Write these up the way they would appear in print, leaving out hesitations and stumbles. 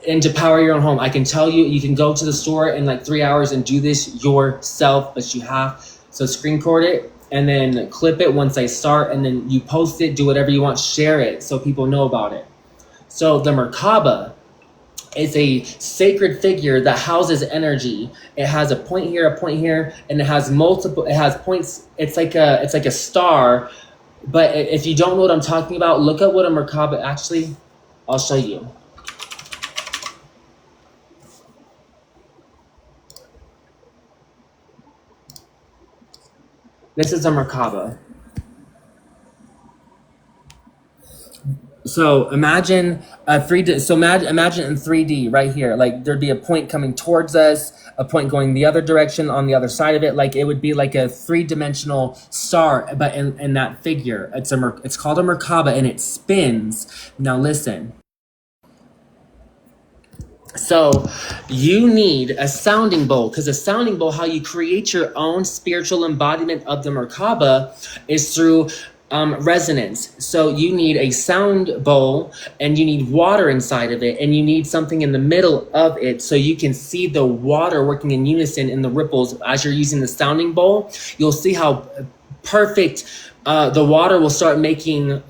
and to power your own home. I can tell you, you can go to the store in like 3 hours and do this yourself, but you have, so screen record it and then clip it once I start, and then you post it, do whatever you want, share it so people know about it. So the Merkaba is a sacred figure that houses energy. It has a point here, and it has multiple, it has points. It's like a star. But if you don't know what I'm talking about, look up what a Merkaba, actually, I'll show you. This is a Merkaba. So imagine a 3D. So imagine in 3D right here. Like there'd be a point coming towards us, a point going the other direction on the other side of it. Like it would be like a 3-dimensional star, but in that figure, it's called a Merkaba, and it spins. Now listen. So you need a sounding bowl, because a sounding bowl, how you create your own spiritual embodiment of the Merkaba is through resonance. So you need a sound bowl, and you need water inside of it, and you need something in the middle of it so you can see the water working in unison in the ripples. As you're using the sounding bowl, you'll see how perfect the water will start making.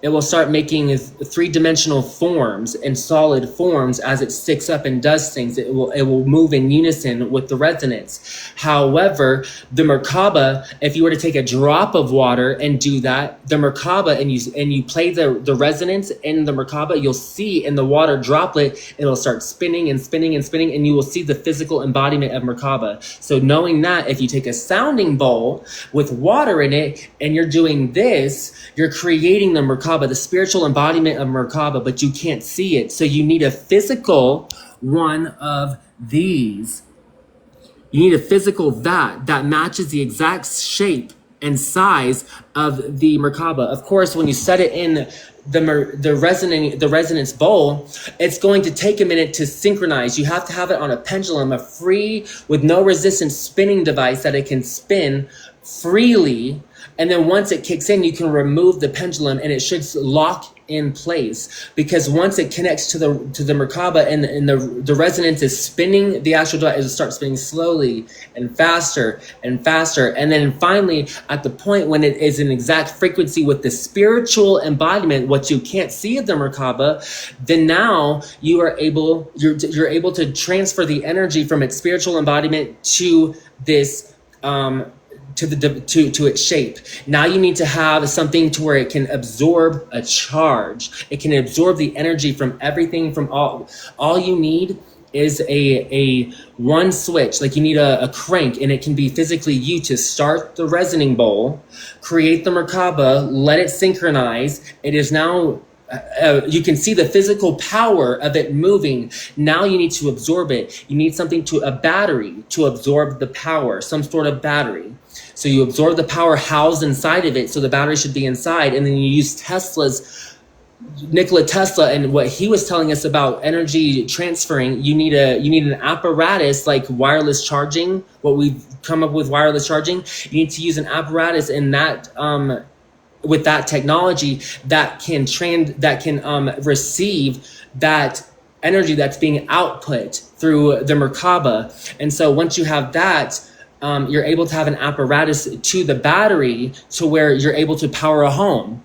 It will start making 3-dimensional forms and solid forms as it sticks up and does things. It will move in unison with the resonance. However, the Merkaba, if you were to take a drop of water and do that, the Merkaba, and you play the resonance in the Merkaba, you'll see in the water droplet, it'll start spinning and spinning and spinning, and you will see the physical embodiment of Merkaba. So knowing that, if you take a sounding bowl with water in it and you're doing this, you're creating the Merkaba, the spiritual embodiment of Merkaba, but you can't see it. So you need a physical one of these. You need a physical that matches the exact shape and size of the Merkaba. Of course, when you set it in the resonance bowl, it's going to take a minute to synchronize. You have to have it on a pendulum, a free, with no resistance spinning device that it can spin freely. And then once it kicks in, you can remove the pendulum, and it should lock in place, because once it connects to the Merkaba and the resonance is spinning, the actual device, it starts spinning slowly and faster and faster. And then finally, at the point when it is an exact frequency with the spiritual embodiment, what you can't see of the Merkaba, then now you're able to transfer the energy from its spiritual embodiment to this to its shape. Now you need to have something to where it can absorb a charge. It can absorb the energy from everything, from all you need is a one switch. Like you need a crank, and it can be physically you to start the resonating bowl, create the Merkaba, let it synchronize. It is now you can see the physical power of it moving. Now you need to absorb it. You need something a battery to absorb the power, some sort of battery. So you absorb the power housed inside of it. So the battery should be inside. And then you use Nikola Tesla, and what he was telling us about energy transferring. You need an apparatus like wireless charging. What we've come up with wireless charging. You need to use an apparatus in that with that technology that can receive that energy that's being output through the Merkaba. And so once you have that, you're able to have an apparatus to the battery to where you're able to power a home.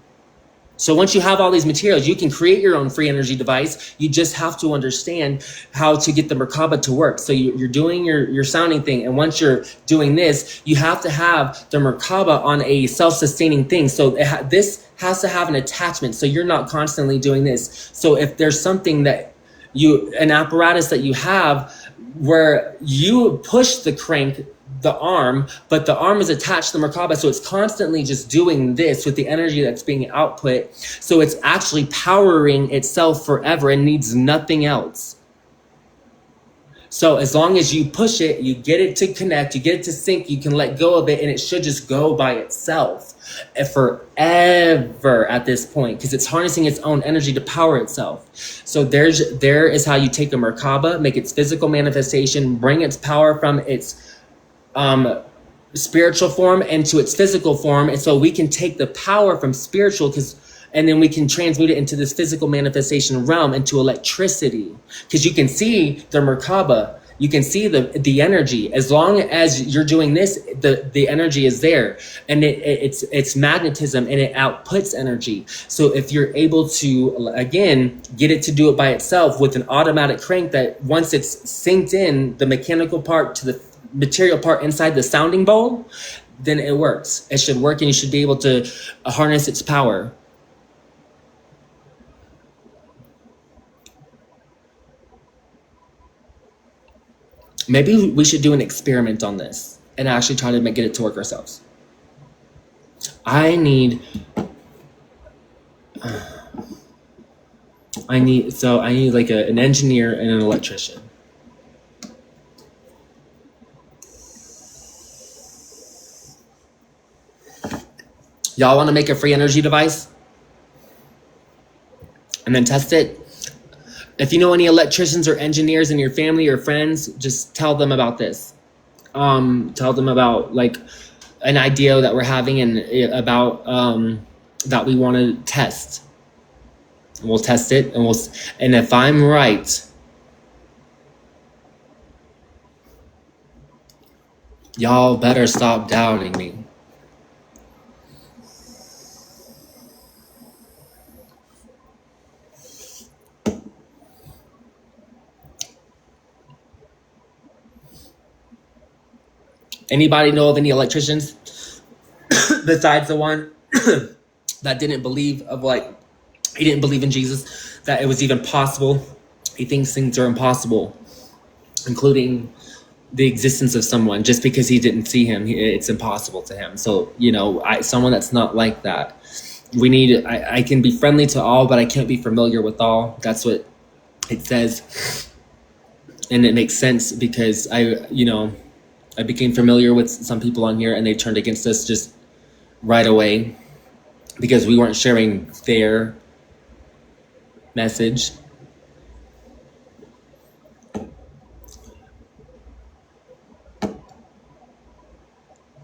So once you have all these materials, you can create your own free energy device. You just have to understand how to get the Merkaba to work. So you're doing your sounding thing. And once you're doing this, you have to have the Merkaba on a self-sustaining thing. So this has to have an attachment. So you're not constantly doing this. So if there's something that an apparatus that you have where you push the crank, the arm, but the arm is attached to the Merkaba, so it's constantly just doing this with the energy that's being output. So it's actually powering itself forever and needs nothing else. So as long as you push it, you get it to connect, you get it to sync, you can let go of it, and it should just go by itself forever at this point, because it's harnessing its own energy to power itself. So there is how you take a Merkaba, make its physical manifestation, bring its power from its spiritual form into its physical form. And so we can take the power from spiritual, and then we can transmute it into this physical manifestation realm, into electricity, because you can see the Merkaba, you can see the energy. As long as you're doing this, the energy is there, and it's magnetism, and it outputs energy. So if you're able to, again, get it to do it by itself with an automatic crank, that once it's synced in the mechanical part to the material part inside the sounding bowl, then it works. It should work, and you should be able to harness its power. Maybe we should do an experiment on this and actually try to get it to work ourselves. I need like an engineer and an electrician. Y'all want to make a free energy device and then test it? If you know any electricians or engineers in your family or friends, just tell them about this. Tell them about like an idea that we're having, and about that we want to test. And we'll test it, and if I'm right, y'all better stop doubting me. Anybody know of any electricians besides the one that didn't believe he didn't believe in Jesus, that it was even possible? He thinks things are impossible, including the existence of someone. Just because he didn't see him, it's impossible to him. So, someone that's not like that. I can be friendly to all, but I can't be familiar with all. That's what it says. And it makes sense, because I became familiar with some people on here, and they turned against us just right away because we weren't sharing their message.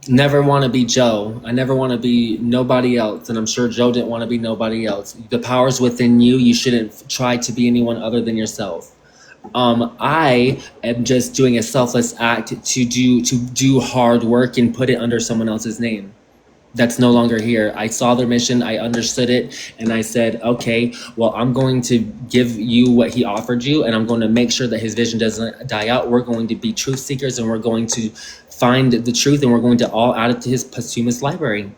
Never want to be Joe. I never want to be nobody else, and I'm sure Joe didn't want to be nobody else. The power's within you. You shouldn't try to be anyone other than yourself. I am just doing a selfless act to do hard work and put it under someone else's name that's no longer here. I saw their mission, I understood it, and I said, okay, well, I'm going to give you what he offered you, and I'm going to make sure that his vision doesn't die out. We're going to be truth seekers, and we're going to find the truth, and we're going to all add it to his posthumous library.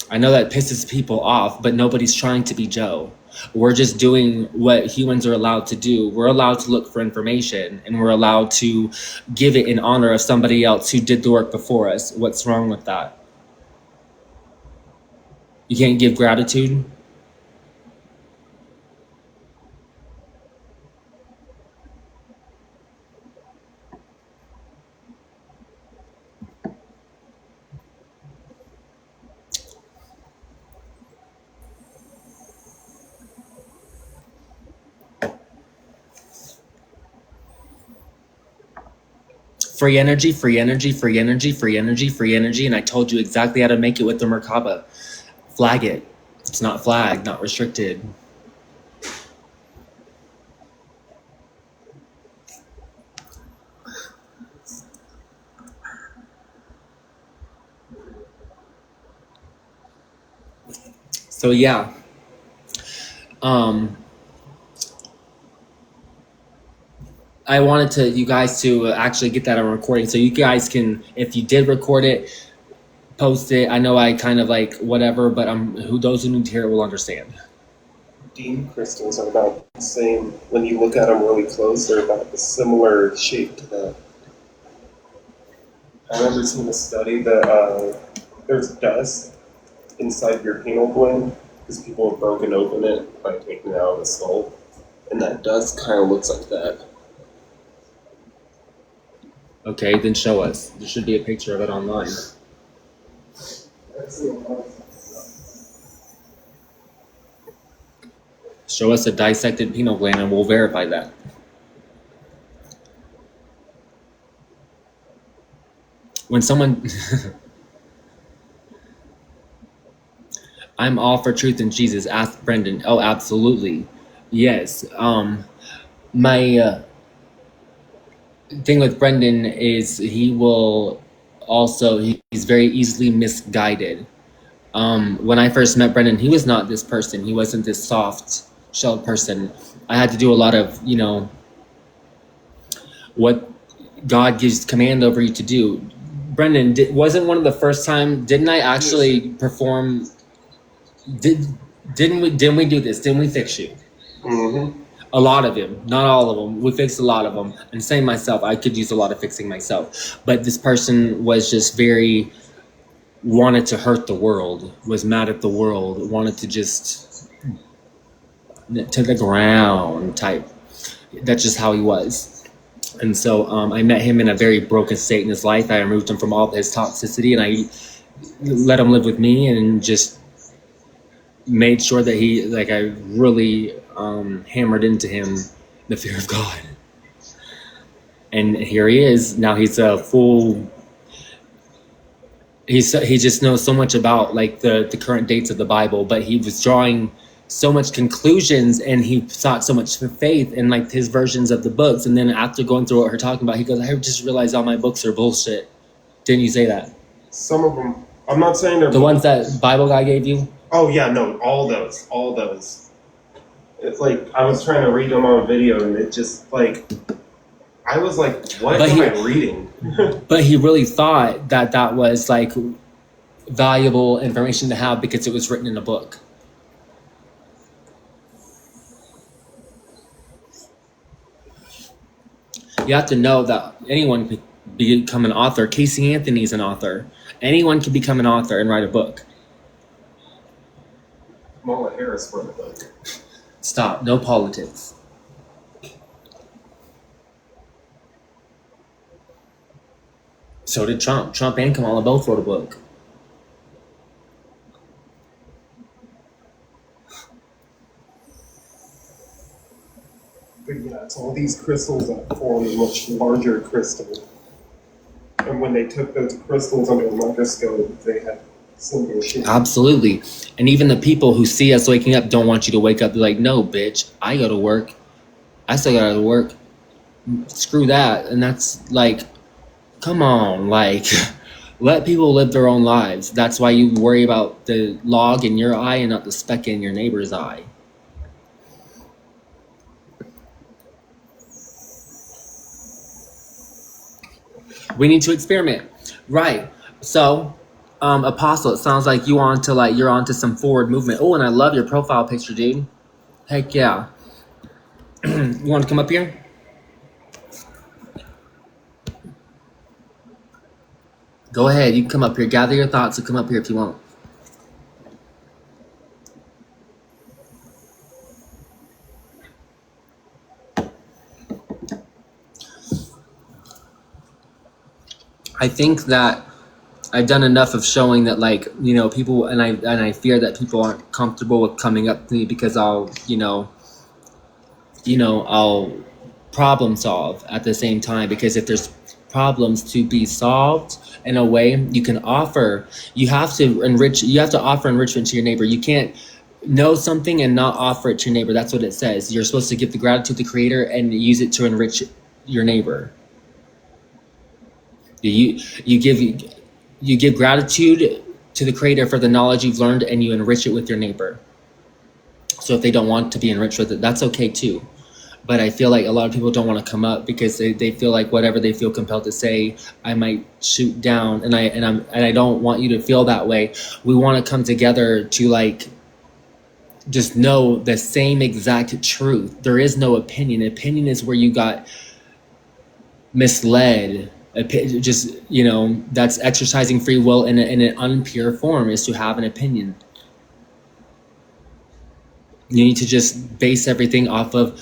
I know that pisses people off, but nobody's trying to be Joe. We're just doing what humans are allowed to do. We're allowed to look for information, and we're allowed to give it in honor of somebody else who did the work before us. What's wrong with that? You can't give gratitude? Free energy, free energy, free energy, free energy, free energy. And I told you exactly how to make it with the Merkaba. Flag it. It's not flagged, not restricted. So yeah. I wanted you guys to actually get that on recording, so you guys can, if you did record it, post it. I know I kind of like whatever, but those who need to hear it will understand. Dean crystals are about the same. When you look at them really close, they're about a similar shape to that. I remember seeing a study that there's dust inside your pineal gland because people have broken open it by taking it out of the skull, and that dust kind of looks like that. Okay, then show us. There should be a picture of it online. Show us a dissected pineal gland and we'll verify that. When someone I'm all for truth in Jesus. Ask Brendan. Oh, absolutely. Yes. My thing with Brendan is he will also, he's very easily misguided. When I first met Brendan, he was not this person. He wasn't this soft shelled person. I had to do a lot of, what God gives command over you to do. Brendan, wasn't one of the first time, didn't I actually perform, didn't we do this? Didn't we fix you? Mm-hmm. A lot of them, not all of them. We fixed a lot of them. And same myself, I could use a lot of fixing myself. But this person was just very, wanted to hurt the world, was mad at the world, wanted to just to the ground type. That's just how he was. And so I met him in a very broken state in his life. I removed him from all of his toxicity, and I let him live with me, and just made sure that I really hammered into him the fear of God. And here he is now. He's a full. He just knows so much about like the current dates of the Bible, but he was drawing so much conclusions, and he sought so much faith in like his versions of the books. And then after going through what we're talking about, he goes, "I just realized all my books are bullshit." Didn't you say that? Some of them. I'm not saying they're the ones that Bible guy gave you. Oh yeah, no, all those. It's like I was trying to read them on video, and it just like I was like, "What am I reading?" But he really thought that was like valuable information to have because it was written in a book. You have to know that anyone could become an author. Casey Anthony's an author. Anyone can become an author and write a book. Kamala Harris wrote a book. Stop. No politics. So did Trump. Trump and Kamala both wrote a book. But yeah, it's all these crystals that form a much larger crystal. And when they took those crystals under a microscope, they had similar shit. Absolutely. And even the people who see us waking up don't want you to wake up. They're like, "No, bitch, I go to work. I still gotta work. Screw that." And that's like, come on, like, let people live their own lives. That's why you worry about the log in your eye and not the speck in your neighbor's eye. We need to experiment. Right. So, Apostle, it sounds like you're onto some forward movement. Oh, and I love your profile picture, dude. Heck yeah. You want to come up here? Go ahead. You can come up here. Gather your thoughts and come up here if you want. I think that I've done enough of showing that, like, people, and I fear that people aren't comfortable with coming up to me because I'll problem solve at the same time, because if there's problems to be solved in a way, you have to offer enrichment to your neighbor. You can't know something and not offer it to your neighbor. That's what it says. You're supposed to give the gratitude to the Creator and use it to enrich your neighbor. You give gratitude to the Creator for the knowledge you've learned, and you enrich it with your neighbor. So if they don't want to be enriched with it, that's okay too. But I feel like a lot of people don't want to come up because they feel like whatever they feel compelled to say, I might shoot down, and I don't want you to feel that way. We want to come together to like just know the same exact truth. There is no opinion. Opinion is where you got misled. Just, that's exercising free will in an unpure form, is to have an opinion. You need to just base everything off of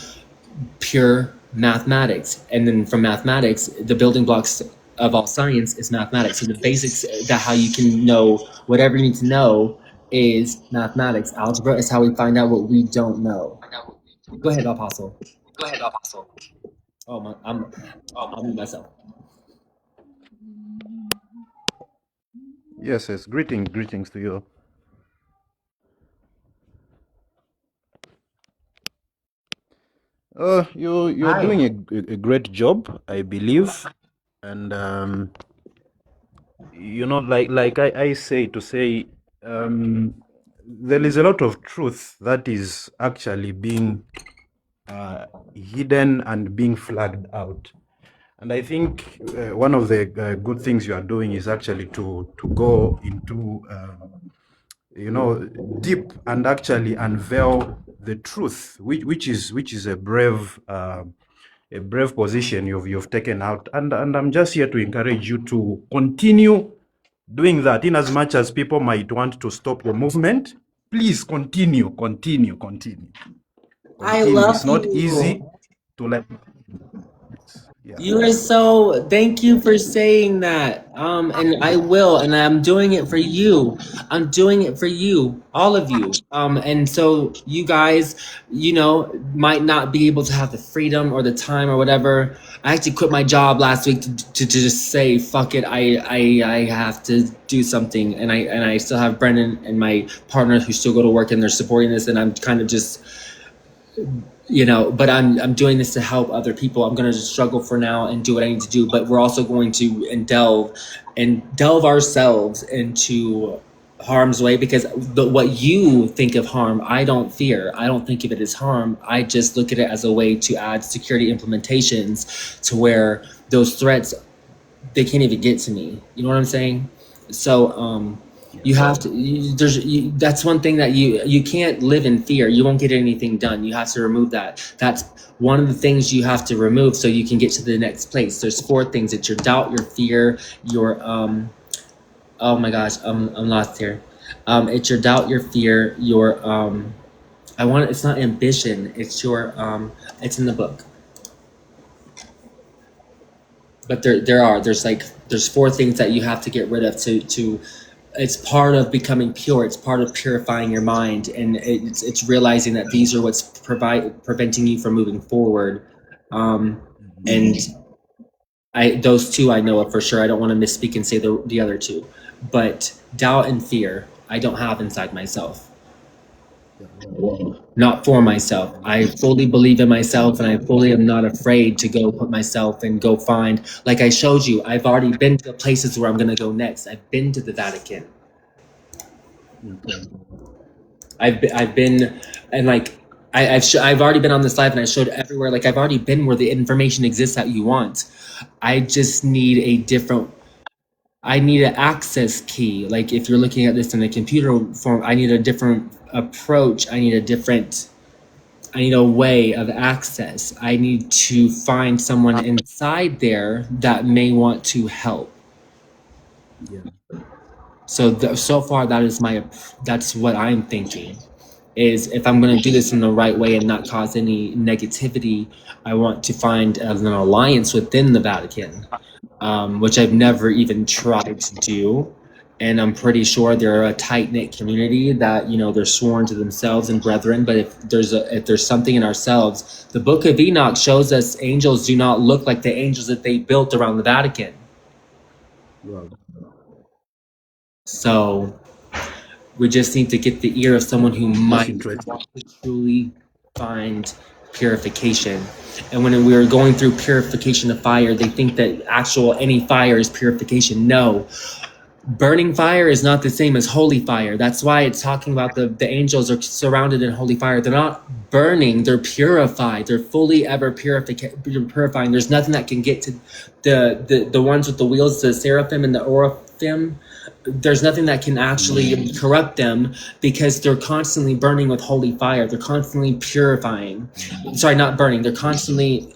pure mathematics. And then from mathematics, the building blocks of all science is mathematics. So the basics, that how you can know whatever you need to know, is mathematics. Algebra is how we find out what we don't know. Go ahead, Apostle. Oh, I'll mute myself. Yes, greetings to you. You're Hi. doing a great job, I believe, and like I say to say, um, there is a lot of truth that is actually being uh, hidden and being flagged out. And I think one of the good things you are doing is actually to go into deep and actually unveil the truth, which is a brave position you've taken out, and I'm just here to encourage you to continue doing that. In as much as people might want to stop your movement, please I continue. love It's not you. easy to like, yeah. You are so, thank you for saying that. And I will, and I'm doing it for you. I'm doing it for you, all of you. And so you guys, might not be able to have the freedom or the time or whatever. I actually quit my job last week to just say, fuck it, I have to do something. And I still have Brendan and my partner who still go to work and they're supporting this, and I'm kind of just but I'm doing this to help other people. I'm going to just struggle for now and do what I need to do, but we're also going to delve ourselves into harm's way, because what you think of harm, I don't fear. I don't think of it as harm. I just look at it as a way to add security implementations to where those threats, they can't even get to me. You know what I'm saying? So you have to that's one thing that you can't live in fear. You won't get anything done. You have to remove that. That's one of the things you have to remove so you can get to the next place. There's 4 things. It's your doubt, your fear, your oh my gosh, I'm lost here. It's your doubt, your fear, your it's not ambition, it's your it's in the book. But there's 4 things that you have to get rid of to it's part of becoming pure. It's part of purifying your mind, and it's realizing that these are what's preventing you from moving forward. And those 2 I know of for sure. I don't want to misspeak and say the other 2, but doubt and fear I don't have inside myself. Not for myself. I fully believe in myself, and I fully am not afraid to go put myself and go find. Like I showed you, I've already been to the places where I'm going to go next. I've been to the Vatican. I've been, and like I've already been on this live, and I showed everywhere. Like I've already been where the information exists that you want. I just need I need an access key. Like if you're looking at this in a computer form, I need a different approach. I need a way of access. I need to find someone inside there that may want to help. Yeah. So far that's what I'm thinking. Is if I'm going to do this in the right way and not cause any negativity, I want to find an alliance within the Vatican, which I've never even tried to do. And I'm pretty sure they're a tight-knit community that, they're sworn to themselves and brethren. But if there's something in ourselves, the Book of Enoch shows us angels do not look like the angels that they built around the Vatican. Wow. So we just need to get the ear of someone who might want to truly find purification. And when we were going through purification of fire, they think that any fire is purification. No. Burning fire is not the same as holy fire. That's why it's talking about the angels are surrounded in holy fire. They're not burning, they're purified. They're fully ever purifying. There's nothing that can get to the ones with the wheels, the seraphim and the oraphim. There's nothing that can actually corrupt them, because they're constantly burning with holy fire. They're constantly purifying. Sorry, not burning. They're constantly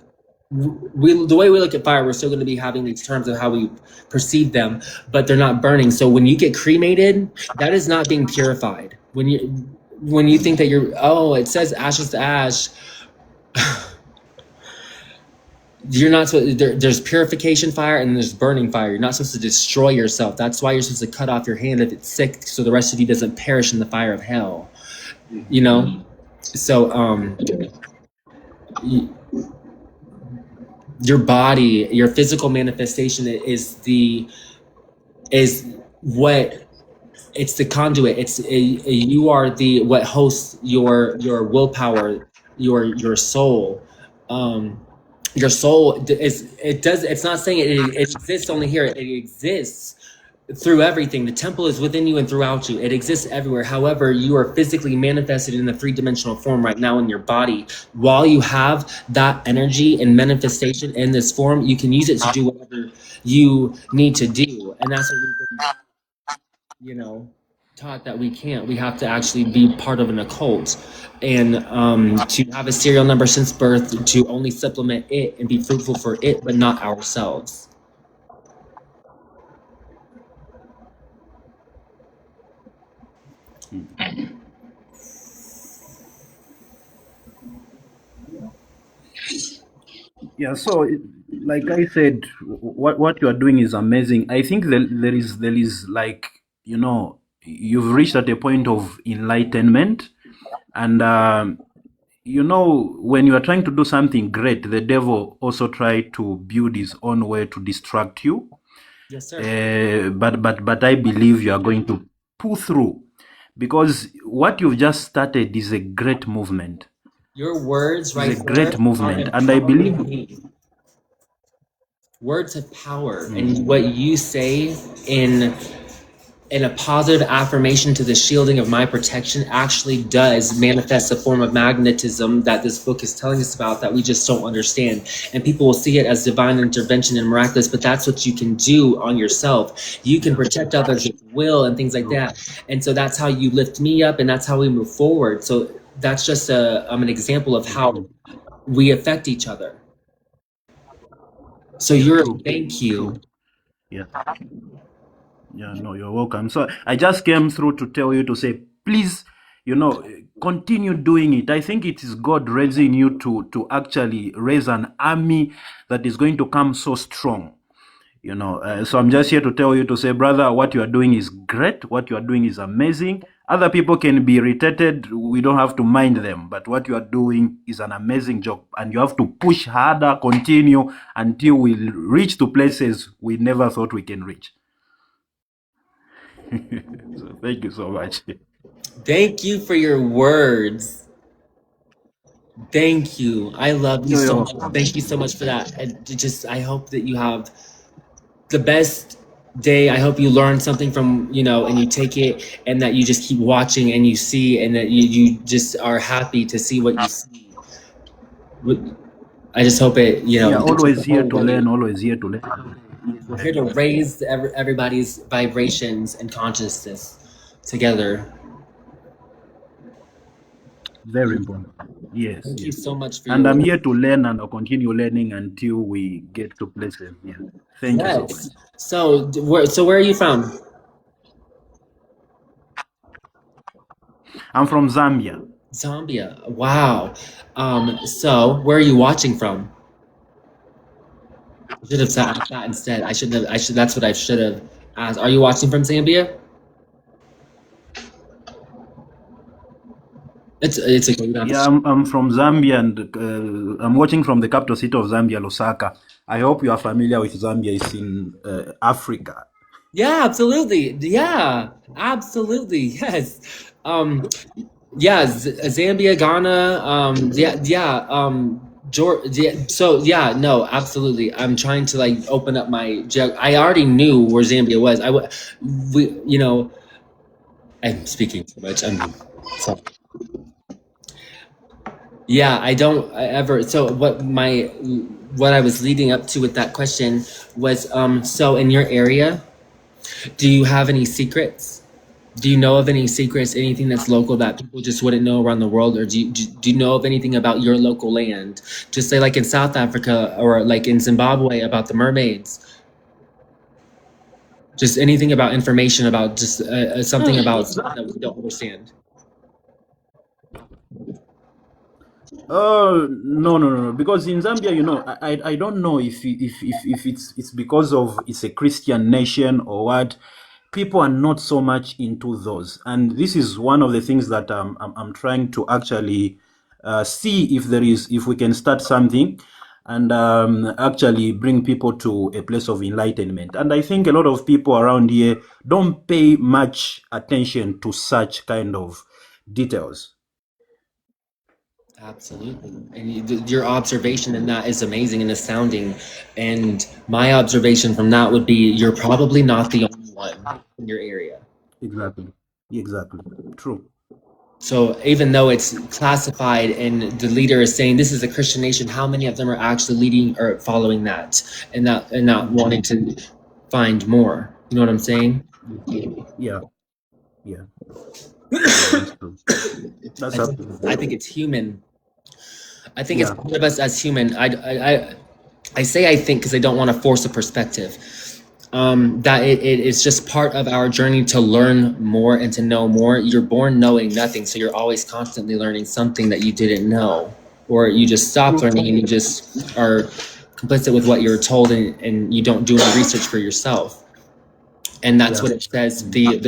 the way we look at fire, we're still going to be having these terms of how we perceive them, but they're not burning. So when you get cremated, that is not being purified. When you think that it says ashes to ash, you're not supposed. There's purification fire and there's burning fire. You're not supposed to destroy yourself. That's why you're supposed to cut off your hand if it's sick, so the rest of you doesn't perish in the fire of hell. So your body, your physical manifestation is what, it's the conduit. You are what hosts your willpower, your soul. um your soul is, it does, it's not saying it exists only here, it exists through everything. The temple is within you and throughout you. It exists everywhere. However, you are physically manifested in the three-dimensional form right now in your body. While you have that energy and manifestation in this form, you can use it to do whatever you need to do. And that's what we've been, you know, taught that we can't. We have to actually be part of an occult, and to have a serial number since birth, to only supplement it and be fruitful for it, but not ourselves. Yeah, so like I said, what you are doing is amazing. I think there is like, you've reached at a point of enlightenment, and when you are trying to do something great, the devil also try to build his own way to distract you. Yes, sir. But I believe you are going to pull through, because what you've just started is a great movement. Your words It's right a there great are movement, and I empowering believe. me. Words have power, and what you say in a positive affirmation to the shielding of my protection actually does manifest a form of magnetism that this book is telling us about that we just don't understand. And people will see it as divine intervention and miraculous, but that's what you can do on yourself. You can protect others with will and things like that. And so that's how you lift me up, and that's how we move forward. So that's just an example of how we affect each other. So you're, True, thank you. true. Yeah. Yeah, no, you're welcome. So I just came through to tell you to say, please, continue doing it. I think it is God raising you to actually raise an army that is going to come so strong. So I'm just here to tell you to say, brother, what you are doing is great. What you are doing is amazing. Other people can be irritated. We don't have to mind them. But what you are doing is an amazing job. And you have to push harder, continue until we reach to places we never thought we can reach. So thank you so much. Thank you for your words. Thank you. I love you You're so much. welcome. Thank you so much for that. I hope that you have the best day. I hope you learn something from, and you take it, and that you just keep watching and you see, and that you just are happy to see what you see. I just hope it, Yeah, gets you the always here whole to way. learn, always here to learn. We're here to raise everybody's vibrations and consciousness together. Very important. Yes, Thank you yes. so much for And I'm your, here to learn, and I'll continue learning until we get to places. Yeah. Thank you so much. yes. So where are you from? I'm from Zambia. Zambia. Wow. So where are you watching from? I should have asked that instead. That's what I should have asked. Are you watching from Zambia? It's okay. You don't have Yeah, to. I'm from Zambia, and I'm watching from the capital city of Zambia, Lusaka. I hope you are familiar with Zambia. It's in Africa. Yeah, absolutely. Yeah, absolutely. Yes. Yeah, Zambia, Ghana. Yeah, yeah. Georgia. Yeah, so yeah, no, absolutely. I'm trying to like open up my. I already knew where Zambia was. We, I'm speaking too much. I'm sorry. Yeah, I don't ever. So what I was leading up to with that question was, so in your area, do you have any secrets? Do you know of any secrets, anything that's local that people just wouldn't know around the world? Or do you know of anything about your local land? Just say like in South Africa or like in Zimbabwe about the mermaids. Just anything about information about just something about that we don't understand. No, no, no, no. Because in Zambia, I don't know if it's because of it's a Christian nation or what. People are not so much into those, and this is one of the things that I'm trying to actually see if we can start something, and actually bring people to a place of enlightenment. And I think a lot of people around here don't pay much attention to such kind of details. Absolutely. And your observation in that is amazing and astounding. And my observation from that would be you're probably not the only one in your area. Exactly. Exactly. True. So even though it's classified and the leader is saying this is a Christian nation, how many of them are actually leading or following that and not wanting to find more? You know what I'm saying? Yeah. Yeah. Yeah. That's true. That's I absolutely think true. it's human. I think it's Yeah. part of us as human. I say I think because I don't want to force a perspective. That it's just part of our journey to learn more and to know more. You're born knowing nothing, so you're always constantly learning something that you didn't know, or you just stop learning and you just are complicit with what you're told and you don't do any research for yourself. And that's Yeah. what it says.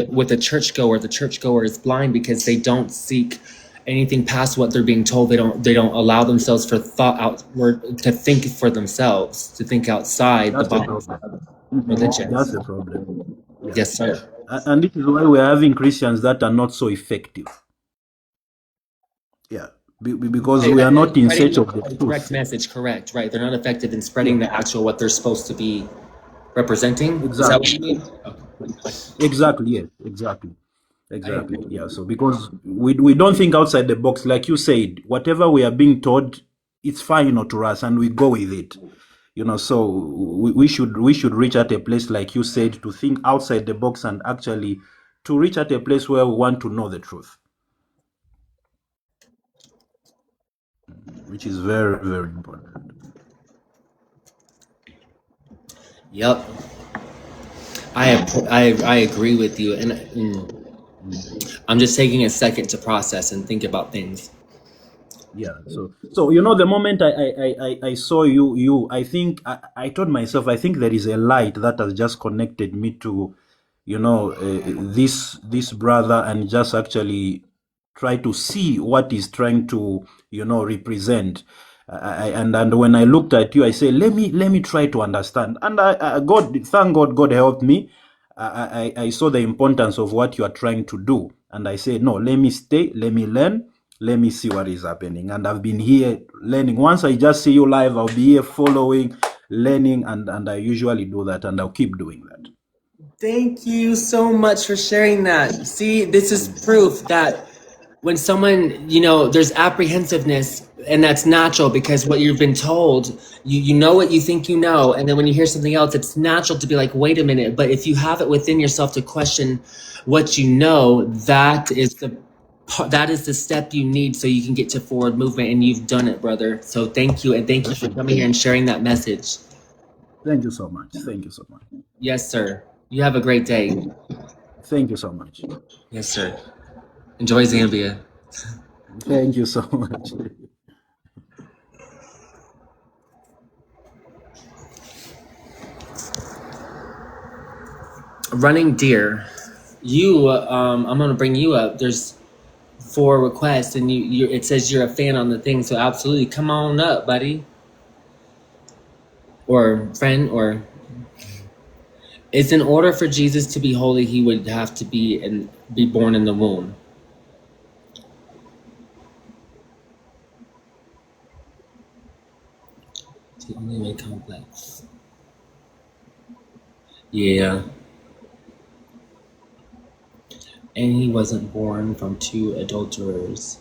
With the churchgoer is blind because they don't seek anything past what they're being told. They don't allow themselves for thought outward to think for themselves, to think outside the That's the box problem. of That's religion. the problem. Yeah. Yes, sir. And this is why we're having Christians that are not so effective. Yeah. Because Right, we are not in spreading search of the the correct truth. message, correct, right. They're not effective in Yeah. spreading the actual what they're supposed to be representing. Is that what Exactly. you mean? Exactly. Yes. Exactly. Exactly. Yeah. So because we don't think outside the box, like you said, whatever we are being told, it's final to us, and we go with it. So we should reach at a place, like you said, to think outside the box and actually to reach at a place where we want to know the truth, which is very, very important. Yep. I agree with you, and I'm just taking a second to process and think about things. Yeah. So the moment I saw you, I think I told myself, I think there is a light that has just connected me to, this brother, and just actually try to see what he's trying to, represent. And when I looked at you, I said, let me try to understand. And thank God, God helped me. I saw the importance of what you are trying to do, and I said, no, let me stay, let me learn, let me see what is happening. And I've been here learning. Once I just see you live, I'll be here following, learning, and I usually do that, and I'll keep doing that. Thank you so much for sharing that. See, this is proof that when someone, there's apprehensiveness, and that's natural because what you've been told, you know what you think you know, and then when you hear something else, it's natural to be like, wait a minute. But if you have it within yourself to question what you know, that is the step you need so you can get to forward movement, and you've done it, brother. So thank you, and thank you for coming here and sharing that message. Thank you so much. Thank you so much. Yes, sir. You have a great day. Thank you so much. Yes, sir. Enjoy Zambia. Thank you so much. Running Deer, I'm gonna bring you up. There's 4 requests, and it says you're a fan on the thing, so absolutely come on up, buddy, or friend. Or it's in order for Jesus to be holy, he would have to be born in the womb. The only way complex. Yeah. And he wasn't born from 2 adulterers.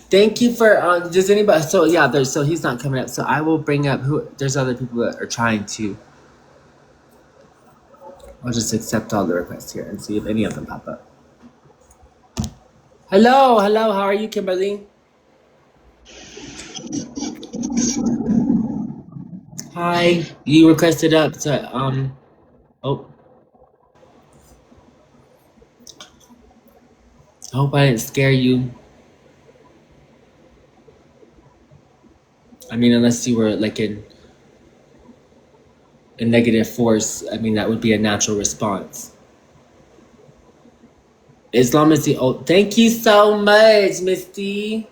Thank you for does anybody, so yeah, so he's not coming up, so I will bring up who. There's other people that are trying to. I'll just accept all the requests here and see if any of them pop up. Hello, how are you, Kimberly? Hi, you requested up to oh, I hope I didn't scare you. I mean, unless you were like in a negative force, I mean, that would be a natural response. Islam is the old. Thank you so much, Misty.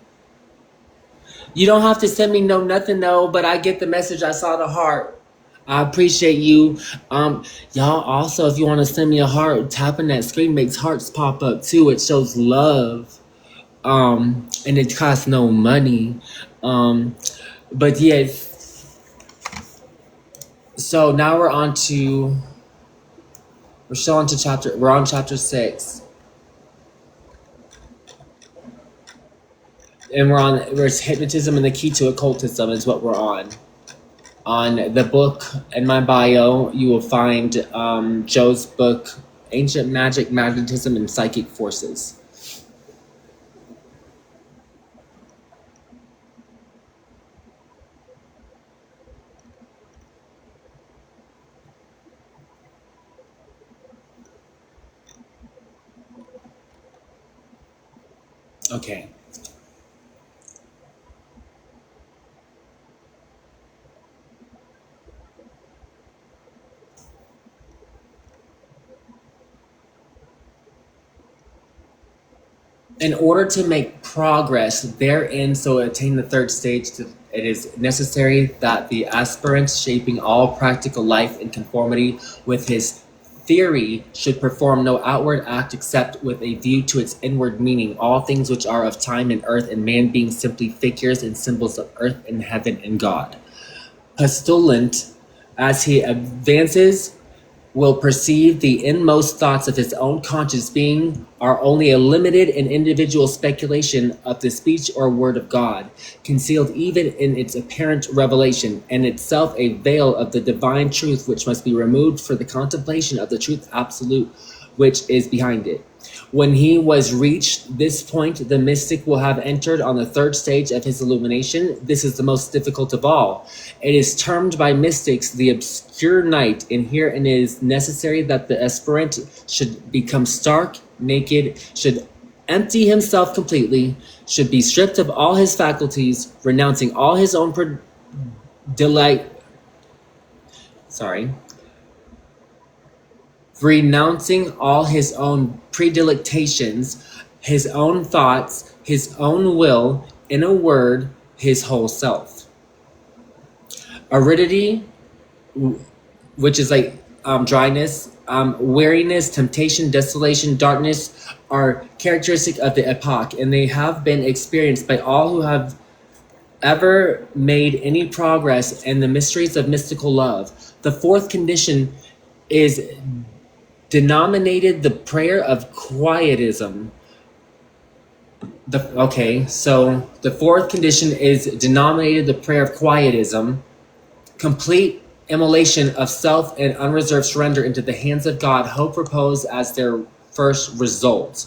You don't have to send me no nothing, no, but I get the message. I saw the heart. I appreciate you. Y'all also, if you want to send me a heart, tapping that screen makes hearts pop up too. It shows love. And it costs no money. But yes, so now we're on chapter 6. And we're hypnotism and the key to occultism is what we're on. On the book in my bio, you will find Joe's book, Ancient Magic, Magnetism, and Psychic Forces. Okay. In order to make progress therein, so attain the third stage, it is necessary that the aspirant shaping all practical life in conformity with his theory should perform no outward act except with a view to its inward meaning, all things which are of time and earth and man being simply figures and symbols of earth and heaven and God. Postulant, as he advances, will perceive the inmost thoughts of his own conscious being are only a limited and individual speculation of the speech or word of God, concealed even in its apparent revelation, and itself a veil of the divine truth which must be removed for the contemplation of the truth absolute which is behind it. When he was reached this point, the mystic will have entered on the third stage of his illumination. This is the most difficult of all. It is termed by mystics the obscure night, and here it is necessary that the aspirant should become stark, naked, should empty himself completely, should be stripped of all his faculties, renouncing all his own renouncing all his own predilections, his own thoughts, his own will, in a word, his whole self. Aridity, which is like dryness, weariness, temptation, desolation, darkness, are characteristic of the epoch, and they have been experienced by all who have ever made any progress in the mysteries of mystical love. The fourth condition is denominated the prayer of quietism. So the fourth condition is denominated the prayer of quietism, complete immolation of self and unreserved surrender into the hands of God, hope repose as their first result.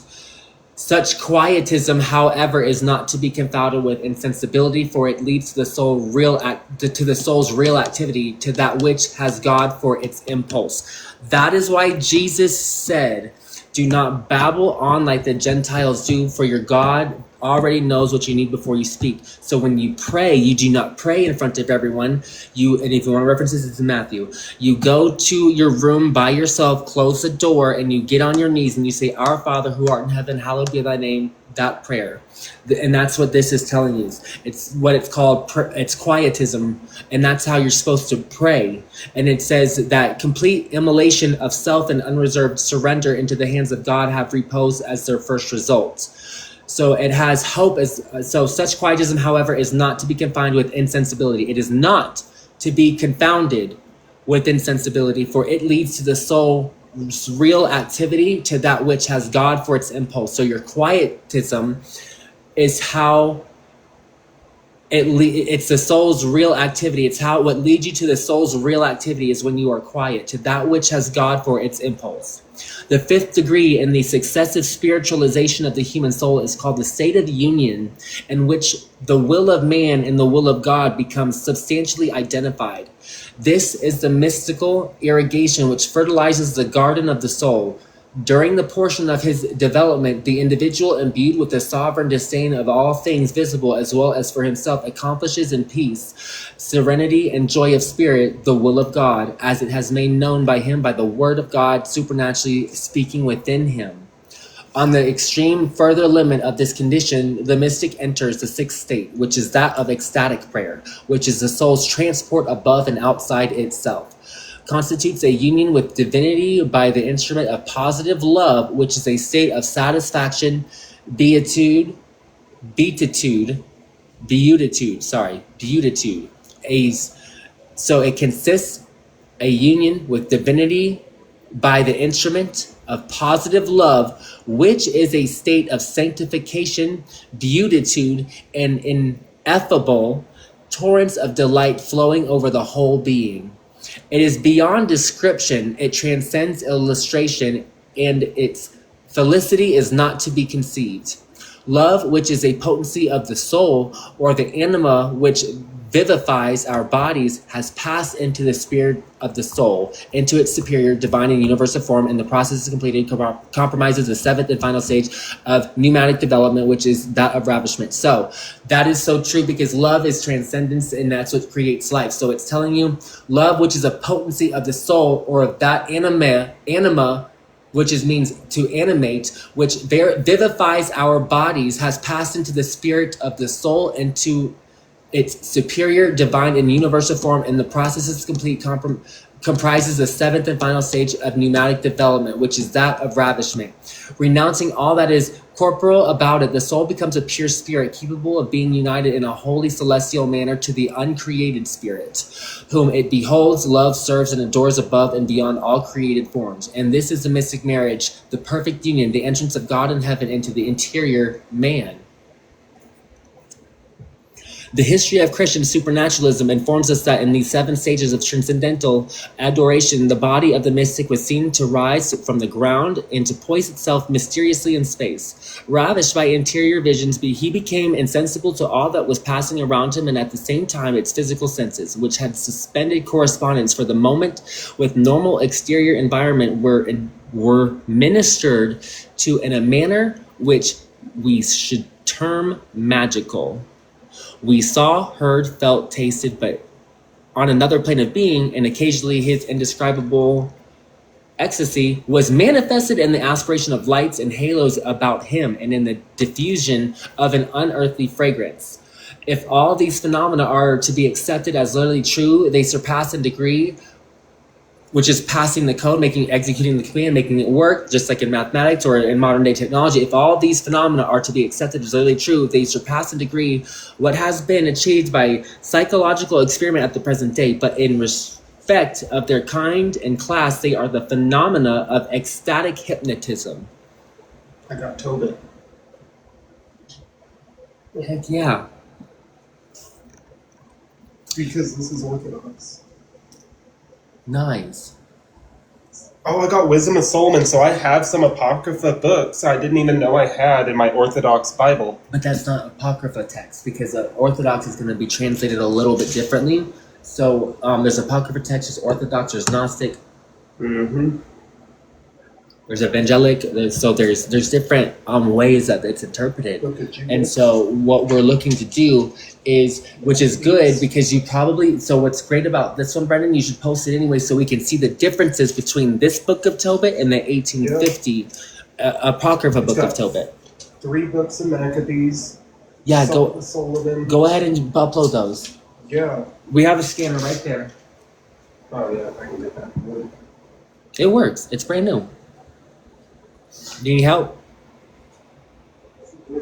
Such quietism, however, is not to be confounded with insensibility, for it leads to the soul's real activity, to that which has God for its impulse. That is why Jesus said, "Do not babble on like the Gentiles do, for your God already knows what you need before you speak." So when you pray, you do not pray in front of everyone. And if you want to reference this, it's in Matthew. You go to your room by yourself, close the door, and you get on your knees and you say, "Our Father who art in heaven, hallowed be thy name." That prayer. And that's what this is telling you. It's what it's called. It's quietism. And that's how you're supposed to pray. And it says that complete immolation of self and unreserved surrender into the hands of God have repose as their first result. So it has hope so such quietism, however, is not to be confined with insensibility. It is not to be confounded with insensibility, for it leads to the soul's real activity, to that which has God for its impulse. So your quietism is how it's the soul's real activity. It's what leads you to the soul's real activity is when you are quiet, to that which has God for its impulse. The fifth degree in the successive spiritualization of the human soul is called the state of union, in which the will of man and the will of God becomes substantially identified. This is the mystical irrigation which fertilizes the garden of the soul. During the portion of his development, the individual, imbued with the sovereign disdain of all things visible as well as for himself, accomplishes in peace, serenity, and joy of spirit the will of God, as it has made known by him by the word of God supernaturally speaking within him. On the extreme further limit of this condition, the mystic enters the sixth state, which is that of ecstatic prayer, which is the soul's transport above and outside itself. Constitutes a union with divinity by the instrument of positive love, which is a state of satisfaction, beatitude, beatitude, beatitude. So it consists a union with divinity by the instrument of positive love, which is a state of sanctification, beatitude, and ineffable torrents of delight flowing over the whole being. It is beyond description, it transcends illustration, and its felicity is not to be conceived. Love, which is a potency of the soul, or the anima which vivifies our bodies, has passed into the spirit of the soul, into its superior, divine, and universal form, and the process is completed, compromises the seventh and final stage of pneumatic development, which is that of ravishment. So that is so true, because love is transcendence, and that's what creates life. So it's telling you love, which is a potency of the soul, or of that anima, which means to animate, which vivifies our bodies, has passed into the spirit of the soul, into its superior, divine, and universal form, and the process is complete, comprises the seventh and final stage of pneumatic development, which is that of ravishment. Renouncing all that is corporal about it, the soul becomes a pure spirit, capable of being united in a holy celestial manner to the uncreated spirit, whom it beholds, loves, serves, and adores above and beyond all created forms. And this is the mystic marriage, the perfect union, the entrance of God in heaven into the interior man. The history of Christian supernaturalism informs us that in these 7 stages of transcendental adoration, the body of the mystic was seen to rise from the ground and to poise itself mysteriously in space. Ravished by interior visions, he became insensible to all that was passing around him, and at the same time its physical senses, which had suspended correspondence for the moment with normal exterior environment, were ministered to in a manner which we should term magical. We saw, heard, felt, tasted, but on another plane of being, and occasionally his indescribable ecstasy was manifested in the aspiration of lights and halos about him, and in the diffusion of an unearthly fragrance. If all these phenomena are to be accepted as literally true, they surpass in degree, which is passing the code, executing the command, making it work, just like in mathematics or in modern day technology. If all these phenomena are to be accepted as literally true, they surpass in degree what has been achieved by psychological experiment at the present day. But in respect of their kind and class, they are the phenomena of ecstatic hypnotism. I got Tobit. Heck yeah. Because this is Orthodox. Nice. Oh, I got Wisdom of Solomon, so I have some Apocrypha books I didn't even know I had in my Orthodox Bible. But that's not Apocrypha text, because Orthodox is going to be translated a little bit differently. So there's Apocrypha text, there's Orthodox, there's Gnostic. Mm-hmm. There's evangelic, there's different ways that it's interpreted. And so what we're looking to do is, which is good, because you probably, so what's great about this one, Brendan, you should post it anyway so we can see the differences between this book of Tobit and the 1850 Apocrypha book of Tobit. 3 books of Maccabees. Yeah, Sullivan. Go ahead and upload those. Yeah. We have a scanner right there. Oh yeah, I can get that. It works. It's brand new. Do you need help? Yeah,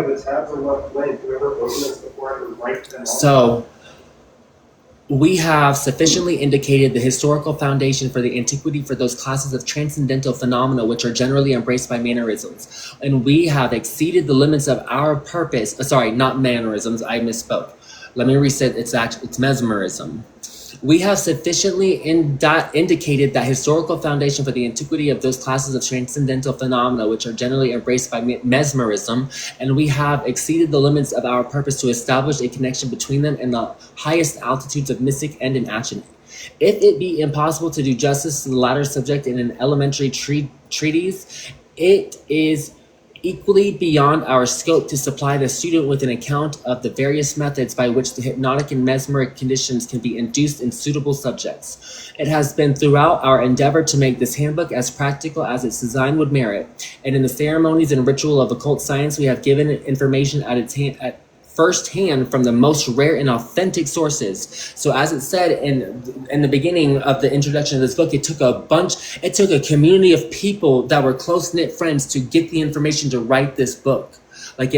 the tabs are left blank. Whoever opened this before I would write them. So, we have sufficiently indicated the historical foundation for the antiquity for those classes of transcendental phenomena which are generally embraced by mannerisms. And we have exceeded the limits of our purpose. Sorry, not mannerisms. I misspoke. Let me reset. It's mesmerism. We have sufficiently indicated that historical foundation for the antiquity of those classes of transcendental phenomena which are generally embraced by mesmerism, and we have exceeded the limits of our purpose to establish a connection between them and the highest altitudes of mystic end and action. If it be impossible to do justice to the latter subject in an elementary treatise, it is equally beyond our scope to supply the student with an account of the various methods by which the hypnotic and mesmeric conditions can be induced in suitable subjects. It has been throughout our endeavor to make this handbook as practical as its design would merit, and in the ceremonies and ritual of occult science, we have given information at first hand from the most rare and authentic sources. So as it said in the beginning of the introduction of this book, it took a community of people that were close-knit friends to get the information to write this book. Like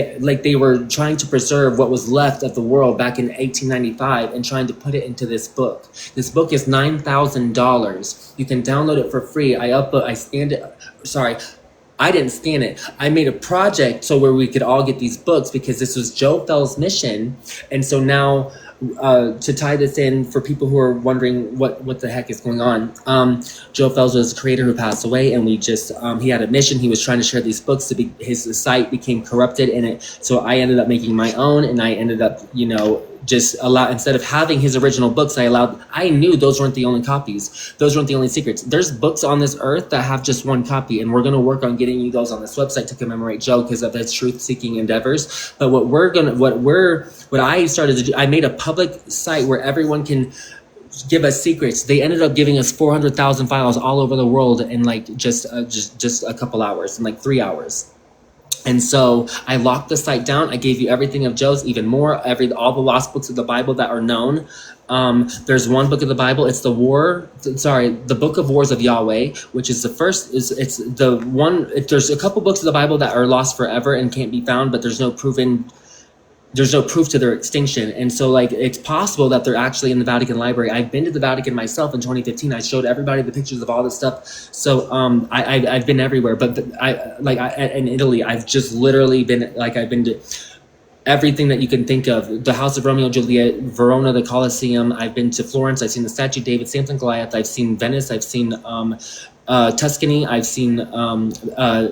they were trying to preserve what was left of the world back in 1895 and trying to put it into this book. This book is $9,000. You can download it for free. I didn't scan it. I made a project so where we could all get these books because this was Joe Felz's mission. And so now to tie this in for people who are wondering what the heck is going on, Joe Felz was a creator who passed away, and he had a mission. He was trying to share these books. His site became corrupted in it. So I ended up making my own, and I ended up, instead of having his original books, I knew those weren't the only copies. Those weren't the only secrets. There's books on this earth that have just one copy, and we're going to work on getting you those on this website to commemorate Joe because of his truth-seeking endeavors. But what I started to do, I made a public site where everyone can give us secrets. They ended up giving us 400,000 files all over the world in just a couple hours, in 3 hours. And so I locked the site down. I gave you everything of Joe's, even more, all the lost books of the Bible that are known. There's one book of the Bible. It's the Book of Wars of Yahweh, which is the first. It's the one. There's a couple books of the Bible that are lost forever and can't be found, but there's no proof to their extinction. And so it's possible that they're actually in the Vatican Library. I've been to the Vatican myself in 2015. I showed everybody the pictures of all this stuff. So I've been everywhere, but in Italy, I've just literally been I've been to everything that you can think of. The House of Romeo and Juliet, Verona, the Colosseum. I've been to Florence. I've seen the statue of David, Samson and Goliath. I've seen Venice. I've seen Tuscany. I've seen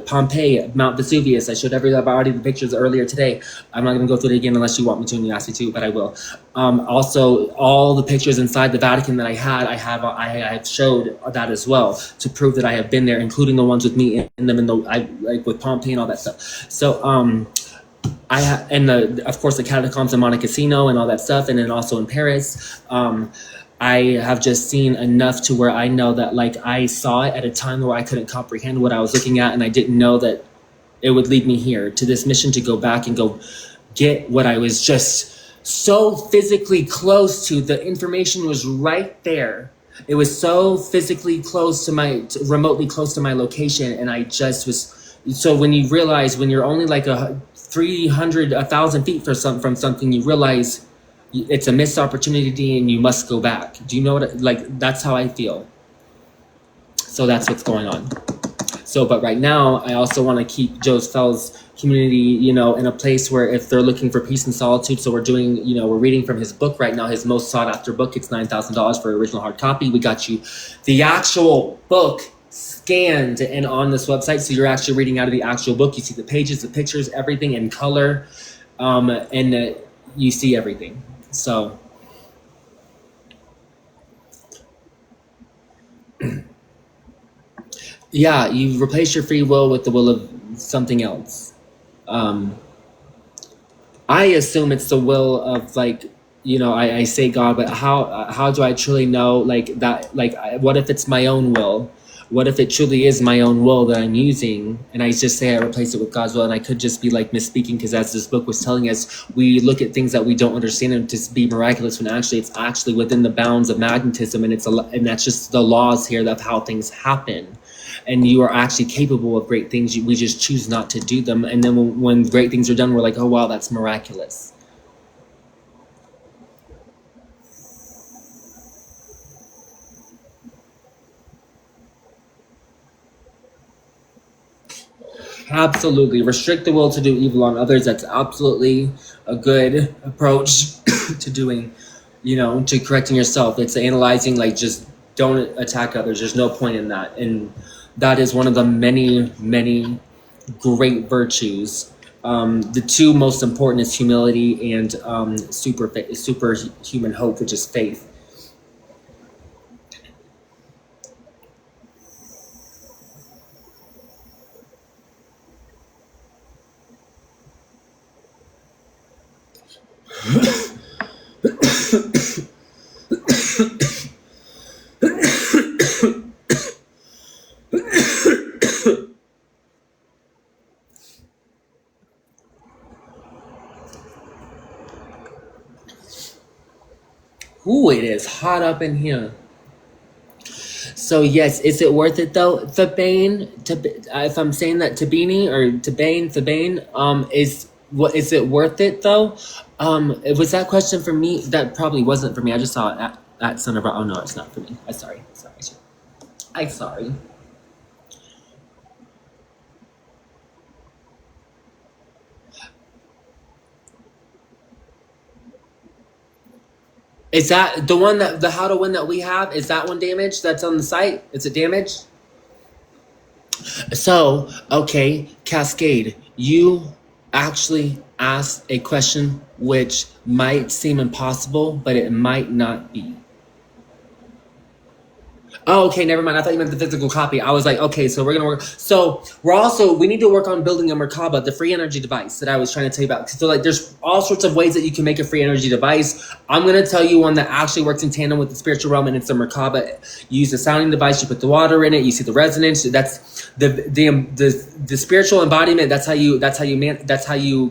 Pompeii, Mount Vesuvius. I showed everybody the pictures earlier today. I'm not going to go through it again unless you want me to and you ask me to, but I will. Also, all the pictures inside the Vatican that I have showed that as well to prove that I have been there, including the ones with me in them, with Pompeii and all that stuff. So of course the catacombs in Monte Cassino and all that stuff, and then also in Paris. I have just seen enough to where I know that I saw it at a time where I couldn't comprehend what I was looking at, and I didn't know that it would lead me here to this mission to go back and go get what I was just so physically close to. The information was right there. It was so physically close to remotely close to my location, and I just was. So when you realize when you're only 1,000 feet from something, you realize it's a missed opportunity and you must go back. Do you know what, that's how I feel. So that's what's going on. So, but right now, I also want to keep Joe Felz community, in a place where if they're looking for peace and solitude, so we're doing, we're reading from his book right now, his most sought after book. It's $9,000 for original hard copy. We got you the actual book scanned and on this website. So you're actually reading out of the actual book. You see the pages, the pictures, everything in color, and you see everything. So yeah, you replace your free will with the will of something else. I assume it's the will of I say God, but how do I truly know that? What if it's my own will? What if it truly is my own will that I'm using, and I just say I replace it with God's will, and I could just be misspeaking, because as this book was telling us, we look at things that we don't understand and to be miraculous when actually it's actually within the bounds of magnetism, and and that's just the laws here of how things happen. And you are actually capable of great things. We just choose not to do them, and then when great things are done, we're like, oh wow, that's miraculous. Absolutely. Restrict the will to do evil on others. That's absolutely a good approach to doing, to correcting yourself. It's analyzing, just don't attack others. There's no point in that. And that is one of the many, many great virtues. The two most important is humility and superhuman hope, which is faith. Ooh, it is hot up in here. So yes, is it worth it though? Thebane, if I'm saying that Tabini or Thebane, is what is it worth it though? Was that question for me? That probably wasn't for me. I just saw it at Son of. Oh no, it's not for me. I'm sorry. I'm sorry. Is that the one that the how to win that we have? Is that one damaged? That's on the site. Is it damaged? So, okay, Cascade, you actually asked a question which might seem impossible, but it might not be. Oh, okay, never mind. I thought you meant the physical copy. I was like, okay, so we're gonna work. So we need to work on building a Merkaba, the free energy device that I was trying to tell you about. So like, there's all sorts of ways that you can make a free energy device. I'm gonna tell you one that actually works in tandem with the spiritual realm, and it's a Merkaba. You use a sounding device. You put the water in it. You see the resonance. That's the spiritual embodiment. That's how you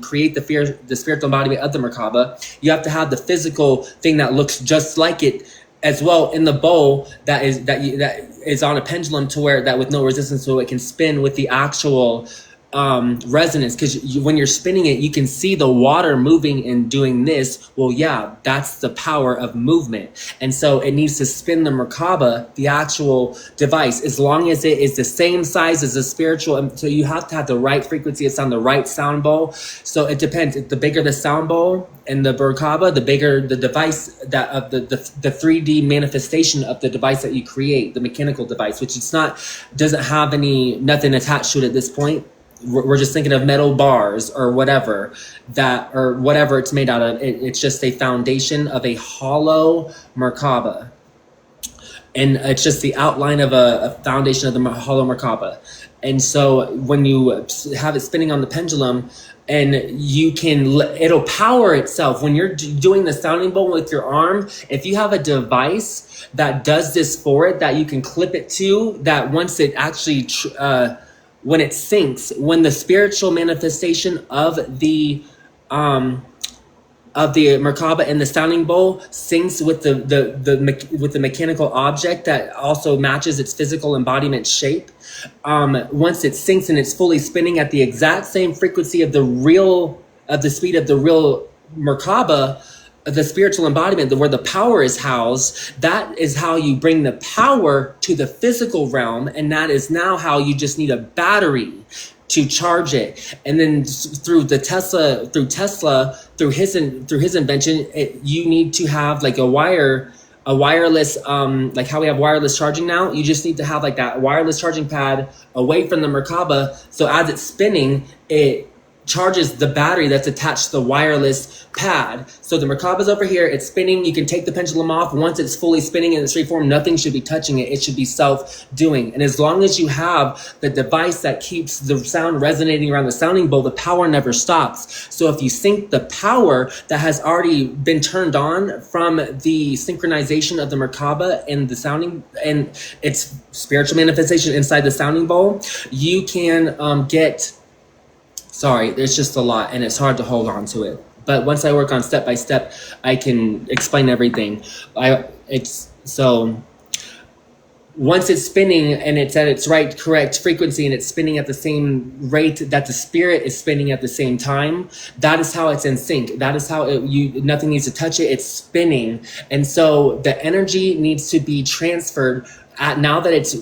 create the spiritual embodiment of the Merkaba. You have to have the physical thing that looks just like it as well in the bowl that is on a pendulum to where that with no resistance, so it can spin with the actual resonance, because when you're spinning it, you can see the water moving and doing this. Well, yeah, that's the power of movement. And so it needs to spin the Merkaba, the actual device, as long as it is the same size as the spiritual. So you have to have the right frequency of sound, the right sound bowl. So it depends. The bigger the sound bowl and the Merkaba, the bigger the device that of the 3D manifestation of the device that you create, the mechanical device, which doesn't have nothing attached to it at this point. We're just thinking of metal bars or whatever it's made out of. It's just a foundation of a hollow Merkaba, and it's just the outline of a foundation of the hollow Merkaba. And so when you have it spinning on the pendulum, and it'll power itself when you're doing the sounding bowl with your arm. If you have a device that does this for it, that you can clip it to, that once it actually when it syncs, when the spiritual manifestation of the Merkaba and the sounding bowl syncs with the mechanical object that also matches its physical embodiment shape. Once it syncs and it's fully spinning at the exact same frequency of the speed of the real Merkaba, the spiritual embodiment, where the power is housed, that is how you bring the power to the physical realm, and that is now how you just need a battery to charge it. And then through his invention, you need to have like a wireless, like how we have wireless charging now. You just need to have like that wireless charging pad away from the Merkaba, so as it's spinning, it charges the battery that's attached to the wireless pad. So the Merkaba's over here, it's spinning. You can take the pendulum off. Once it's fully spinning in its free form, nothing should be touching it. It should be self-doing. And as long as you have the device that keeps the sound resonating around the sounding bowl, the power never stops. So if you sync the power that has already been turned on from the synchronization of the Merkaba and the sounding and its spiritual manifestation inside the sounding bowl, you can get... Sorry, there's just a lot, and it's hard to hold on to it. But once I work on step by step, I can explain everything. Once it's spinning and it's at its correct frequency, and it's spinning at the same rate that the spirit is spinning at the same time, that is how it's in sync. That is how nothing needs to touch it. It's spinning, and so the energy needs to be transferred. Now that it's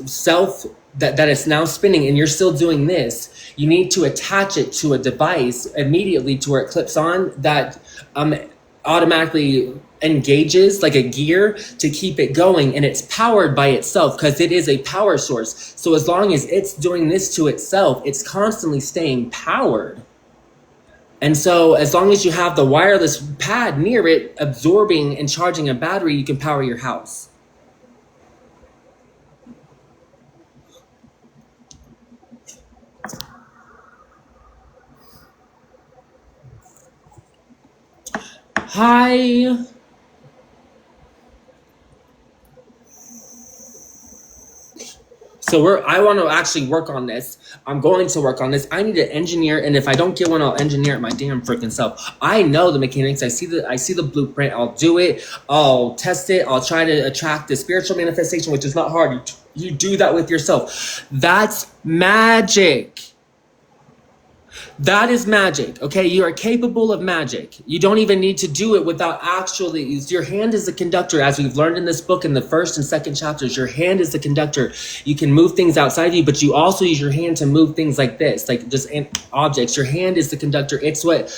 that it's now spinning, and you're still doing this, you need to attach it to a device immediately to where it clips on, that automatically engages like a gear to keep it going, and it's powered by itself because it is a power source. So as long as it's doing this to itself, it's constantly staying powered. And so as long as you have the wireless pad near it absorbing and charging a battery, you can power your house. Hi. So I want to actually work on this. I'm going to work on this. I need to engineer, and if I don't get one, I'll engineer it my damn freaking self. I know the mechanics. I see the blueprint. I'll do it. I'll test it. I'll try to attract the spiritual manifestation, which is not hard. You do that with yourself. That's magic. That is magic, okay? You are capable of magic. You don't even need to do it without actually, your hand is the conductor, as we've learned in this book in the first and second chapters. Your hand is the conductor. You can move things outside of you, but you also use your hand to move things like this, like just objects. Your hand is the conductor. It's what,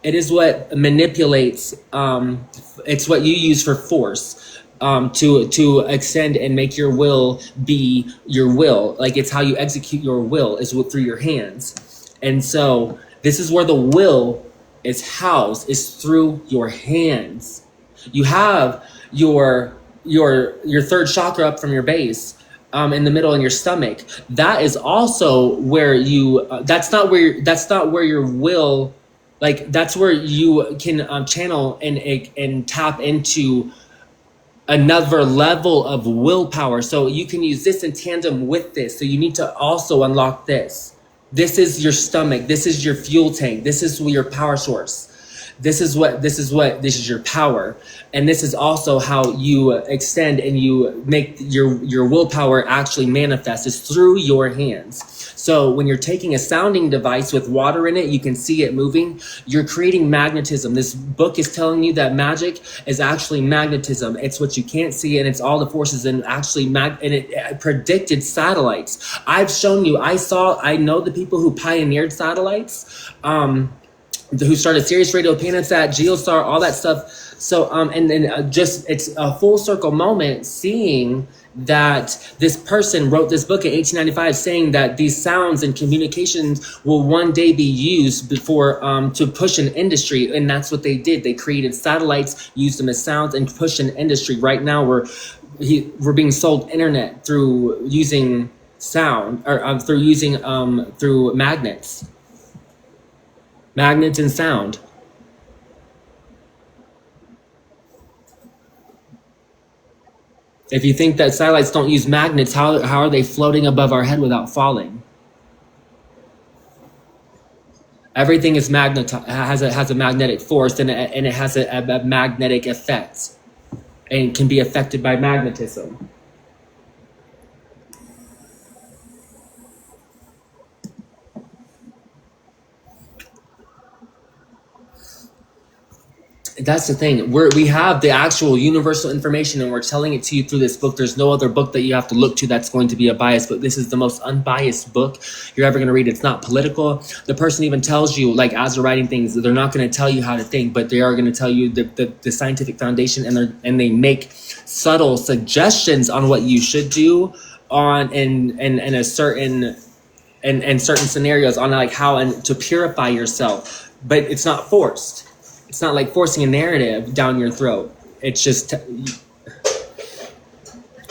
it is what manipulates, it's what you use for force. To extend and make your will be your will. Like, it's how you execute your will is through your hands. And so this is where the will is housed, is through your hands. You have your third chakra up from your base, in the middle in your stomach. That is also where you. That's not where your will. Like, that's where you can channel and tap into another level of willpower. So you can use this in tandem with this. So you need to also unlock this. This is your stomach. This is your fuel tank. This is your power source. This is your power. And this is also how you extend and you make your willpower actually manifest, is through your hands. So when you're taking a sounding device with water in it, you can see it moving. You're creating magnetism. This book is telling you that magic is actually magnetism. It's what you can't see, and it's all the forces, and actually and it predicted satellites. I've shown you. I know the people who pioneered satellites. Who started Sirius Radio, Panasat, Geostar, all that stuff. So, and then just, it's a full circle moment seeing that this person wrote this book in 1895 saying that these sounds and communications will one day be used before, to push an industry. And that's what they did. They created satellites, used them as sounds, and pushed an industry. Right now, we're being sold internet through using sound, or through magnets. Magnets and sound. If you think that satellites don't use magnets, how are they floating above our head without falling? Everything is has a magnetic force, and it has a magnetic effect, and can be affected by magnetism. That's the thing. We have the actual universal information, and we're telling it to you through this book. There's no other book that you have to look to that's going to be a bias, but this is the most unbiased book you're ever going to read. It's not political. The person even tells you, like, as they're writing things, they're not going to tell you how to think, but they are going to tell you the scientific foundation, and they make subtle suggestions on what you should do in a certain certain scenarios, on like how and to purify yourself. But it's not forced. It's not like forcing a narrative down your throat. It's just,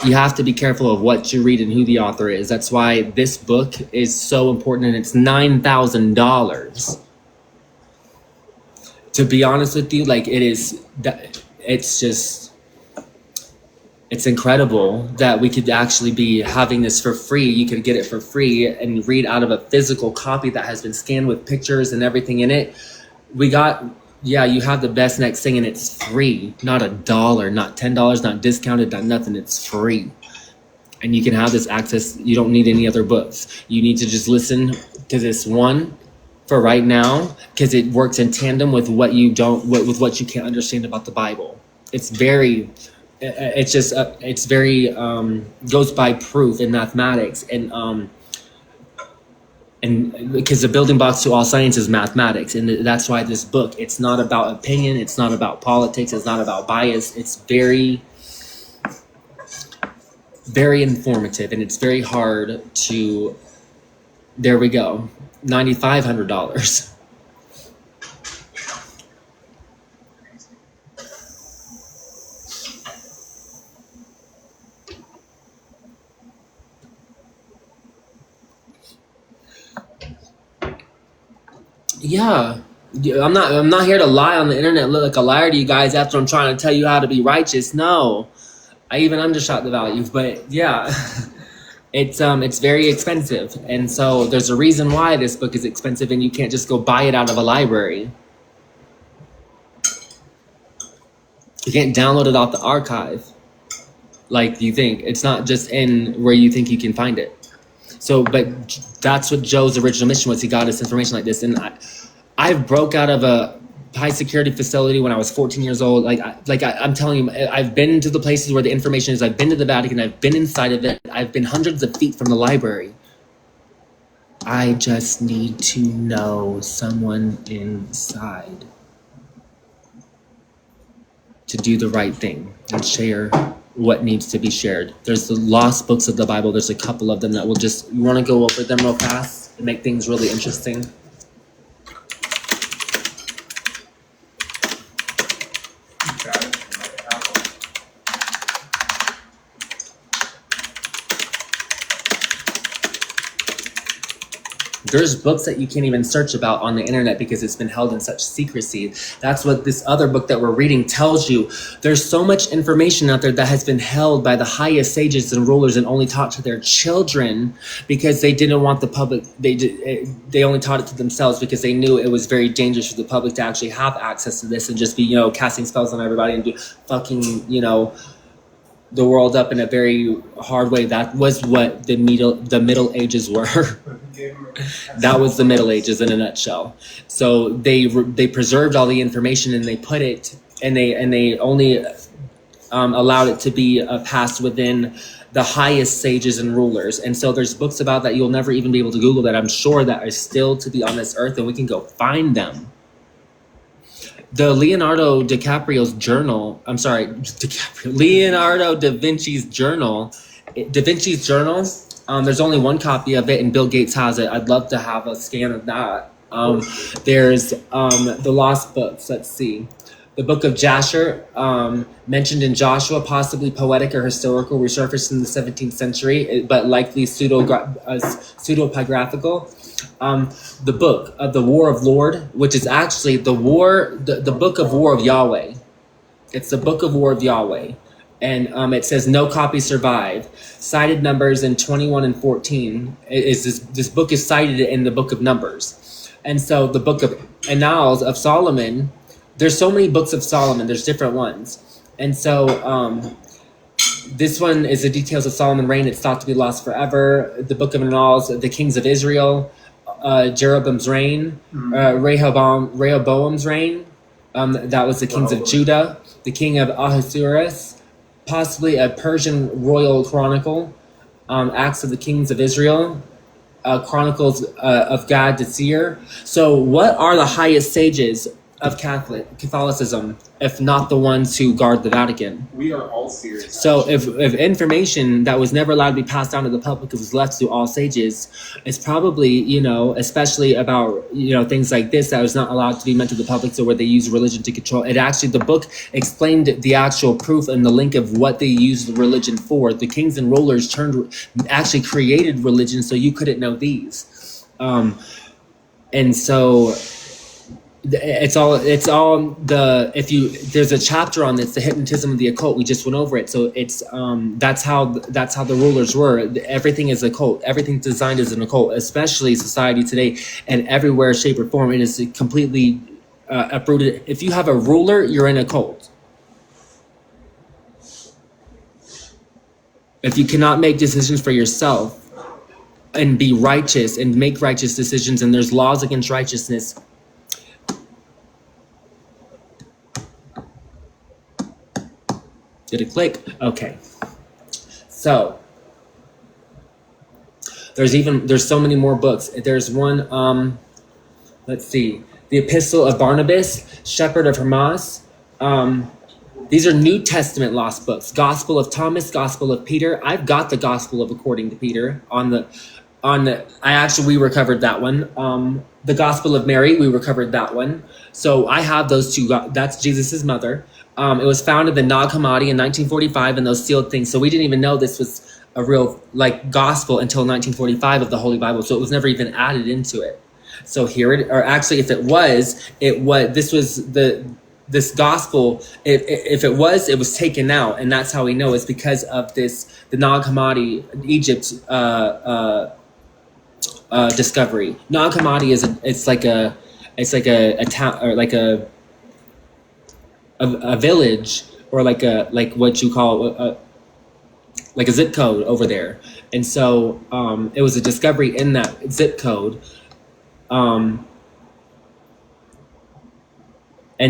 you have to be careful of what you read and who the author is. That's why this book is so important, and it's $9,000. To be honest with you, like, it's incredible that we could actually be having this for free. You could get it for free and read out of a physical copy that has been scanned with pictures and everything in it. You have the best next thing, and it's free. Not $1, not $10, not discounted, not nothing. It's free. And you can have this access. You don't need any other books. You need to just listen to this one for right now, because it works in tandem with what you can't understand about the Bible. It's very goes by proof in mathematics, and because the building blocks to all science is mathematics. And that's why this book, it's not about opinion, it's not about politics, it's not about bias. It's very, very informative, and it's very hard to, there we go, $9,500. Yeah, I'm not here to lie on the internet, look like a liar to you guys after I'm trying to tell you how to be righteous. No, I even undershot the value, but yeah, it's very expensive, and so there's a reason why this book is expensive, and you can't just go buy it out of a library. You can't download it off the archive like you think. It's not just in where you think you can find it. So, but that's what Joe's original mission was. He got us information like this, and I broke out of a high security facility when I was 14 years old. I'm telling you, I've been to the places where the information is. I've been to the Vatican. I've been inside of it. I've been hundreds of feet from the library. I just need to know someone inside to do the right thing and share what needs to be shared. There's the lost books of the Bible. There's a couple of them that will just, you want to go over them real fast and make things really interesting? There's books that you can't even search about on the internet because it's been held in such secrecy. That's what this other book that we're reading tells you. There's so much information out there that has been held by the highest sages and rulers and only taught to their children because they didn't want the public. They only taught it to themselves because they knew it was very dangerous for the public to actually have access to this and just be, casting spells on everybody and do fucking, the world up in a very hard way. That was what the Middle Ages were. That was the Middle Ages in a nutshell. So they preserved all the information and they put it and they only allowed it to be passed within the highest sages and rulers. And so there's books about that you'll never even be able to Google that I'm sure that are still to be on this earth, and we can go find them. The Leonardo Leonardo da Vinci's journal. Da Vinci's journal, there's only one copy of it, and Bill Gates has it. I'd love to have a scan of that. There's the lost books. Let's see. The book of Jasher, mentioned in Joshua, possibly poetic or historical, resurfaced in the 17th century, but likely pseudepigraphical. The book of the War of Lord, which is actually the book of War of Yahweh. It's the book of War of Yahweh. And it says no copy survived. Cited numbers in 21 and 14. This book is cited in the book of Numbers. And so the book of Annals of Solomon, there's so many books of Solomon, there's different ones. And so this one is the details of Solomon's reign. It's thought to be lost forever. The book of Annals, the kings of Israel, Jeroboam's reign, Rehoboam's reign. That was the kings of Judah, the king of Ahasuerus, possibly a Persian royal chronicle, Acts of the Kings of Israel, Chronicles of Gad to Seir. So what are the highest sages of Catholicism, if not the ones who guard the Vatican? We are all serious. So if information that was never allowed to be passed down to the public was left to all sages, it's probably, especially about, things like this that was not allowed to be meant to the public, so where they use religion to control. It actually, the book explained the actual proof and the link of what they used religion for. The kings and rulers actually created religion so you couldn't know these. And so there's a chapter on this, the hypnotism of the occult. We just went over it. So it's that's how the rulers were. Everything is a cult. Everything's designed as an occult, especially society today, and everywhere, shape, or form. It is completely uprooted. If you have a ruler, you're in a cult. If you cannot make decisions for yourself and be righteous and make righteous decisions, and there's laws against righteousness, did it click? Okay. So there's so many more books. There's one, let's see, the Epistle of Barnabas, Shepherd of Hermas. These are New Testament lost books. Gospel of Thomas, Gospel of Peter. I've got the Gospel of According to Peter we recovered that one. The Gospel of Mary, we recovered that one. So I have those two. That's Jesus's mother. It was found in the Nag Hammadi in 1945 and those sealed things. So we didn't even know this was a real gospel until 1945 of the Holy Bible. So it was never even added into it. So here it, or actually, if it was, this was this gospel. If it was taken out, and that's how we know it's because of the Nag Hammadi Egypt discovery. Nag Hammadi it's like a town, or like a village, or like what you call like a zip code over there. And so it was a discovery in that zip code. And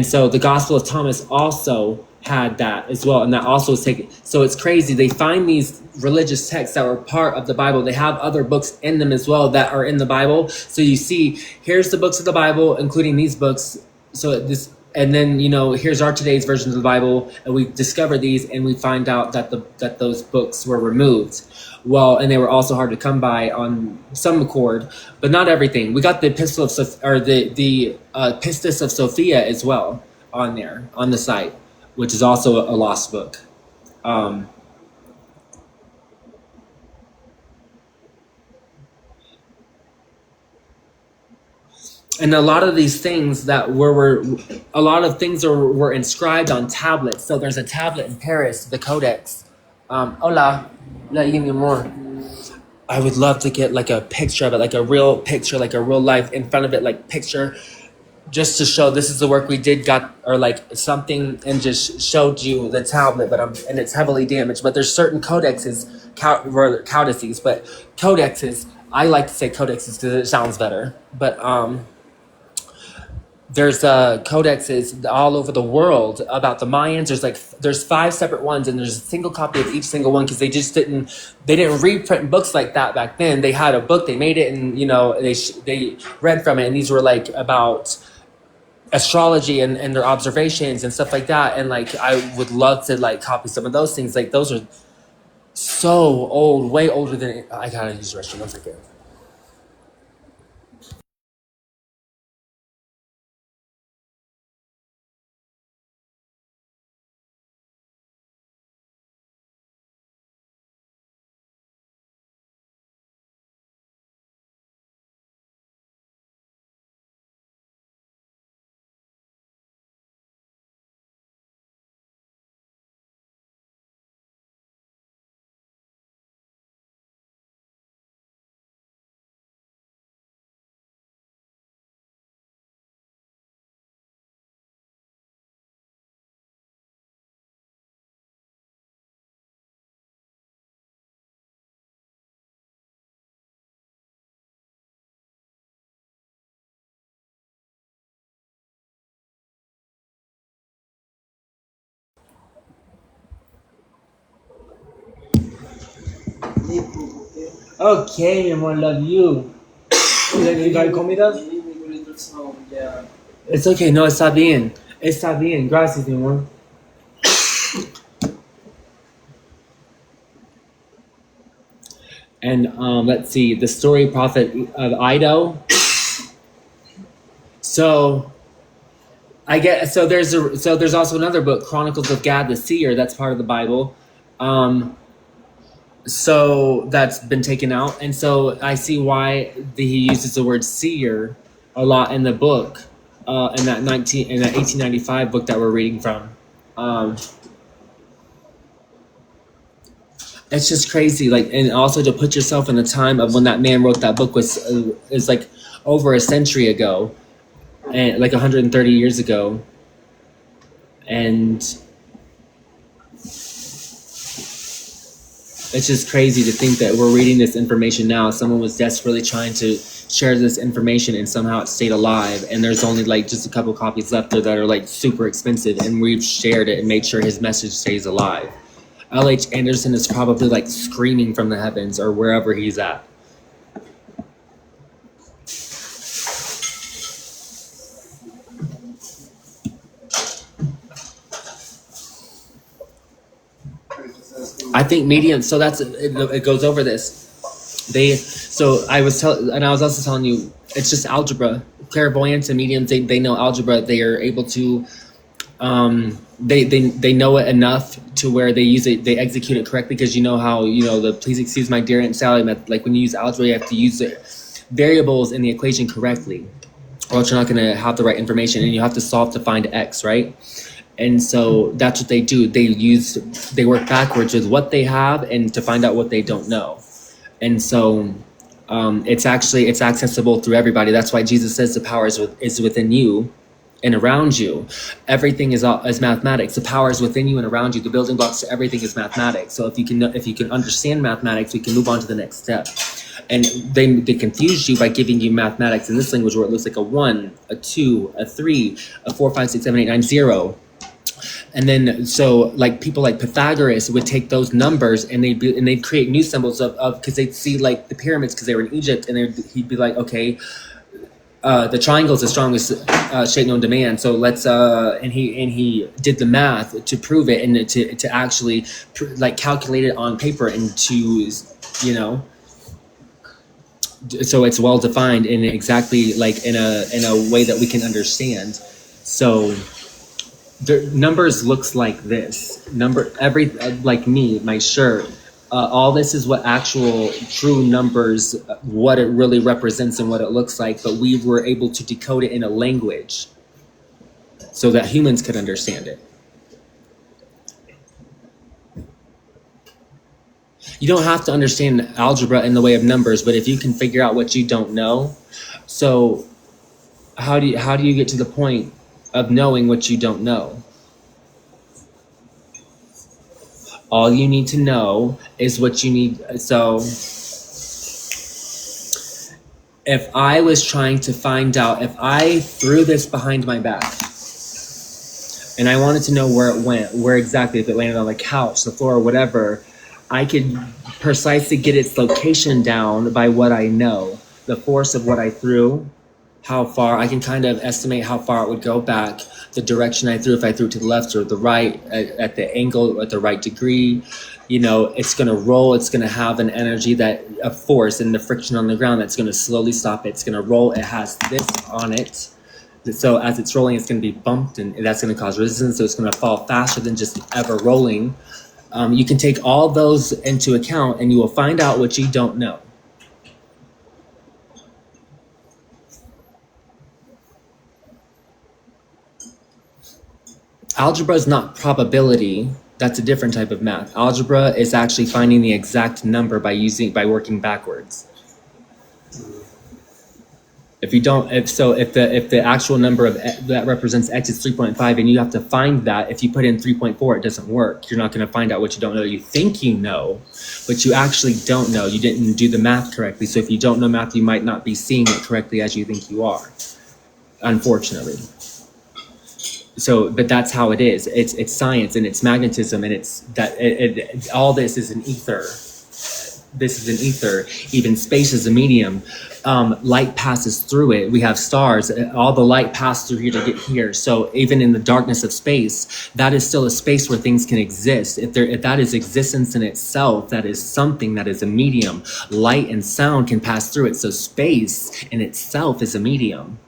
so the Gospel of Thomas also had that as well, and that also was taken. So it's crazy. They find these religious texts that were part of the Bible. They have other books in them as well that are in the Bible. So you see, here's the books of the Bible, including these books. So this, and then here's our today's version of the Bible, and we discover these, and we find out that those books were removed. Well, and they were also hard to come by on some accord, but not everything. We got the Epistle of the Pistis of Sophia as well on there on the site, which is also a lost book. And a lot of these things that were inscribed on tablets. So there's a tablet in Paris, the Codex. Hola, let give me more. I would love to get like a picture of it, like a real picture, like a real life in front of it, like picture, just to show this is the work we did, or like something, and just showed you the tablet. And it's heavily damaged. But there's certain codices, codices, but codexes. I like to say codexes because it sounds better. But there's codexes all over the world about the Mayans. There's 5 separate ones, and there's a single copy of each single one, because they didn't reprint books like that back then. They had a book, they made it, and they read from it, and these were like about astrology and their observations and stuff like that. And like I would love to like copy some of those things. Like those are so old, way older than I gotta use the restroom. 1 second. Okay, amor, love you. You got comida? It's okay. No, está bien. Está bien. Gracias, mi amor. And let's see, the story prophet of Ido. So there's also another book, Chronicles of Gad the Seer, that's part of the Bible. So that's been taken out, and so I see why he uses the word seer a lot in the book, in that 1895 book that we're reading from. It's just crazy, like, and also to put yourself in the time of when that man wrote that book is like over a century ago, and like 130 years ago, and it's just crazy to think that we're reading this information now. Someone was desperately trying to share this information, and somehow it stayed alive, and there's only like just a couple copies left there that are like super expensive, and we've shared it and made sure his message stays alive. L.H. Anderson is probably like screaming from the heavens or wherever he's at. I think mediums. So it goes over this. I was also telling you, it's just algebra. Clairvoyants and mediums, they know algebra. They are able to, they know it enough to where they use it, they execute it correctly, because you know how, the please excuse my dear Aunt Sally method, like when you use algebra, you have to use it variables in the equation correctly, or else you're not going to have the right information, and you have to solve to find x, right? And so that's what they do. They work backwards with what they have and to find out what they don't know. And so it's accessible through everybody. That's why Jesus says the power is within you and around you. Everything is mathematics. The power is within you and around you. The building blocks to everything is mathematics. So if you can understand mathematics, we can move on to the next step. And they confuse you by giving you mathematics in this language where it looks like a 1, a 2, a 3, a 4, 5, 6, 7, 8, 9, 0. And then, so like people like Pythagoras would take those numbers and they'd create new symbols of because they'd see like the pyramids because they were in Egypt, and he'd be like, okay, the triangle is the strongest shape known to man. So let's and he did the math to prove it and to actually like calculate it on paper and to so it's well defined in exactly like in a way that we can understand. So the numbers looks like this. Like me, my shirt. All this is what actual true numbers, what it really represents and what it looks like. But we were able to decode it in a language so that humans could understand it. You don't have to understand algebra in the way of numbers, but if you can figure out what you don't know, so how do you get to the point of knowing what you don't know? All you need to know is what you need. So if I was trying to find out, if I threw this behind my back and I wanted to know where it went, where exactly, if it landed on the couch, the floor, or whatever, I could precisely get its location down by what I know, the force of what I threw, how far. I can kind of estimate how far it would go back, the direction I threw, if I threw to the left or the right, at the angle, at the right degree. It's going to roll. It's going to have an energy a force and the friction on the ground that's going to slowly stop it. It's going to roll. It has this on it. So as it's rolling, it's going to be bumped, and that's going to cause resistance. So it's going to fall faster than just ever rolling. You can take all those into account and you will find out what you don't know. Algebra is not probability. That's a different type of math. Algebra is actually finding the exact number by working backwards. If the actual number that represents x is 3.5 and you have to find that, if you put in 3.4, it doesn't work. You're not going to find out what you don't know. You think you know, but you actually don't know. You didn't do the math correctly. So if you don't know math, you might not be seeing it correctly as you think you are, unfortunately. So, but that's how it is. It's science and it's magnetism, and it's that all this is an ether. This is an ether. Even space is a medium. Light passes through it. We have stars. All the light passed through here to get here. So even in the darkness of space, that is still a space where things can exist. If that is existence in itself, that is something, that is a medium. Light and sound can pass through it. So space in itself is a medium.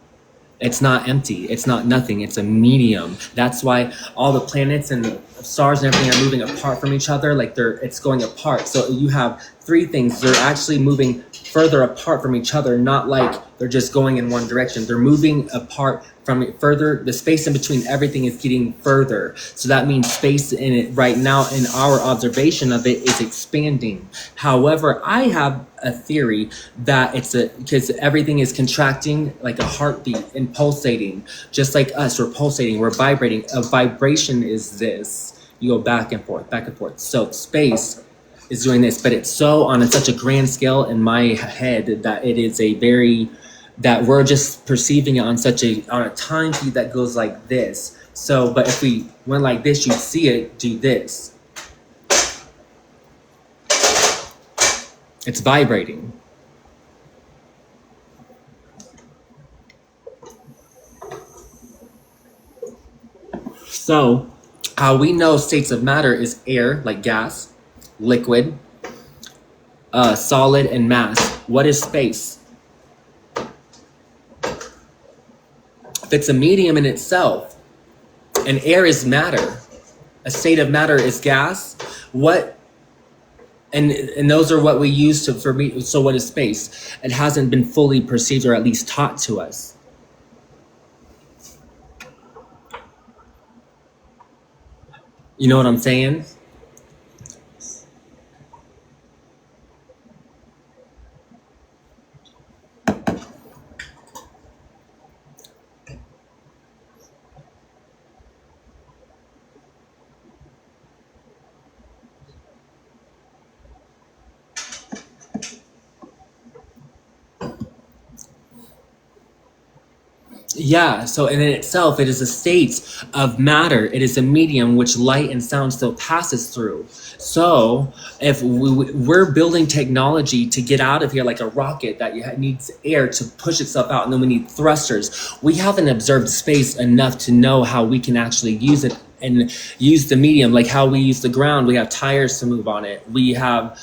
It's not empty. It's not nothing. It's a medium. That's why all the planets and the stars and everything are moving apart from each other. Like it's going apart. So you have three things. They're actually moving further apart from each other, not like they're just going in one direction. They're moving apart from it further. The space in between everything is getting further. So that means space in it right now, in our observation of it, is expanding. However, I have a theory that because everything is contracting like a heartbeat and pulsating, just like us, we're pulsating, we're vibrating. A vibration is this. You go back and forth, back and forth. So space is doing this, but it's so on such a grand scale in my head that it is that we're just perceiving it on a time feed that goes like this. So, but if we went like this, you'd see it do this. It's vibrating. So, how we know states of matter is air, like gas, liquid, solid, and mass. What is space? If it's a medium in itself, and air is matter, a state of matter is gas, what And those are what we use to for me. So what is space? It hasn't been fully perceived or at least taught to us. You know what I'm saying? Yeah, so and in itself, it is a state of matter. It is a medium which light and sound still passes through. So, if we're building technology to get out of here like a rocket that needs air to push itself out, and then we need thrusters, we haven't observed space enough to know how we can actually use it and use the medium, like how we use the ground. We have tires to move on it. We have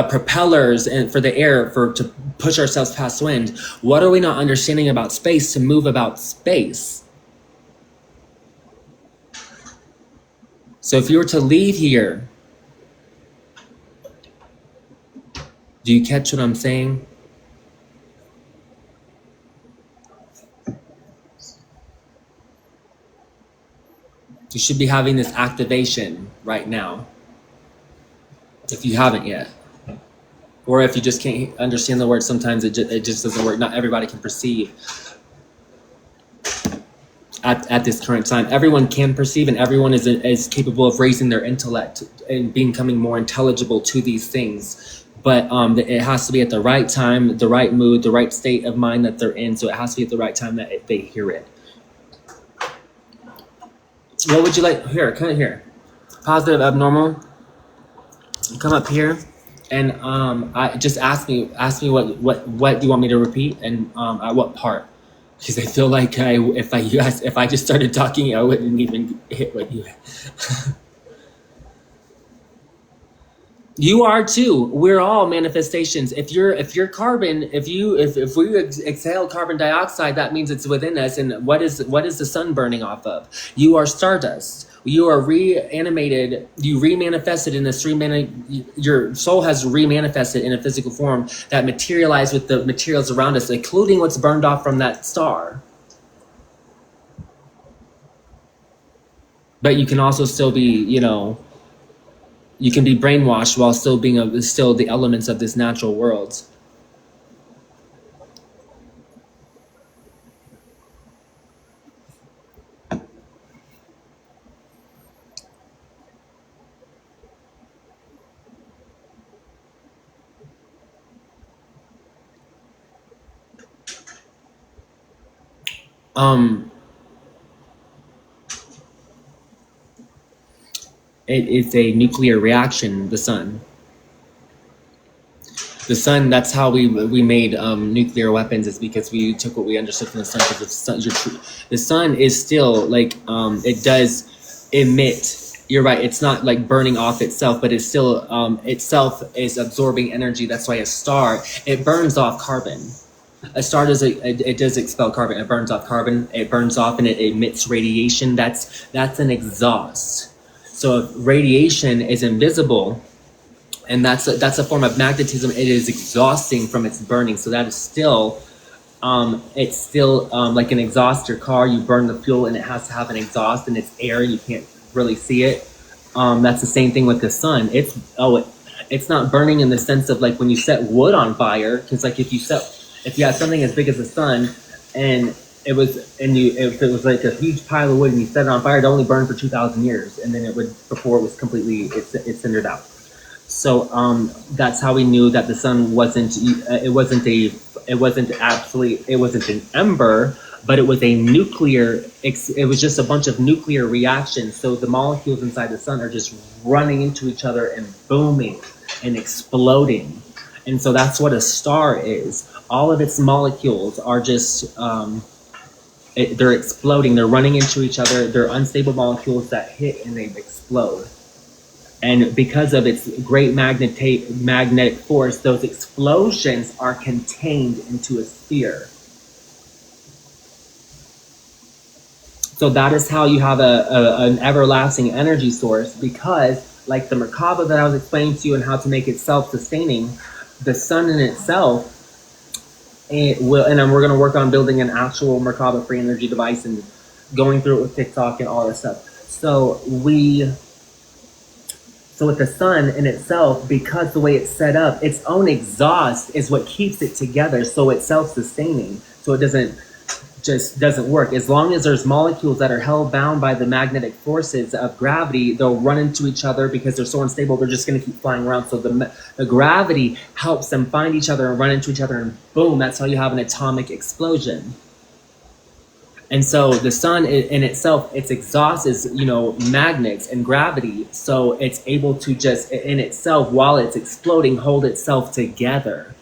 propellers and for the air to push ourselves past wind. What are we not understanding about space to move about space? So if you were to leave here, do you catch what I'm saying? You should be having this activation right now, if you haven't yet. Or if you just can't understand the word, sometimes it just doesn't work. Not everybody can perceive at this current time. Everyone can perceive, and everyone is capable of raising their intellect and becoming more intelligible to these things. But it has to be at the right time, the right mood, the right state of mind that they're in. So it has to be at the right time that they hear it. What would you like? Here, come here. Positive, abnormal. Come up here. And I just ask me what do you want me to repeat, and at what part? Because I feel like if I just started talking, I wouldn't even hit what you. You are too. We're all manifestations. If you're carbon, if we exhale carbon dioxide, that means it's within us. And what is the sun burning off of? You are stardust. You are reanimated. You remanifested in this your soul has remanifested in a physical form that materialized with the materials around us, including what's burned off from that star. But you can also still be, you can be brainwashed while still being still the elements of this natural world. It is a nuclear reaction. The sun. That's how we made nuclear weapons, is because we took what we understood from the sun. Because the sun is still like it does emit. You're right. It's not like burning off itself, but it's still itself is absorbing energy. That's why a star, it burns off carbon. A star it does expel carbon. It burns off carbon. It burns off and it emits radiation. That's an exhaust. So if radiation is invisible, and that's a form of magnetism, it is exhausting from its burning. So that is still, it's still like an exhaust. Your car, you burn the fuel and it has to have an exhaust, and it's air. You can't really see it. That's the same thing with the sun. It's not burning in the sense of like when you set wood on fire, because like if you had something as big as the sun, and if it was like a huge pile of wood and you set it on fire, it only burned for 2,000 years, and then before it was completely it cindered out. So that's how we knew that the sun wasn't an ember, but it was a nuclear. It was just a bunch of nuclear reactions. So the molecules inside the sun are just running into each other and booming and exploding, and so that's what a star is. All of its molecules are just they're exploding. They're running into each other. They're unstable molecules that hit and they explode. And because of its great magnetic force, those explosions are contained into a sphere. So that is how you have an everlasting energy source, because like the Merkaba that I was explaining to you and how to make it self-sustaining, the sun in itself, it will, and we're going to work on building an actual Merkaba free energy device and going through it with TikTok and all that stuff. So with the sun in itself, because the way it's set up, its own exhaust is what keeps it together, so it's self-sustaining. So it doesn't work. As long as there's molecules that are held bound by the magnetic forces of gravity, they'll run into each other because they're so unstable, they're just going to keep flying around. So the gravity helps them find each other and run into each other, and boom, that's how you have an atomic explosion. And so the sun in itself, its exhaust is, magnets and gravity. So it's able to just, in itself, while it's exploding, hold itself together.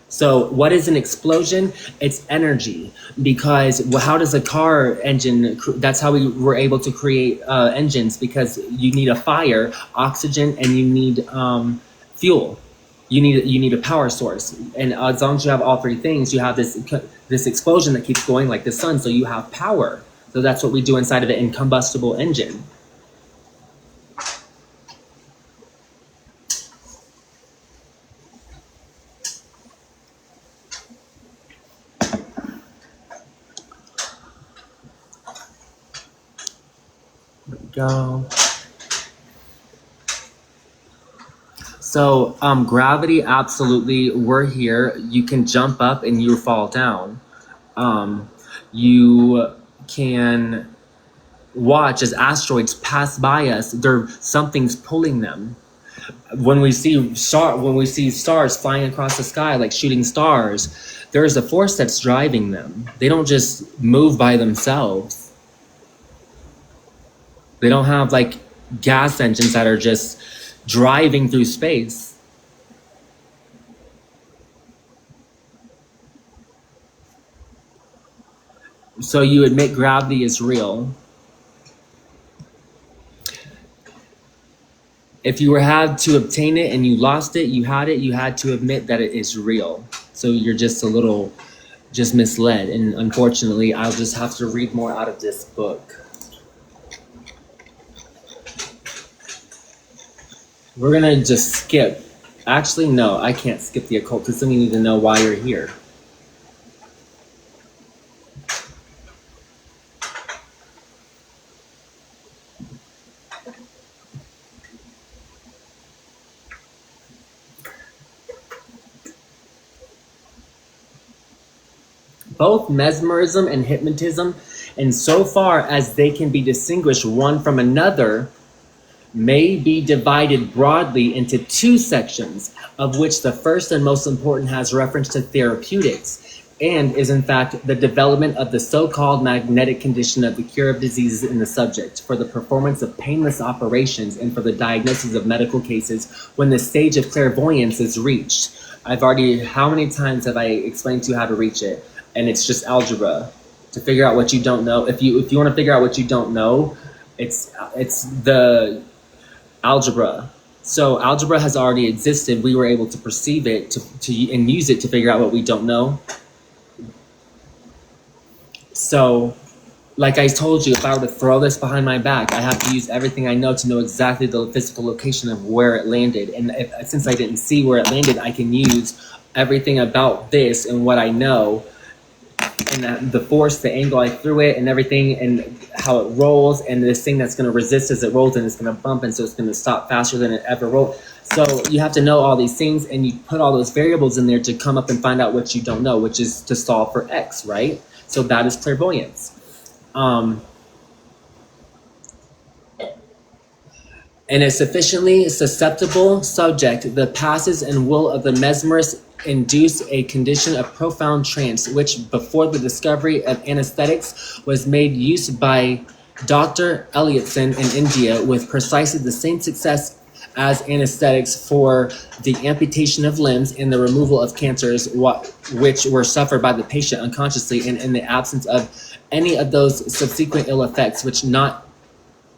So what is an explosion? It's energy. Because how does a car engine, that's how we were able to create engines, because you need a fire, oxygen, and you need fuel. You need a power source, and as long as you have all three things, you have this explosion that keeps going like the sun. So you have power. So that's what we do inside of an incombustible engine. There we go. So gravity, absolutely, we're here. You can jump up and you fall down. You can watch as asteroids pass by us. Something's pulling them. When we see stars flying across the sky like shooting stars, there's a force that's driving them. They don't just move by themselves. They don't have like gas engines that are just driving through space. So you admit gravity is real. If you had to obtain it and you lost it, you had to admit that it is real. So you're just a little misled. And unfortunately, I'll just have to read more out of this book. We're gonna just skip. Actually, no, I can't skip the occult because then we need to know why you're here. Both mesmerism and hypnotism, insofar as they can be distinguished one from another, may be divided broadly into two sections, of which the first and most important has reference to therapeutics, and is in fact the development of the so-called magnetic condition of the cure of diseases in the subject, for the performance of painless operations, and for the diagnosis of medical cases when the stage of clairvoyance is reached. How many times have I explained to you how to reach it? And it's just algebra. To figure out what you don't know, if you want to figure out what you don't know, it's the algebra. So algebra has already existed. We were able to perceive it and use it to figure out what we don't know. So, like I told you, if I were to throw this behind my back, I have to use everything I know to know exactly the physical location of where it landed. And since I didn't see where it landed, I can use everything about this and what I know, and the force, the angle I threw it, and everything, and how it rolls, and this thing that's going to resist as it rolls, and it's going to bump, and so it's going to stop faster than it ever rolled. So you have to know all these things, and you put all those variables in there to come up and find out what you don't know, which is to solve for X, right? So that is clairvoyance. And a sufficiently susceptible subject, the passes and will of the mesmerist induce a condition of profound trance, which before the discovery of anesthetics was made use by Dr. Elliotson in India with precisely the same success as anesthetics for the amputation of limbs and the removal of cancers which were suffered by the patient unconsciously, and in the absence of any of those subsequent ill effects which not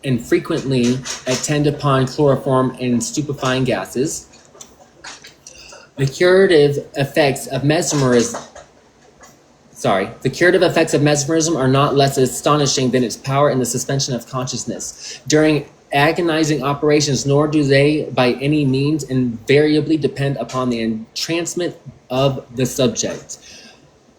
infrequently attend upon chloroform and stupefying gases. The curative effects of mesmerism are not less astonishing than its power in the suspension of consciousness. During agonizing operations, nor do they by any means invariably depend upon the entrancement of the subject.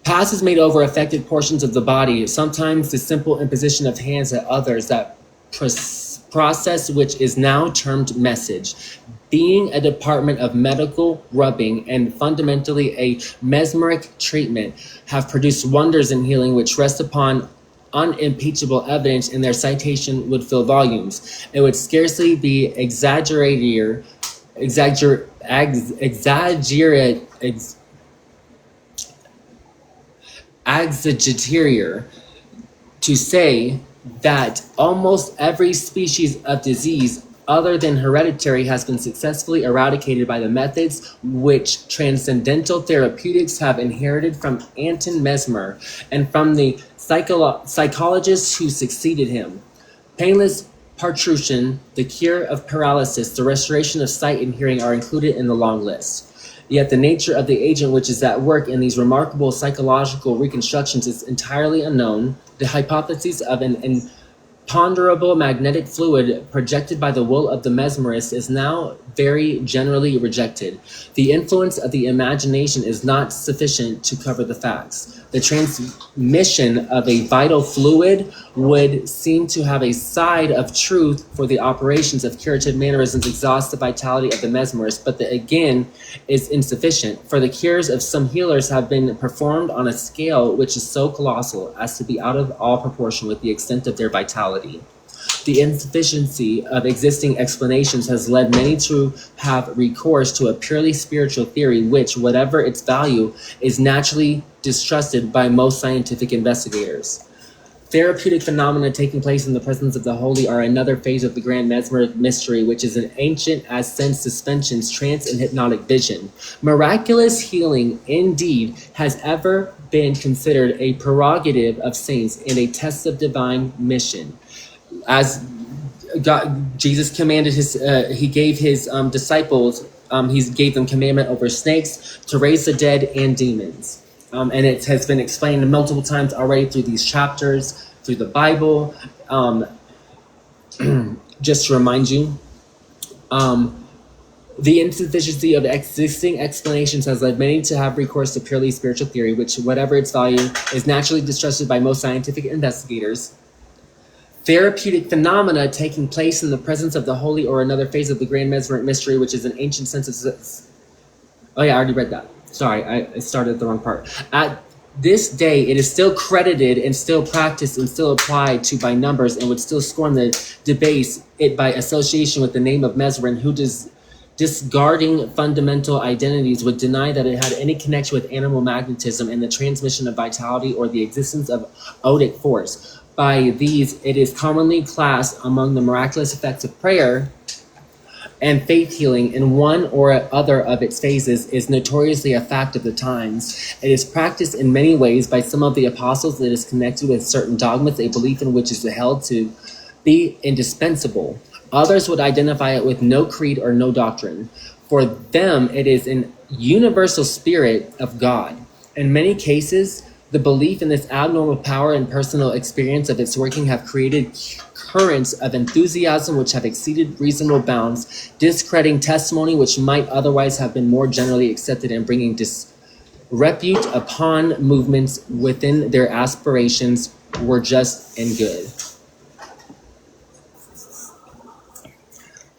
Passes made over affected portions of the body, sometimes the simple imposition of hands at others, that process which is now termed message, being a department of medical rubbing and fundamentally a mesmeric treatment, have produced wonders in healing which rest upon unimpeachable evidence, and their citation would fill volumes. It would scarcely be exaggerated to say that almost every species of disease other than hereditary has been successfully eradicated by the methods which transcendental therapeutics have inherited from Anton Mesmer and from the psychologists who succeeded him. Painless parturition, the cure of paralysis, the restoration of sight and hearing are included in the long list. Yet the nature of the agent which is at work in these remarkable psychological reconstructions is entirely unknown. The hypothesis of an imponderable magnetic fluid projected by the will of the mesmerist is now very generally rejected. The influence of the imagination is not sufficient to cover the facts. The transmission of a vital fluid would seem to have a side of truth, for the operations of curative mannerisms exhaust the vitality of the mesmerist, but the again is insufficient, for the cures of some healers have been performed on a scale which is so colossal as to be out of all proportion with the extent of their vitality. The insufficiency of existing explanations has led many to have recourse to a purely spiritual theory which, whatever its value, is naturally distrusted by most scientific investigators. Therapeutic phenomena taking place in the presence of the holy are another phase of the grand mesmeric mystery, which is an ancient as sense suspensions, trance, and hypnotic vision. Miraculous healing, indeed, has ever been considered a prerogative of saints and a test of divine mission. As Jesus commanded he gave his disciples, he gave them commandment over snakes, to raise the dead, and demons. And it has been explained multiple times already through these chapters, through the Bible. Just to remind you, the insufficiency of existing explanations has led many to have recourse to purely spiritual theory, which, whatever its value, is naturally distrusted by most scientific investigators. Therapeutic phenomena taking place in the presence of the holy or another phase of the grand mesmeric mystery, which is an ancient sense of... Oh yeah, I already read that. Sorry, I started at the wrong part. At this day, it is still credited and still practiced and still applied to by numbers, and would still scorn the debase it by association with the name of Mesmer, who discarding fundamental identities would deny that it had any connection with animal magnetism and the transmission of vitality or the existence of odic force. By these, it is commonly classed among the miraculous effects of prayer, and faith healing in one or other of its phases is notoriously a fact of the times. It is practiced in many ways by some of the apostles. It is connected with certain dogmas, a belief in which is held to be indispensable. Others would identify it with no creed or no doctrine. For them, it is an universal spirit of God. In many cases, the belief in this abnormal power and personal experience of its working have created currents of enthusiasm which have exceeded reasonable bounds, discrediting testimony which might otherwise have been more generally accepted, and bringing disrepute upon movements within their aspirations were just and good.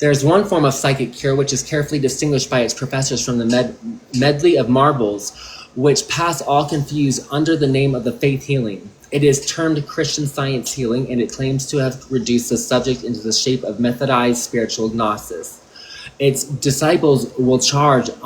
There is one form of psychic cure which is carefully distinguished by its professors from the medley of marvels which pass all confused under the name of the faith healing. It is termed Christian Science healing, and it claims to have reduced the subject into the shape of methodized spiritual gnosis. Its disciples will charge us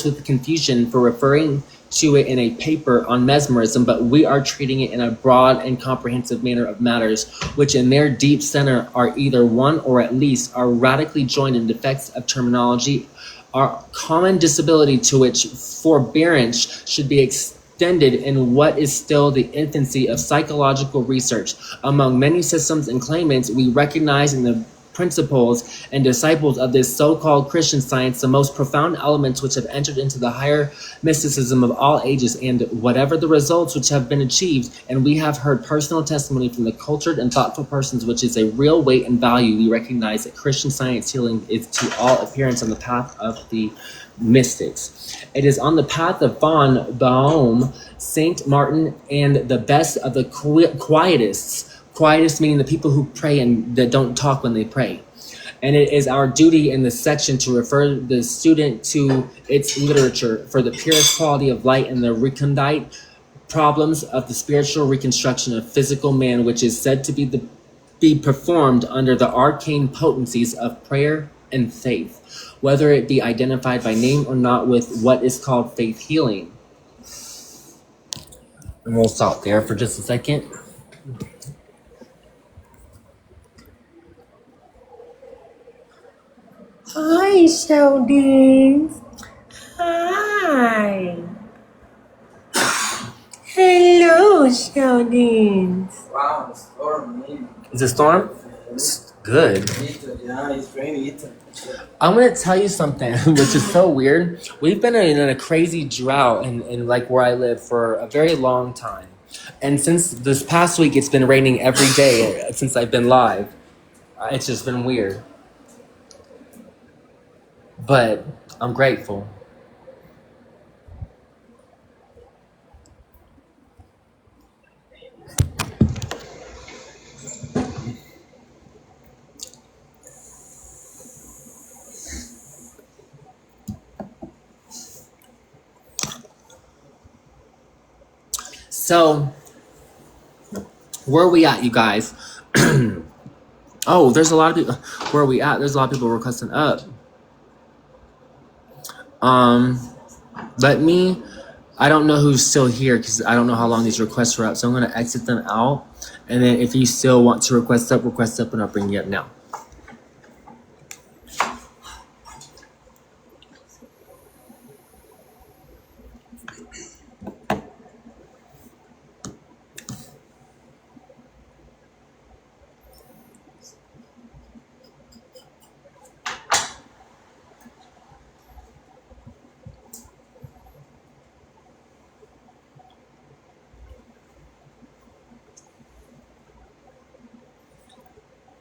with confusion for referring to it in a paper on mesmerism, but we are treating it in a broad and comprehensive manner of matters which in their deep center are either one or at least are radically joined in defects of terminology, our common disability to which forbearance should be extended in what is still the infancy of psychological research. Among many systems and claimants, we recognize in the principles and disciples of this so-called Christian science, the most profound elements which have entered into the higher mysticism of all ages, and whatever the results which have been achieved, and we have heard personal testimony from the cultured and thoughtful persons, which is a real weight and value, we recognize that Christian science healing is to all appearance on the path of the mystics. It is on the path of von Baum, Saint Martin, and the best of the quietists. Quietists meaning the people who pray and that don't talk when they pray. And it is our duty in this section to refer the student to its literature for the purest quality of light and the recondite problems of the spiritual reconstruction of physical man, which is said to be performed under the arcane potencies of prayer and faith, whether it be identified by name or not, with what is called faith healing. And we'll stop there for just a second. Hi, Sheldon. Hi. Hello, Sheldon. Wow, the storm, man. Is it storm? It's good. Yeah, it's raining. I'm gonna tell you something, which is so weird. We've been in a crazy drought in like where I live for a very long time, and since this past week, it's been raining every day since I've been live. It's just been weird, but I'm grateful. So, where are we at, you guys? Oh, there's a lot of people. Where are we at? There's a lot of people requesting up. I don't know who's still here because I don't know how long these requests are up. So I'm going to exit them out. And then if you still want to request up, and I'll bring you up now.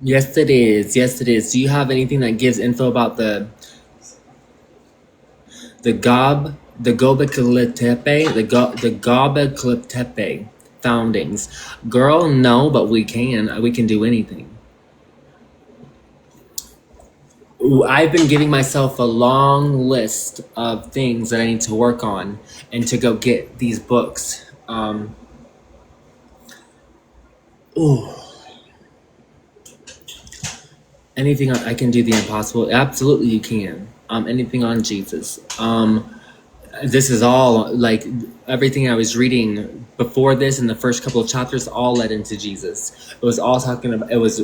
Yes, it is. Yes, it is. Do you have anything that gives info about the Gobekli Tepe, the Gobekli Tepe foundings? Girl, no, but we can. We can do anything. Ooh, I've been giving myself a long list of things that I need to work on and to go get these books. Ooh. Anything I can do the impossible. Absolutely, you can. Anything on Jesus. This is all like everything I was reading before this in the first couple of chapters all led into Jesus. It was all talking about. It was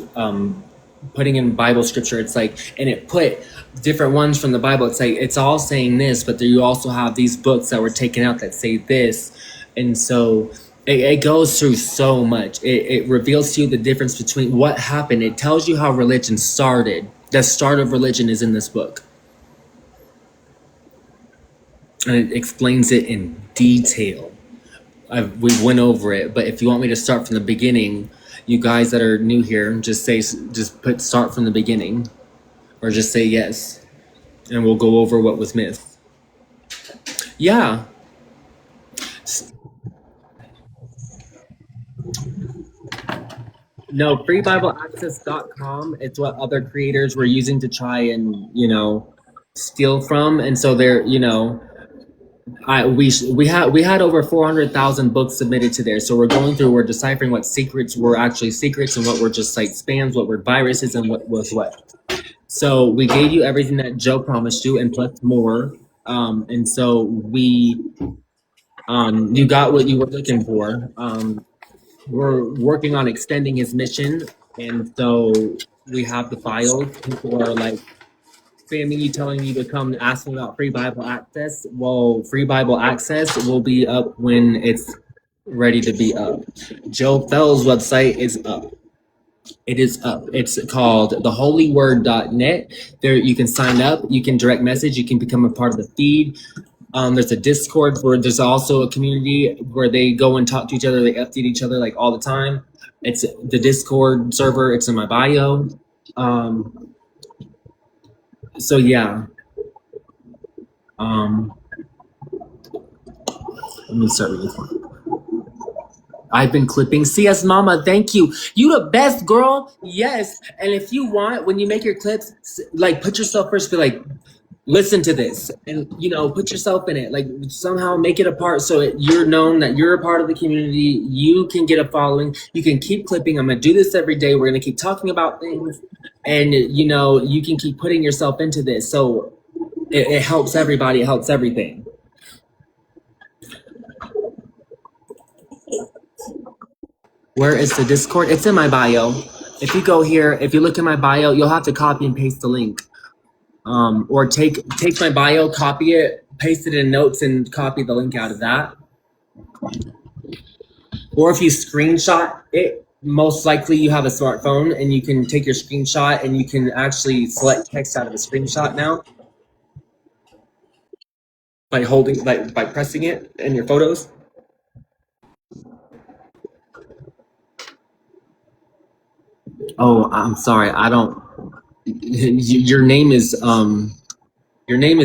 putting in Bible scripture. It's like, and it put different ones from the Bible. It's like it's all saying this, but then you also have these books that were taken out that say this, and so. It goes through so much. It reveals to you the difference between what happened. It tells you how religion started. The start of religion is in this book. And it explains it in detail. We went over it, but if you want me to start from the beginning, you guys that are new here, just put start from the beginning. Or just say yes. And we'll go over what was missed. Yeah. No, freeBibleAccess.com. It's what other creators were using to try and, steal from. And so they're, we had over 400,000 books submitted to there. So we're deciphering what secrets were actually secrets and what were just like spams, what were viruses, and what was what. So we gave you everything that Joe promised you and plus more. And so you got what you were looking for. We're working on extending his mission, and so we have the files. People are like spamming you, telling you to come ask me about free Bible access. Well, free Bible access will be up when it's ready to be up. Joe Felz' website is up. It is up. It's called theholyword.net. There you can sign up, you can direct message, you can become a part of the feed. There's a Discord where there's also a community where they go and talk to each other, they update each other like all the time. It's the Discord server, it's in my bio. So yeah. Let me start with this one. I've been clipping. CS Mama, thank you. You the best, girl. Yes. And if you want, when you make your clips, like put yourself first, be like, listen to this. And, you know, put yourself in it. Like somehow make it a part so you're known that you're a part of the community. You can get a following. You can keep clipping. I'm going to do this every day. We're going to keep talking about things. And, you know, you can keep putting yourself into this. So it helps everybody. It helps everything. Where is the Discord? It's in my bio. If you go here, if you look in my bio, you'll have to copy and paste the link. Or take my bio, copy it, paste it in notes, and copy the link out of that. Or if you screenshot it, most likely you have a smartphone and you can take your screenshot and you can actually select text out of the screenshot now by holding, by pressing it in your photos. Oh, I'm sorry. I don't. Your name is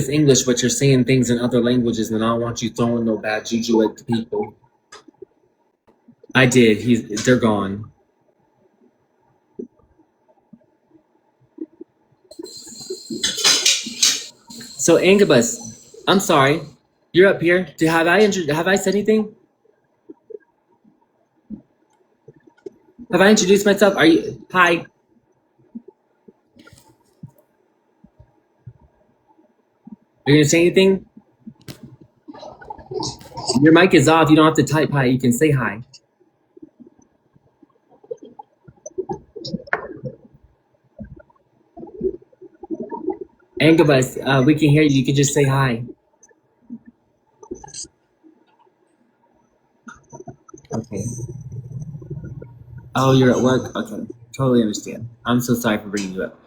English, but you're saying things in other languages, and I don't want you throwing no bad juju at the people. I did. They're gone. So Angabus, I'm sorry. You're up here. Have I said anything? Have I introduced myself? Are you? Hi. Are you gonna say anything? Your mic is off. You don't have to type hi. You can say hi. Angabus, we can hear you. You can just say hi. Okay. Oh, you're at work? Okay. Totally understand. I'm so sorry for bringing you up.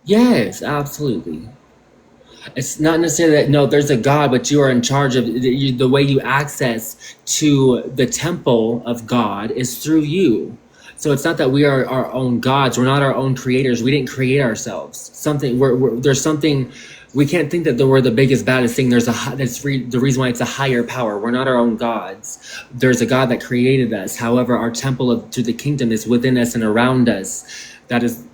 Yes, absolutely. It's not necessarily that, no, there's a God, but you are in charge of the way you access to the temple of God is through you. So it's not that we are our own gods. We're not our own creators. We didn't create ourselves. There's something, we can't think that we're the biggest, baddest thing. That's the reason why it's a higher power. We're not our own gods. There's a God that created us. However, our temple to the kingdom is within us and around us. That is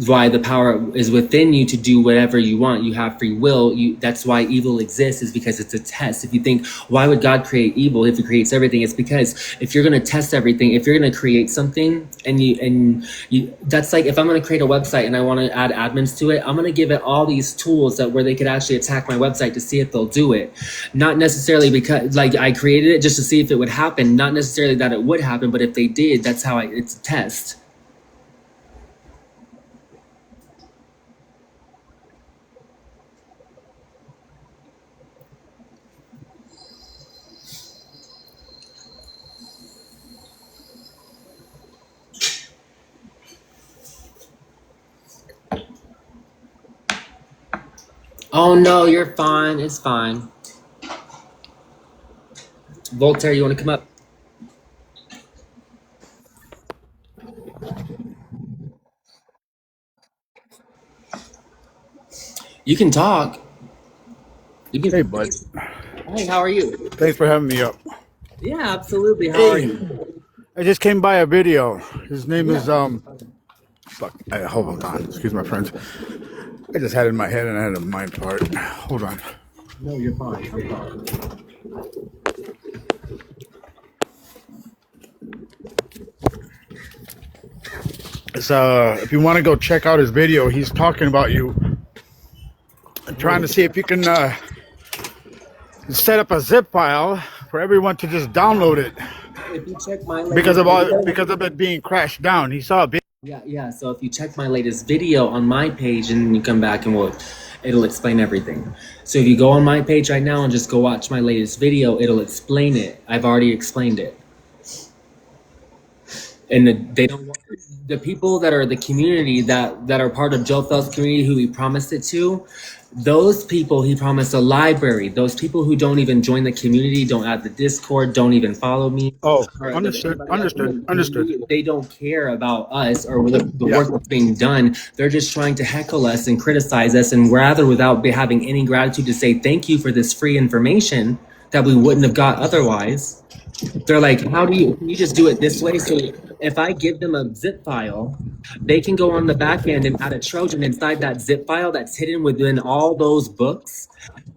why the power is within you to do whatever you want. You have free will. That's why evil exists, is because it's a test. If you think, why would God create evil if he creates everything? It's because if you're going to test everything, if you're going to create something and you that's like, if I'm going to create a website and I want to add admins to it, I'm going to give it all these tools where they could actually attack my website to see if they'll do it. Not necessarily because like I created it just to see if it would happen. Not necessarily that it would happen, but if they did, that's how it's a test. Oh no, you're fine. It's fine. Voltaire, you want to come up? You can talk. Hey, bud. Hey, how are you? Thanks for having me up. Yeah, absolutely. How are you? I just came by a video. His name is hold on. Excuse my friends. I just had it in my head and I had a mind part. Hold on. No, you're fine. I'm fine. It's, if you want to go check out his video, he's talking about you. I'm trying to see if you can set up a zip file for everyone to just download it. If you check my link, Because of it being crashed down. He saw a video. Yeah. So if you check my latest video on my page and you come back and it'll explain everything. So if you go on my page right now and just go watch my latest video, it'll explain it. I've already explained it. And they don't want the people that are the community that are part of Joe Felz community who he promised it to. Those people he promised a library. Those people who don't even join the community, don't add the Discord, don't even follow me, Oh, or understood, anybody else in understood, the understood. community, they don't care about us or the Yeah. work that's being done. They're just trying to heckle us and criticize us, and rather without having any gratitude to say thank you for this free information that we wouldn't have got otherwise. They're like, can you just do it this way? So if I give them a zip file, they can go on the back end and add a Trojan inside that zip file that's hidden within all those books.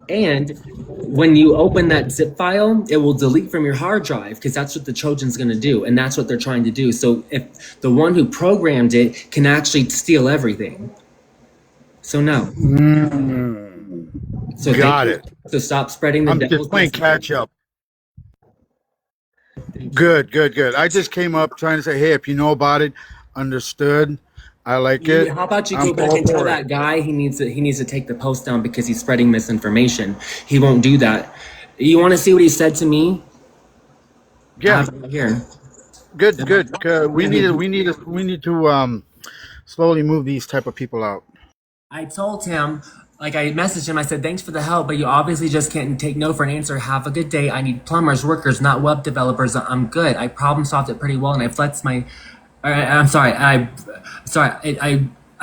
And when you open that zip file, it will delete from your hard drive because that's what the Trojan's going to do. And that's what they're trying to do. So if the one who programmed it can actually steal everything. So no. So Got it. So stop spreading the I'm devil's just playing message. catch up. Good. I just came up trying to say, hey, if you know about it, understood. I like it. How about you I'm go back all and tell for it. that guy he needs to take the post down because he's spreading misinformation. He won't do that. You want to see what he said to me? I Yeah, have it right here. good. We need to slowly move these type of people out. I told him, like I messaged him, I said, thanks for the help, but you obviously just can't take no for an answer. Have a good day. I need plumbers, workers, not web developers. I'm good. I problem solved it pretty well and I flexed my, I'm sorry, I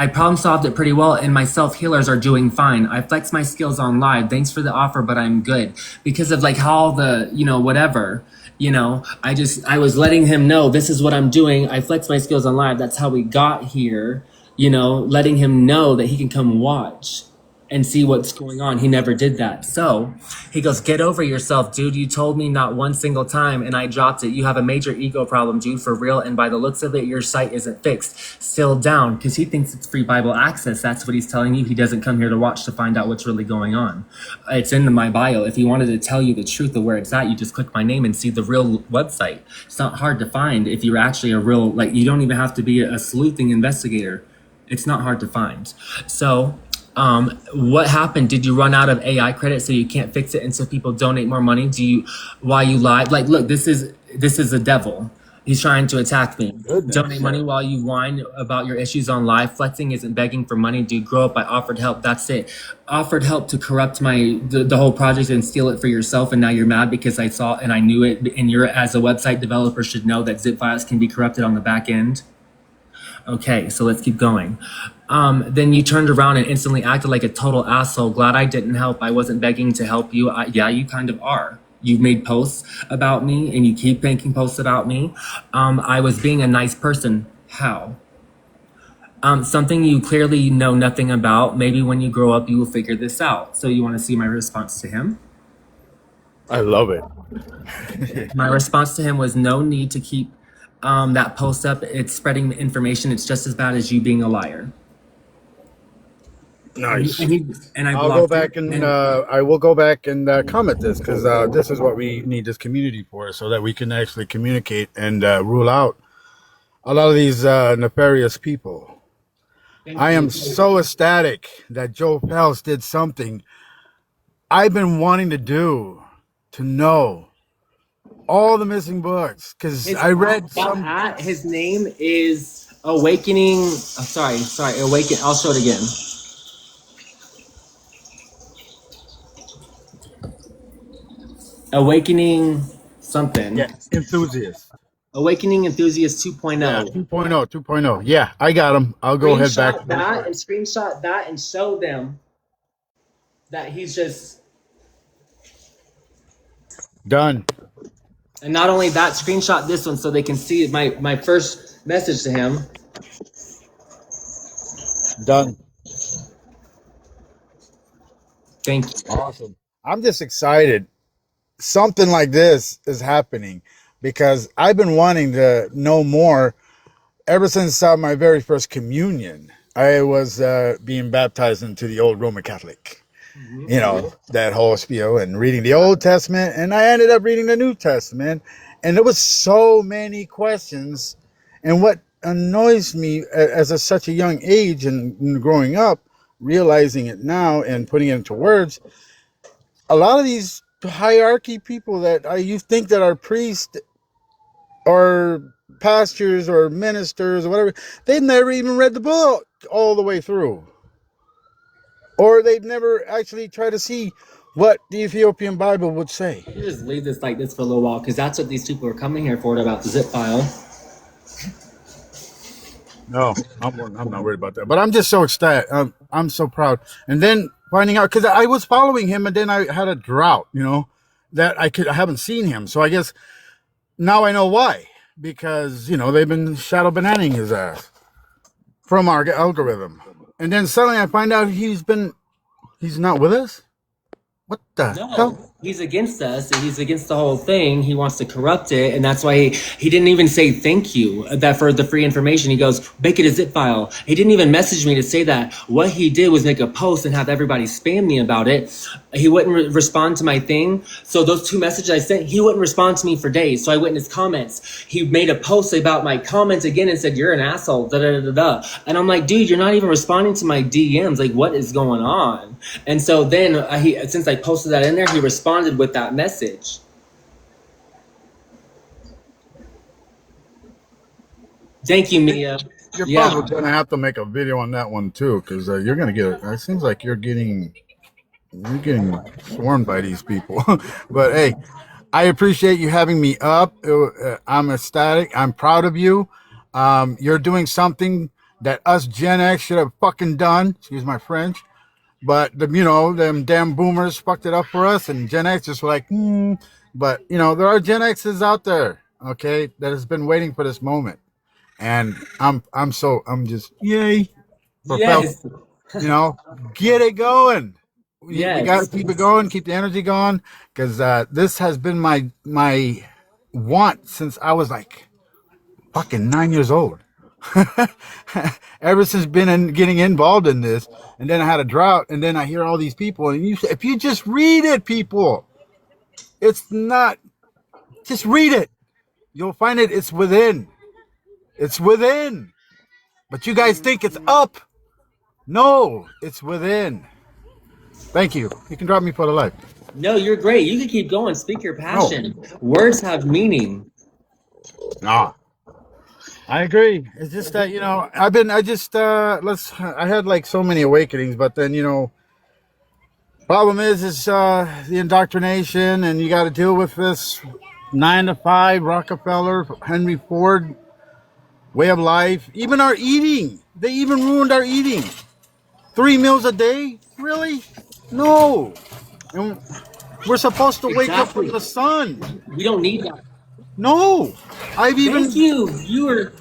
problem solved it pretty well and my self-healers are doing fine. I flexed my skills on live. Thanks for the offer, but I'm good. Because of like how the, whatever, I was letting him know this is what I'm doing. I flexed my skills on live. That's how we got here. Letting him know that he can come watch and see what's going on. He never did that. So he goes, get over yourself, dude. You told me not one single time and I dropped it. You have a major ego problem, dude, for real. And by the looks of it, your site isn't fixed. Still down because he thinks it's free Bible access. That's what he's telling you. He doesn't come here to watch to find out what's really going on. It's in my bio. If he wanted to tell you the truth of where it's at, you just click my name and see the real website. It's not hard to find if you're actually a real, you don't even have to be a sleuthing investigator. It's not hard to find. So what happened? Did you run out of AI credit so you can't fix it and so people donate more money? While you lied? Like, look, this is the devil. He's trying to attack me. Goodness. Donate money while you whine about your issues on live. Flexing isn't begging for money. Dude, grow up. I offered help. That's it. Offered help to corrupt the whole project and steal it for yourself. And now you're mad because I saw and I knew it. And you're, as a website developer, should know that zip files can be corrupted on the back end. Okay, so let's keep going. Then you turned around and instantly acted like a total asshole. Glad I didn't help. I wasn't begging to help you. Yeah, you kind of are. You've made posts about me and you keep making posts about me. I was being a nice person. How? Something you clearly know nothing about. Maybe when you grow up, you will figure this out. So you want to see my response to him? I love it. My response to him was no need to keep that post up. It's spreading information. It's just as bad as you being a liar. Nice. And I'll go back and I will go back and comment this because this is what we need this community for, so that we can actually communicate and rule out a lot of these nefarious people. I am so ecstatic that Joe Felz did something I've been wanting to do, to know all the missing books, because I read some. His name is Awakening. Awaken. I'll show it again. Awakening something. Yeah, enthusiast. Awakening Enthusiast 2.0. Yeah, 2.0. Yeah, I got him. I'll go ahead back. Screenshot that and show them that he's just Done. And not only that, screenshot this one so they can see my first message to him. Done. Thank you. Awesome. I'm just excited. Something like this is happening because I've been wanting to know more ever since my very first communion. I was being baptized into the old Roman Catholic. You know, that whole spiel and reading the Old Testament. And I ended up reading the New Testament. And there was so many questions. And what annoys me as such a young age and growing up, realizing it now and putting it into words. A lot of these hierarchy people that you think that are priests or pastors or ministers or whatever, they've never even read the book all the way through, or they've never actually tried to see what the Ethiopian Bible would say. You just leave this like this for a little while because that's what these people are coming here for about the zip file. No, I'm not worried about that. But I'm just so ecstatic. I'm so proud. And then finding out, because I was following him, and then I had a drought, that I haven't seen him. So I guess now I know why. Because, they've been shadow bananing his ass from our algorithm. And then suddenly I find out he's not with us? What the hell? No, he's against us. He's against the whole thing. He wants to corrupt it, and that's why he didn't even say thank you that for the free information. He goes, make it a zip file. He didn't even message me to say that. What he did was make a post and have everybody spam me about it. He wouldn't respond to my thing. So those 2 messages I sent, he wouldn't respond to me for days. So I went in his comments. He made a post about my comments again and said, you're an asshole, da da da da. And I'm like, dude, you're not even responding to my DMs. Like, what is going on? And so then since I posted that in there, he responded with that message. Thank you, Mia. You're Yeah. probably going to have to make a video on that one too, because you're going to get it seems like you're getting swarmed by these people. But hey, I appreciate you having me up. I'm ecstatic. I'm proud of you. You're doing something that us Gen X should have fucking done. Excuse my French. But them damn boomers fucked it up for us, and Gen X just were like, But there are Gen X's out there, okay, that has been waiting for this moment, and I'm just yay for Yes. Felz. Get it going. Yes. We got to keep it going, keep the energy going, because this has been my want since I was like fucking 9 years old. Ever since getting involved in this, and then I had a drought, and then I hear all these people, and if you just read it, people, it's not, just read it, you'll find it's within, but you guys think it's up. No, it's within. Thank you. You can drop me for the life. No, you're great. You can keep going. Speak your passion. Words have meaning. Nah, I agree. It's just that, I had like so many awakenings, but then, problem is the indoctrination, and you got to deal with this 9 to 5 Rockefeller, Henry Ford way of life. Even our eating, they even ruined our eating. 3 meals a day, really? No. And we're supposed to wake up with the sun. We don't need that. No, Thank you. You are.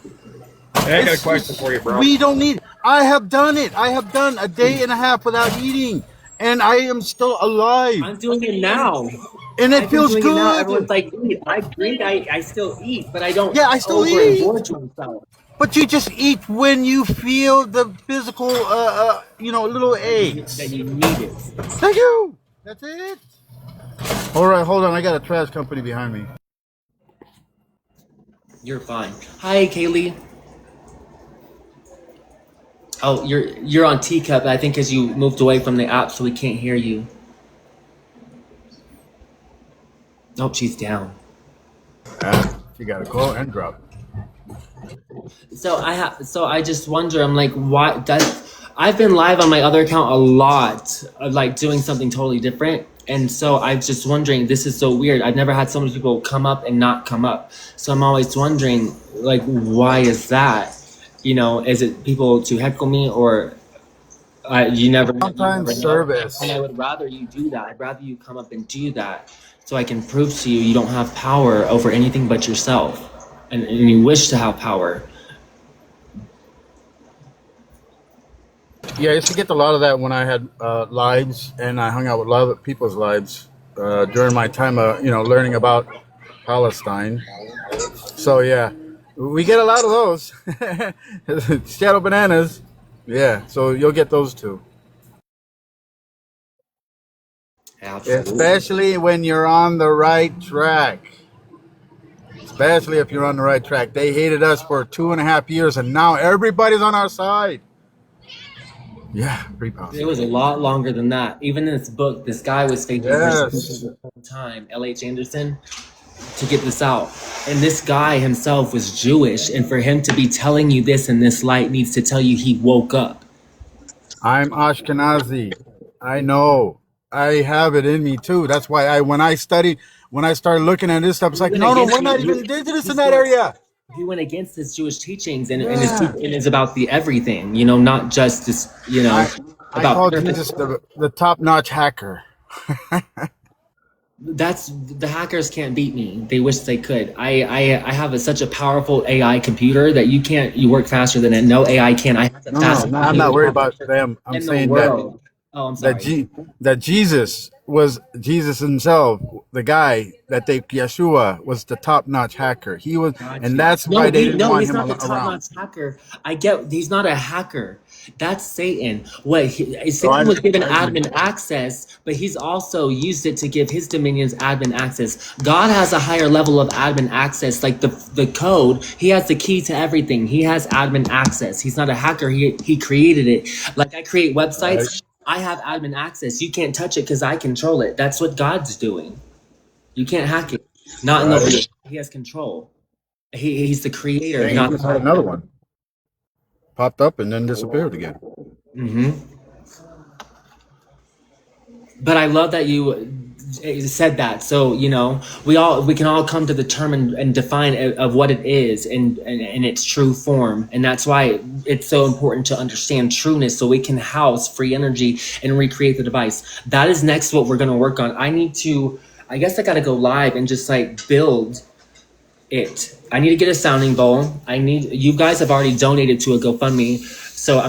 Hey, I got a question for you, bro. We don't need. I have done it. I have done a day and a half without eating, and I am still alive. I'm doing it now. And it feels good. Now. Everyone's like, I drink, I still eat, but I don't. Yeah, I still eat. Myself. But you just eat when you feel the physical, little aches. That you need it. Thank you. That's it. All right, hold on. I got a trash company behind me. You're fine. Hi, Kaylee. Oh, you're on Teacup, I think, because you moved away from the app, so we can't hear you. Oh, she's down. You got to go and drop. So I just wonder. I'm like, why does I've been live on my other account a lot, like doing something totally different. And so I'm just wondering, this is so weird. I've never had so many people come up and not come up. So I'm always wondering, like, why is that? Is it people to heckle me, or you never? Sometimes service. And I would rather you do that. I'd rather you come up and do that, so I can prove to you don't have power over anything but yourself, and you wish to have power. Yeah, I used to get a lot of that when I had lives, and I hung out with a lot of people's lives during my time, learning about Palestine. So yeah, we get a lot of those. Shadow bananas. Yeah, so you'll get those too. Absolutely. Especially when you're on the right track. especially if you're on the right track. They hated us for 2.5 years, and now everybody's on our side. Yeah, pretty It powerful. was a lot longer than that. Even in this book, this guy was facing persecution Yes. the whole time, L.H. Anderson, to get this out. And this guy himself was Jewish, and for him to be telling you this in this light needs to tell you he woke up. I'm Ashkenazi. I know. I have it in me too. That's why when I started looking at this stuff, it's like, went no, against we're not the- even indigenous in that area. He went against his Jewish teachings, and Yeah. his teaching is about the everything, you know, not just this, you know, I about call Jesus the top-notch hacker. that's the hackers can't beat me. They wish they could. I have such a powerful AI computer that you work faster than it. No AI can. I have the No, fastest I'm not worried about them. I'm in the saying world. Oh, I'm sorry. that Jesus was Jesus himself, the guy that Yeshua was the top-notch hacker. He was, and that's why they didn't want he's him not the around. top-notch hacker. I get he's not a hacker. That's Satan. Satan I'm- was given admin access, but he's also used it to give his dominions admin access. God has a higher level of admin access, like the code. He has the key to everything. He has admin access. He's not a hacker. He created it. Like I create websites. I have admin access. You can't touch it because I control it. That's what God's doing. You can't hack it. Not in the way he has control. He's the creator. Dang, Not just had another one popped up and then disappeared again. But I love that you said that. So you know, we can all come to the term and define of what it is in its true form, and that's why it's so important to understand trueness, so we can house free energy and recreate the device. That is next what we're going to work on. I guess I got to go live and just like build it. I need to get a sounding bowl. You guys have already donated to a GoFundMe, so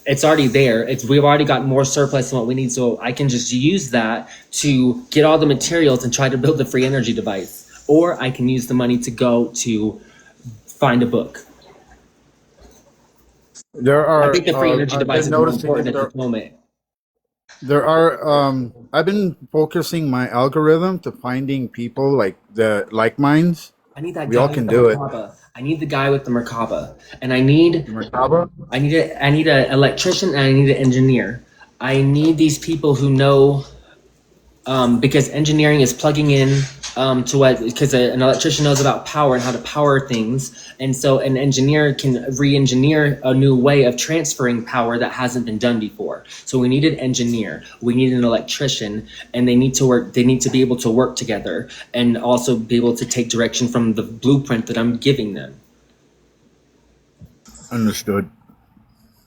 it's already there. We've already got more surplus than what we need, so I can just use that to get all the materials and try to build the free energy device. Or I can use the money to go to find a book. There are. I think the free energy I've device been is more noticing important that at the moment. there are. I've been focusing my algorithm to finding people like the like minds. I need that We guy all with can the do it. Merkaba. I need the guy with the Merkaba, and I need Merkaba? I need an electrician and I need an engineer. I need these people who know, because engineering is plugging in because an electrician knows about power and how to power things, and so an engineer can re-engineer a new way of transferring power that hasn't been done before. So we need an engineer, we need an electrician, and they need to be able to work together and also be able to take direction from the blueprint that I'm giving them. Understood.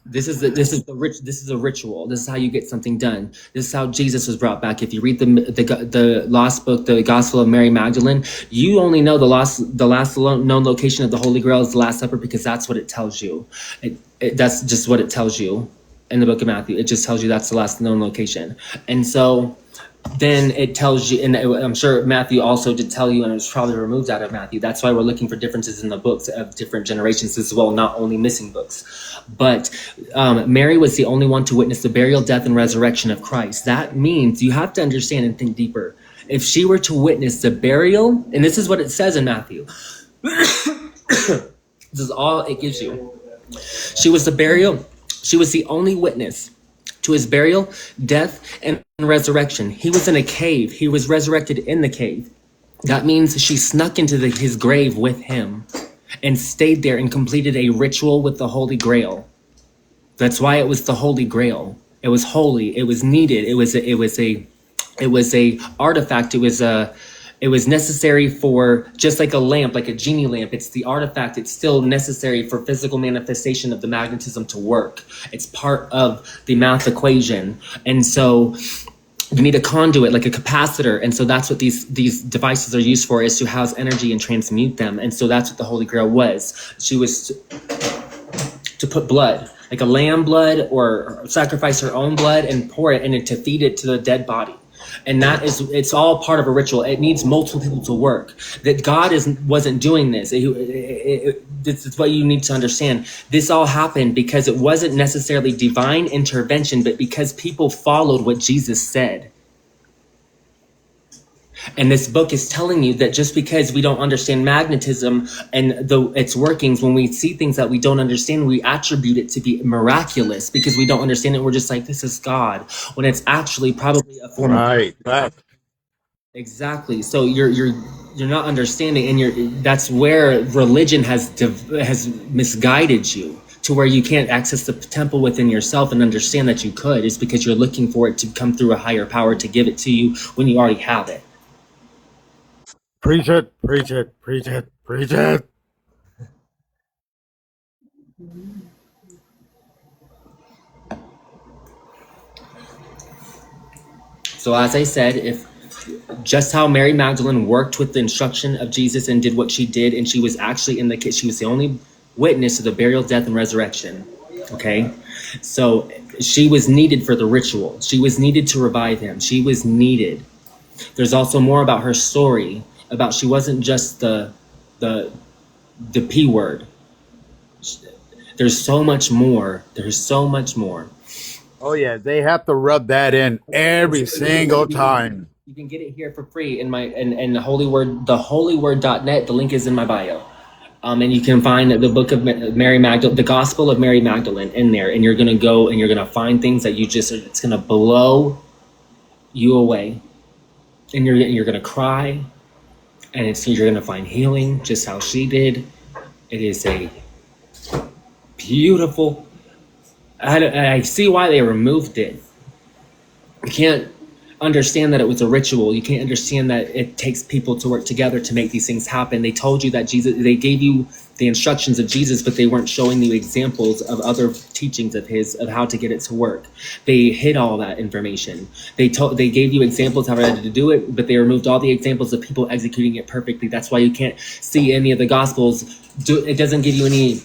This is a ritual. This is how you get something done. This is how Jesus was brought back. If you read the lost book, the Gospel of Mary Magdalene, you only know the last known location of the Holy Grail is the Last Supper, because that's what it tells you. That's just what it tells you in the book of Matthew. It just tells you that's the last known location. And so then it tells you, and I'm sure Matthew also did tell you, and it was probably removed out of Matthew. That's why we're looking for differences in the books of different generations as well, not only missing books. But Mary was the only one to witness the burial, death, and resurrection of Christ. That means you have to understand and think deeper. If she were to witness the burial, and this is what it says in Matthew. This is all it gives you. She was the only witness to his burial, death, and resurrection. He was in a cave. He was resurrected in the cave. That means she snuck into his grave with him and stayed there and completed a ritual with the Holy Grail. That's why it was the Holy Grail. It was holy. It was needed. It was a artifact. It was necessary for, just like a lamp, like a genie lamp. It's the artifact. It's still necessary for physical manifestation of the magnetism to work. It's part of the math equation. And so you need a conduit, like a capacitor. And so that's what these devices are used for, is to house energy and transmute them. And so that's what the Holy Grail was. She was to put blood, like a lamb blood, or sacrifice her own blood and pour it, and to feed it to the dead body. And it's all part of a ritual. It needs multiple people to work. That God wasn't doing this. This is what you need to understand. This all happened because it wasn't necessarily divine intervention, but because people followed what Jesus said. And this book is telling you that just because we don't understand magnetism and its workings, when we see things that we don't understand, we attribute it to be miraculous because we don't understand it. We're just like, this is God, when it's actually probably a form of Right. Right. exactly. So you're not understanding, and that's where religion has misguided you to where you can't access the temple within yourself and understand that you could. It's because you're looking for it to come through a higher power to give it to you when you already have it. Preach it. Preach it. Preach it. Preach it. So as I said, if just how Mary Magdalene worked with the instruction of Jesus and did what she did, and she was actually she was the only witness to the burial, death, and resurrection. Okay, so she was needed for the ritual. She was needed to revive him. She was needed. There's also more about her story. About she wasn't just the P word. There's so much more. There's so much more. Oh yeah, they have to rub that in every single time. You can get it here for free in my in the holyword.net. The link is in my bio. And you can find the book of Mary Magdalene, the Gospel of Mary Magdalene in there, and you're gonna go and you're gonna find things that it's gonna blow you away, and you're gonna cry, and you're gonna find healing just how she did. It is a beautiful. I see why they removed it. You can't understand that it was a ritual. You can't understand that it takes people to work together to make these things happen. They told you that they gave you the instructions of Jesus, but they weren't showing you examples of other teachings of his, of how to get it to work. They hid all that information. They gave you examples how to do it, but they removed all the examples of people executing it perfectly. That's why you can't see any of the Gospels. It doesn't give you any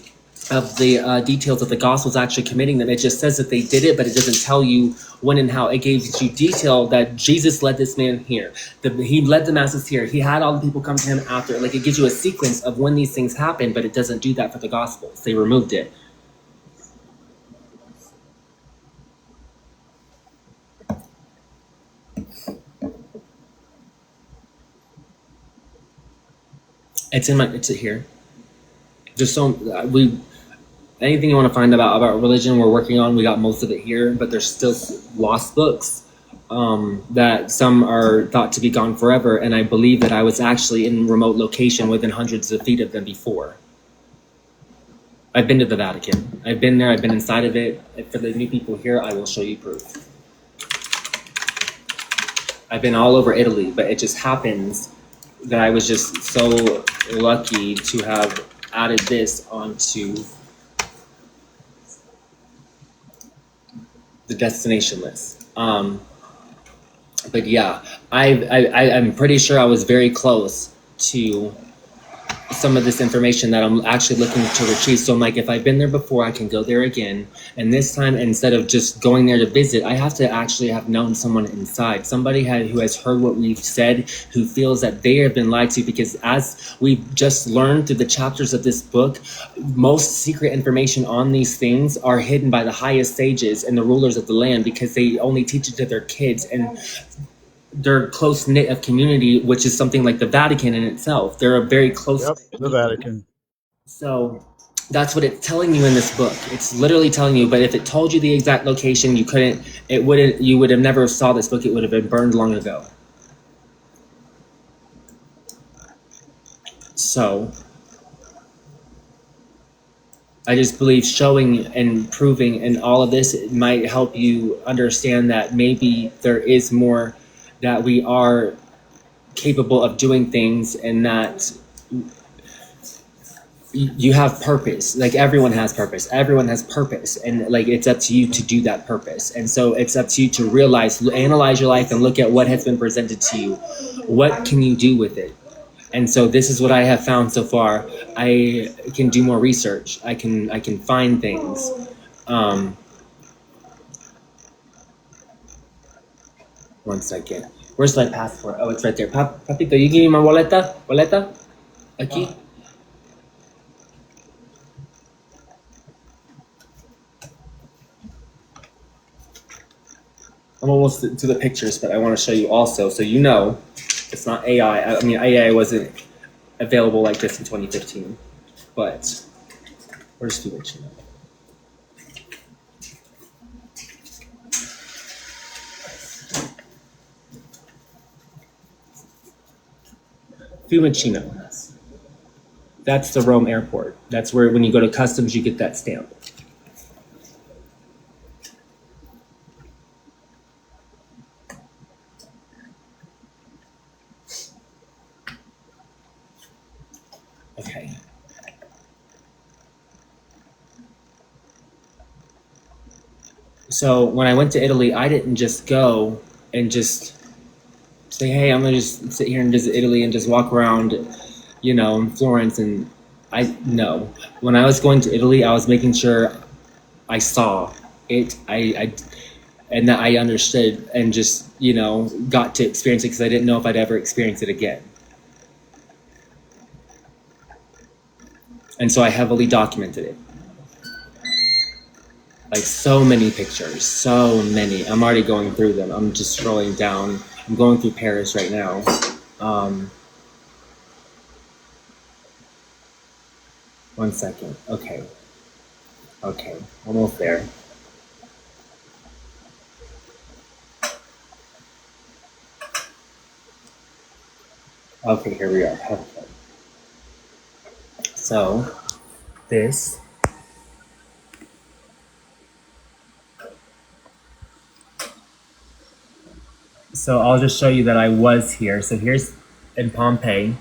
of the details of the Gospels actually committing them. It just says that they did it, but it doesn't tell you when and how. It gives you detail that Jesus led this man here. He led the masses here. He had all the people come to him after. Like, it gives you a sequence of when these things happen, but it doesn't do that for the Gospels. They removed it. It's here. There's anything you want to find about religion, we're working on. We got most of it here, but there's still lost books that some are thought to be gone forever. And I believe that I was actually in remote location within hundreds of feet of them before. I've been to the Vatican. I've been there. I've been inside of it. For the new people here, I will show you proof. I've been all over Italy, but it just happens that I was just so lucky to have added this onto the destination list. But yeah, I'm pretty sure I was very close to some of this information that I'm actually looking to retrieve. So I'm like, if I've been there before, I can go there again. And this time, instead of just going there to visit, I have to actually have known someone inside, somebody who has heard what we've said, who feels that they have been lied to. Because as we've just learned through the chapters of this book, most secret information on these things are hidden by the highest sages and the rulers of the land, because they only teach it to their kids. And they're close-knit of community, which is something like the Vatican in itself. They're a very close. Yep, the Vatican. So that's what it's telling you in this book. It's literally telling you. But if it told you the exact location, you would have never saw this book. It would have been burned long ago. So I just believe showing and proving and all of this, it might help you understand that maybe there is more, that we are capable of doing things, and that you have purpose. Like, everyone has purpose. Everyone has purpose. And like, it's up to you to do that purpose. And so it's up to you to analyze your life and look at what has been presented to you. What can you do with it? And so this is what I have found so far. I can do more research. I can find things. One second. Where's my passport? Oh, it's right there. Papito, you give me my boleta? Aquí? I'm almost to the pictures, but I want to show you also, so you know, it's It's not AI. I mean, AI wasn't available like this in 2015. But where's Fiumicino? Fiumicino. That's the Rome airport. That's where when you go to customs, you get that stamp. Okay. So when I went to Italy, I didn't just go and just say, hey, I'm gonna just sit here and visit Italy and just walk around, you know, in Florence. And no. When I was going to Italy, I was making sure I saw it, and that I understood and just, you know, got to experience it because I didn't know if I'd ever experience it again. And so I heavily documented it. Like so many pictures, so many. I'm already going through them. I'm just scrolling down. I'm going through Paris right now. One second. Okay, almost there. Okay, here we are. Okay. So, this. So I'll just show you that I was here. So here's in Pompeii.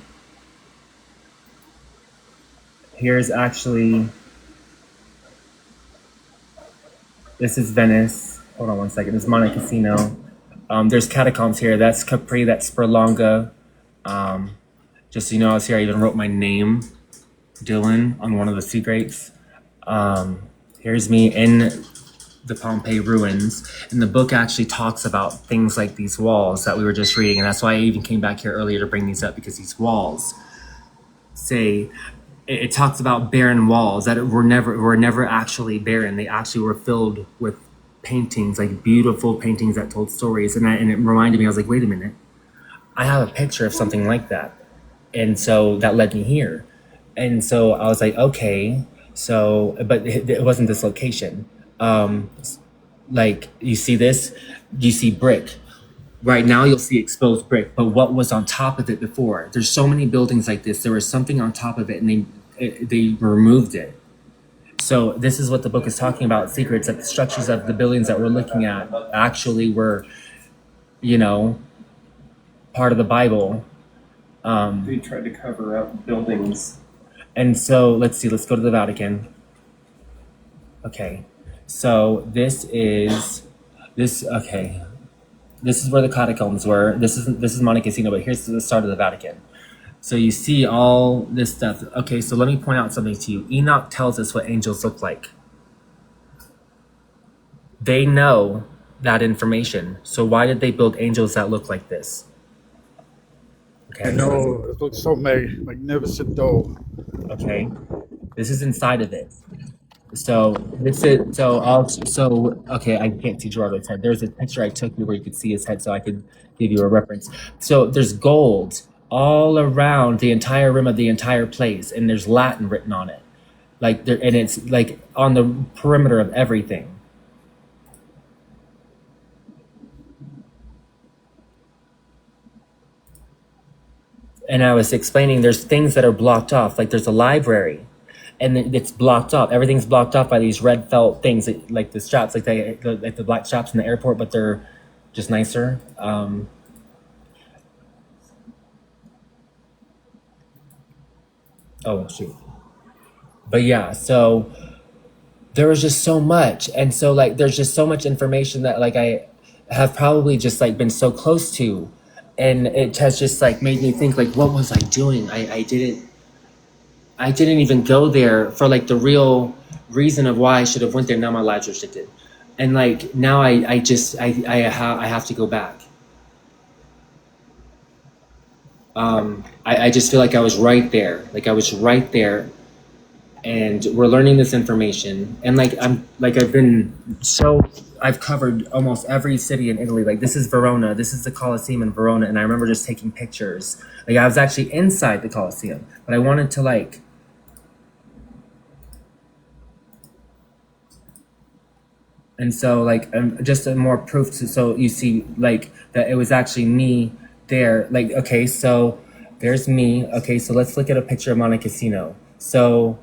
Here's actually, this is Venice. Hold on one second. This is Monte Cassino. There's catacombs here. That's Capri, that's Sperlonga. Just so you know, I was here. I even wrote my name, Dylan, on one of the sea grapes. Here's me in the Pompeii ruins. And the book actually talks about things like these walls that we were just reading. And that's why I even came back here earlier to bring these up, because these walls say, it talks about barren walls that were never actually barren. They actually were filled with paintings, like beautiful paintings that told stories. And it reminded me, I was like, wait a minute, I have a picture of something like that. And so that led me here. And so I was like, okay, so, but it wasn't this location. Like you see this, you see brick. Right now you'll see exposed brick, but what was on top of it before? There's so many buildings like this. There was something on top of it and they removed it. So this is what the book is talking about, secrets, that the structures of the buildings that we're looking at actually were, you know, part of the Bible. They tried to cover up buildings. And so let's see, let's go to the Vatican. Okay, so this is where the catacombs were. This is Monte Cassino, but here's the start of the Vatican. So you see all this stuff. Okay, so let me point out something to you. Enoch tells us what angels look like. They know that information. So why did they build angels that look like this? Okay. I know, it looks so magnificent though. Okay, this is inside of it. So this is okay. I can't see Gerardo's head. There's a picture I took where you could see his head, so I could give you a reference. So there's gold all around the entire rim of the entire place, and there's Latin written on it, like there, and it's like on the perimeter of everything. And I was explaining there's things that are blocked off, like there's a library. And it's blocked off. Everything's blocked off by these red felt things, like the straps, like the black straps in the airport, but they're just nicer. Oh shoot! But yeah, so there was just so much, and so like there's just so much information that like I have probably just like been so close to, and it has just like made me think like, what was I doing? I didn't even go there for like the real reason of why I should have went there. Now my lives restricted. And like, now I have to go back. I just feel like I was right there. Like I was right there. and we're learning this information. And like I've covered almost every city in Italy. Like this is Verona, this is the Colosseum in Verona, and I remember just taking pictures. Like I was actually inside the Colosseum, but I wanted to like. And so like just a more proof so you see like that it was actually me there. Like okay, so there's me. Okay, so let's look at a picture of Monte Cassino. So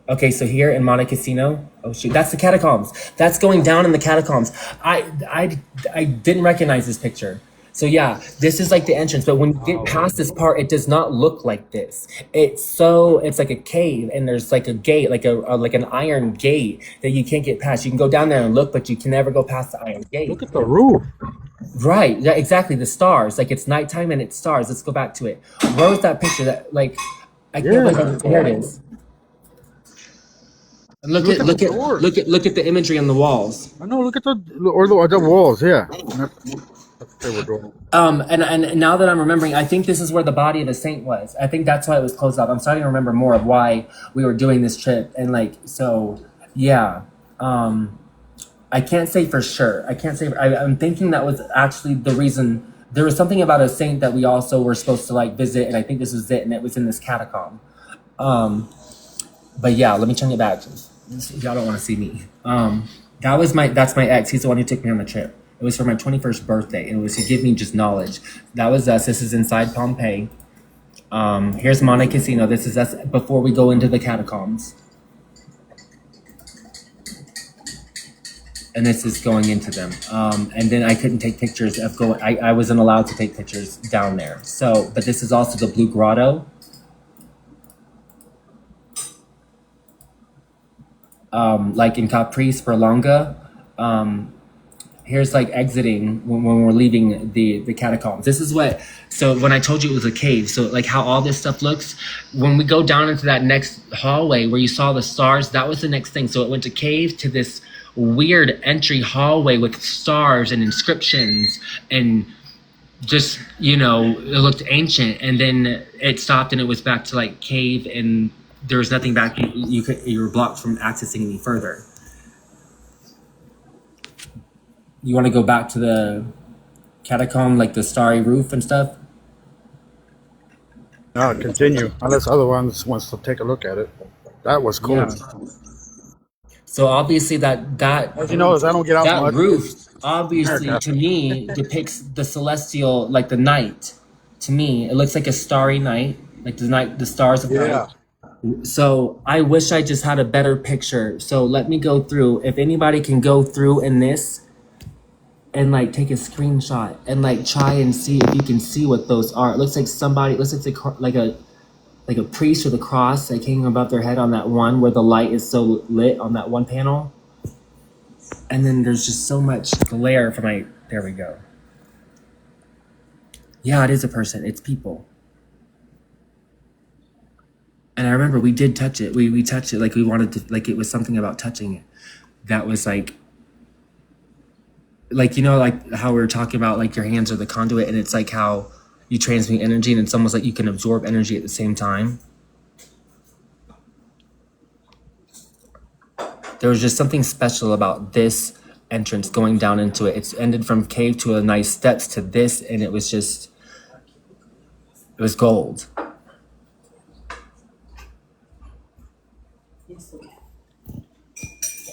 okay, so here in Monte Cassino, oh shoot, that's the catacombs. That's going down in the catacombs. I didn't recognize this picture. So yeah, this is like the entrance, but when you get past this part, it does not look like this. It's like a cave, and there's like a gate, like like an iron gate that you can't get past. You can go down there and look, but you can never go past the iron gate. Look at the roof. Right, yeah, exactly. The stars, like it's nighttime and it's stars. Let's go back to it. Where was that picture? That like, I can't believe here it is. And look at the imagery on the walls. I know. Look at the walls. Yeah. And now that I'm remembering, I think this is where the body of the saint was. I think that's why it was closed off. I'm starting to remember more of why we were doing this trip. And like, so yeah, I can't say for sure. I'm thinking that was actually the reason. There was something about a saint that we also were supposed to like visit. And I think this was it. And it was in this catacomb. But yeah, let me turn it back. Y'all don't want to see me. That's my ex. He's the one who took me on the trip. It was for my 21st birthday, and it was to give me just knowledge. That was us. This is inside Pompeii. Here's Monte Cassino. This is us before we go into the catacombs. And this is going into them. And then I couldn't take pictures of going. I wasn't allowed to take pictures down there. So, but this is also the Blue Grotto. Like in Capri, Sperlonga. Here's like exiting when we're leaving the catacombs. This is what, so when I told you it was a cave, so like how all this stuff looks, when we go down into that next hallway where you saw the stars, that was the next thing. So it went to cave to this weird entry hallway with stars and inscriptions and just, you know, it looked ancient. And then it stopped and it was back to like cave and there was nothing back. You were blocked from accessing any further. You want to go back to the catacomb, like the starry roof and stuff? No, continue. Unless other ones wants to take a look at it. That was cool. Yeah. So obviously that as you know, as I don't get out that much, roof obviously to me depicts the celestial, like the night. To me, it looks like a starry night, like the stars of night. So I wish I just had a better picture. So let me go through. If anybody can go through in this and like take a screenshot and like try and see if you can see what those are. It looks like somebody. It looks like a priest with a cross like hanging above their head on that one where the light is so lit on that one panel. And then there's just so much glare from my. There we go. Yeah, it is a person. It's people. And I remember we did touch it. We touched it like we wanted to, like it was something about touching it. That was like, you know, like how we were talking about like your hands are the conduit and it's like how you transmute energy and it's almost like you can absorb energy at the same time. There was just something special about this entrance going down into it. It's ended from cave to a nice steps to this and it was just, it was gold. It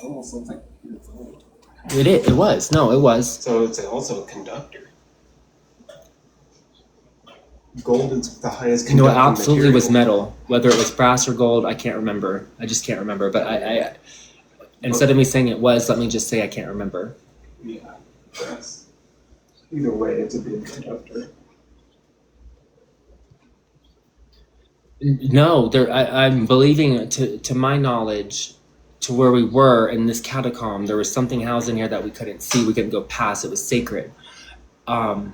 almost looks like it's gold. It was. No, it was. So it's also a conductor. Gold is the highest conducting No, it absolutely material. was metal. Whether it was brass or gold, I can't remember. I just can't remember. But I instead of me saying it was, let me just say I can't remember. Yeah, brass. Either way, it's a big conductor. No, I'm believing to my knowledge, to where we were in this catacomb, there was something housed in here that we couldn't see, we couldn't go past. It was sacred, and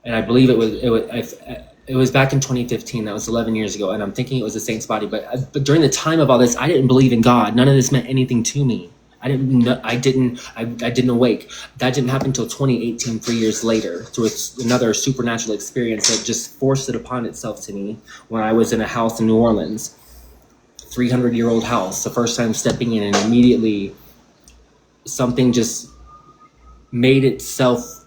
I believe it was back in 2015. That was 11 years ago, and I'm thinking it was a saint's body. But during the time of all this, I didn't believe in God. None of this meant anything to me. I didn't awake. That didn't happen until 2018, 3 years later, through another supernatural experience that just forced it upon itself to me when I was in a house in New Orleans. 300-year-old house, the first time stepping in, and immediately something just made itself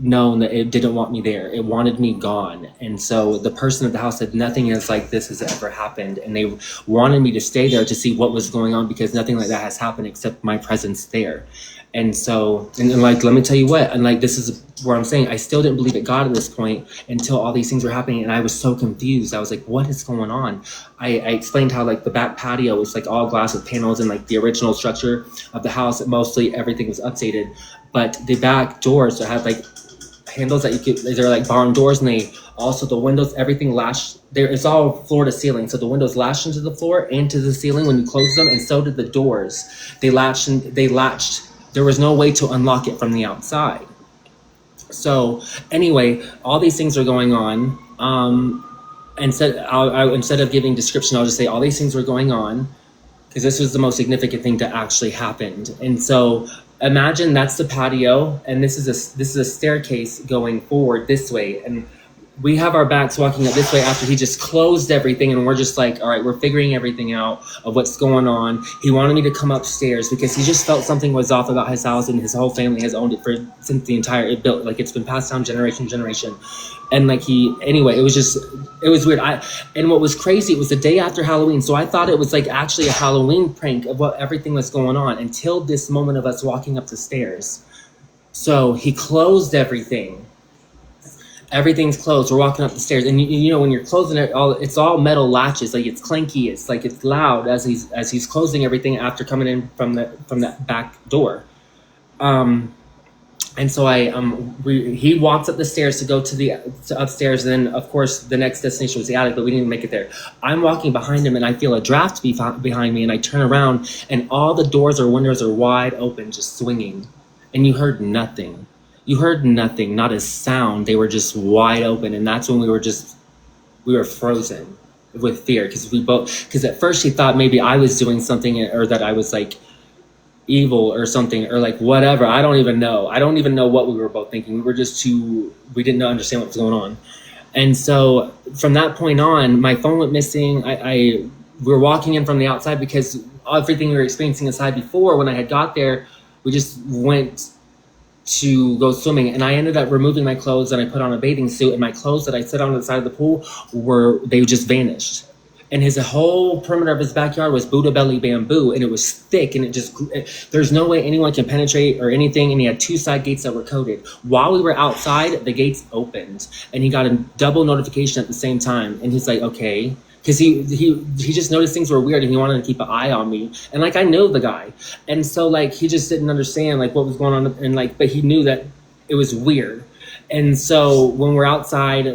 known that it didn't want me there. It wanted me gone. And so the person at the house said nothing is like this has ever happened. And they wanted me to stay there to see what was going on, because nothing like that has happened except my presence there. And so, and like, let me tell you what, and like, this is where I'm saying I still didn't believe in God at this point until all these things were happening. And I was so confused. I was like, what is going on? I explained how like the back patio was like all glass with panels, and like the original structure of the house, mostly everything was updated. But the back doors had like handles that you could, they're like barn doors, and they also, the windows, everything latched there. It's all floor to ceiling, so the windows latched into the floor and to the ceiling when you close them, and so did the doors. They latched. There was no way to unlock it from the outside. So anyway, all these things are going on. Instead of giving description, I'll just say all these things were going on, because this was the most significant thing that actually happened. And so imagine that's the patio, and this is a staircase going forward this way, and we have our backs walking up this way after he just closed everything, and we're just like, all right, we're figuring everything out of what's going on. He wanted me to come upstairs because he just felt something was off about his house, and his whole family has owned it since it built, like it's been passed down generation to generation. And like it was weird. And what was crazy, it was the day after Halloween. So I thought it was like actually a Halloween prank of what everything was going on until this moment of us walking up the stairs. So he closed everything. Everything's closed. We're walking up the stairs, and you know when you're closing it, it's all metal latches. Like it's clanky. It's like it's loud as he's closing everything after coming in from that back door. And so he walks up the stairs to go to upstairs, and then of course the next destination was the attic, but we didn't even make it there. I'm walking behind him, and I feel a draft behind me, and I turn around, and all the doors or windows are wide open, just swinging, and you heard nothing. You heard nothing, not a sound. They were just wide open, and that's when we were frozen with fear, because at first he thought maybe I was doing something, or that I was like evil or something, or like whatever. I don't even know what we were both thinking. We didn't understand what was going on. And so from that point on, my phone went missing. We were walking in from the outside, because everything we were experiencing inside before, when I had got there, we just went to go swimming, and I ended up removing my clothes, and I put on a bathing suit, and my clothes that I set on the side of the pool they just vanished. And his whole perimeter of his backyard was Buddha belly bamboo, and it was thick, and there's no way anyone can penetrate or anything. And he had 2 side gates that were coated. While we were outside, the gates opened, and he got a double notification at the same time. And he's like, okay, because he just noticed things were weird, and he wanted to keep an eye on me. And like, I know the guy, and so like he just didn't understand like what was going on, and like, but he knew that it was weird. And so when we're outside,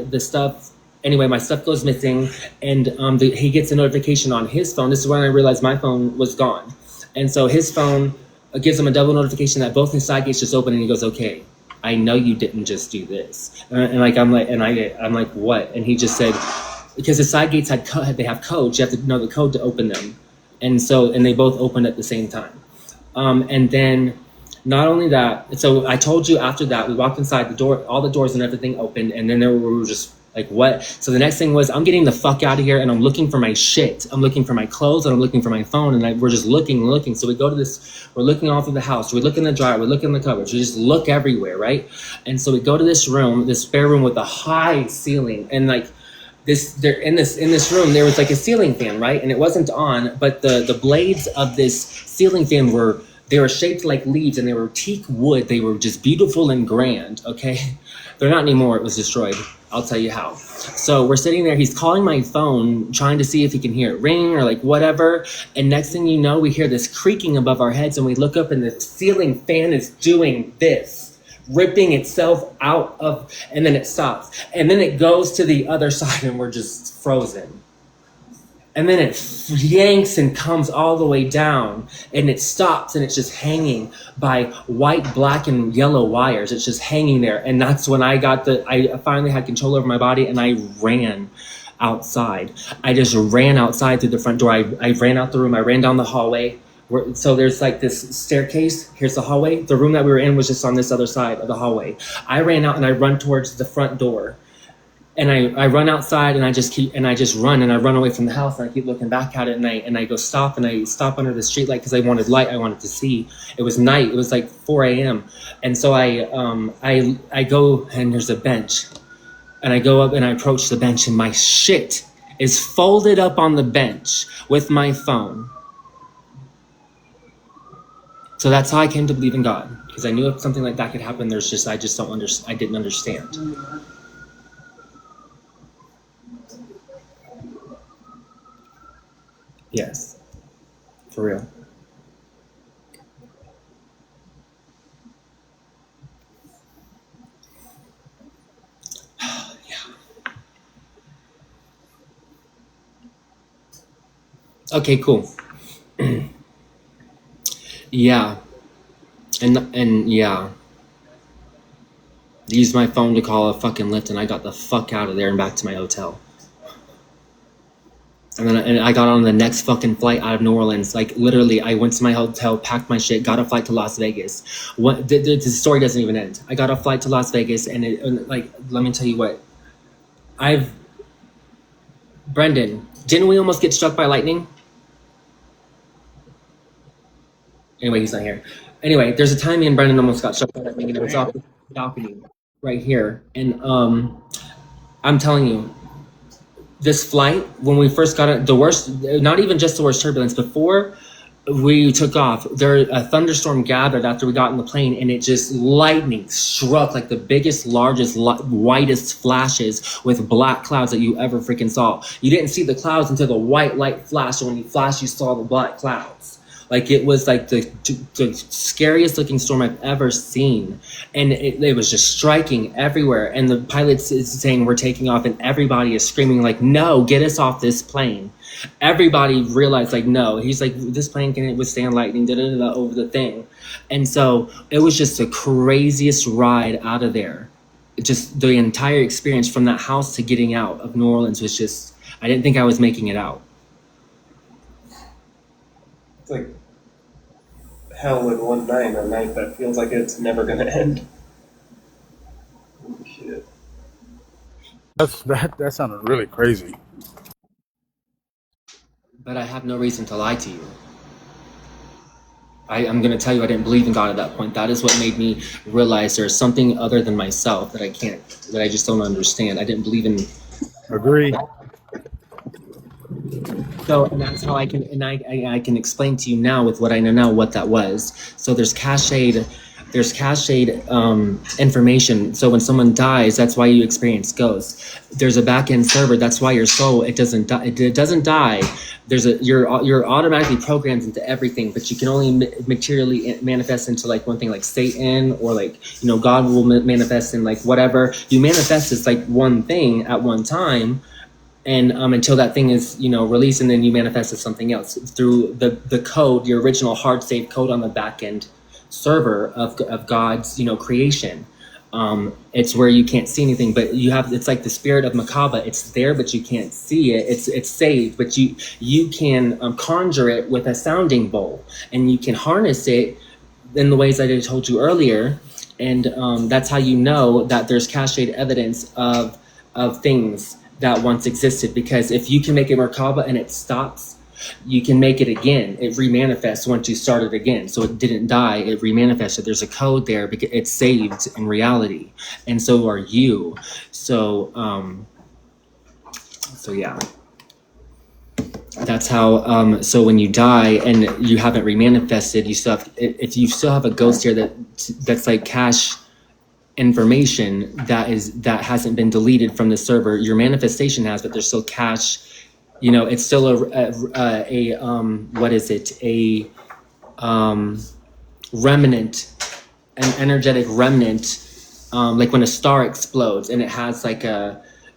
anyway, my stuff goes missing, and he gets a notification on his phone. This is when I realized my phone was gone. And so his phone gives him a double notification that both his side gates just open, and he goes, okay, I know you didn't just do this. And like, I'm like, what? And he just said, because the side gates they have codes, you have to know the code to open them. And they both opened at the same time. And then not only that, so I told you after that, we walked inside, all the doors and everything opened, and then we were just like, what? So the next thing was, I'm getting the fuck out of here, and I'm looking for my shit. I'm looking for my clothes, and I'm looking for my phone, and we're just looking. So we go to we're looking all through the house. We look in the dryer, we look in the cupboards, we just look everywhere, right? And so we go to this spare room with a high ceiling, and like in this room, there was like a ceiling fan, right? And it wasn't on, but the blades of this ceiling fan were shaped like leaves, and they were teak wood. They were just beautiful and grand, okay? They're not anymore. It was destroyed. I'll tell you how. So we're sitting there. He's calling my phone, trying to see if he can hear it ring or like whatever. And next thing you know, we hear this creaking above our heads, and we look up, and the ceiling fan is doing this, ripping itself out of, and then it stops. And then it goes to the other side, and we're just frozen. And then it yanks and comes all the way down, and it stops, and it's just hanging by white, black, and yellow wires. It's just hanging there. And that's when I finally had control over my body, and I ran outside. I just ran outside through the front door. I ran out the room. I ran down the hallway. So there's like this staircase. Here's the hallway. The room that we were in was just on this other side of the hallway. I ran out, and I run towards the front door. and I run outside and I just run and I run away from the house and I keep looking back at it and I go stop and I stop under the street light because I wanted light. I wanted to see. It was night. It was like 4 a.m. And so I go and there's a bench and I go up and I approach the bench and my shit is folded up on the bench with my phone. So that's how I came to believe in God, because I knew if something like that could happen, I didn't understand. Yes, for real. Okay, cool. Yeah, and yeah, used my phone to call a fucking Lyft, and I got the fuck out of there and back to my hotel. And then I got on the next fucking flight out of New Orleans. Like literally, I went to my hotel, packed my shit, got a flight to Las Vegas. The story doesn't even end. I got a flight to Las Vegas, and like, let me tell you what. Brendan, didn't we almost get struck by lightning? Anyway, he's not here. Anyway, there's a time me and Brendan almost got struck by lightning, and it was off the balcony right here. And I'm telling you, this flight, when we first got it, the worst, not even just the worst turbulence, before we took off, a thunderstorm gathered after we got in the plane, and it just lightning struck like the biggest, largest, whitest flashes with black clouds that you ever freaking saw. You didn't see the clouds until the white light flashed, and when you flashed, you saw the black clouds. Like it was like the scariest looking storm I've ever seen. And it was just striking everywhere. And the pilot is saying we're taking off, and everybody is screaming like, no, get us off this plane. Everybody realized like, no. He's like, this plane can withstand lightning, over the thing. And so it was just the craziest ride out of there. Just the entire experience from that house to getting out of New Orleans was just, I didn't think I was making it out. It's like hell in one night, a night that feels like it's never gonna end. Holy shit. That sounded really crazy. But I have no reason to lie to you. I'm going to tell you I didn't believe in God at that point. That is what made me realize there's something other than myself that I just don't understand. I didn't believe in. Agree. So, and that's how I can explain to you now with what I know now what that was. So there's cached information. So when someone dies, that's why you experience ghosts. There's a back-end server. That's why your soul, it doesn't die. It doesn't die. You're automatically programmed into everything, but you can only materially manifest into like one thing, like Satan, or like, God will manifest in like whatever. You manifest as like one thing at one time, and until that thing is released, and then you manifest as something else through the code, your original hard saved code on the back-end server of God's creation. It's where you can't see anything, but it's like the spirit of Macabre. It's there, but you can't see it. It's saved, but you can conjure it with a sounding bowl, and you can harness it in the ways I told you earlier. And that's how you know that there's cached evidence of things that once existed, because if you can make it Macabre and it stops, you can make it again. It remanifests once you start it again. So it didn't die, it remanifested. There's a code there because it's saved in reality. And so are you. So yeah. That's how so when you die and you haven't remanifested, if you still have a ghost here that's like cache information that hasn't been deleted from the server. Your manifestation has, but there's still cache. It's still a remnant, an energetic remnant, like when a star explodes and it has like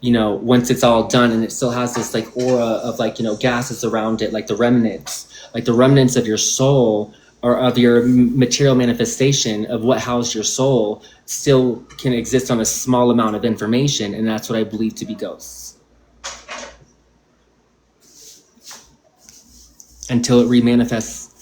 once it's all done, and it still has this like aura of like gases around it, like the remnants of your soul, or of your material manifestation of what housed your soul, still can exist on a small amount of information, and that's what I believe to be ghosts. Until it remanifests,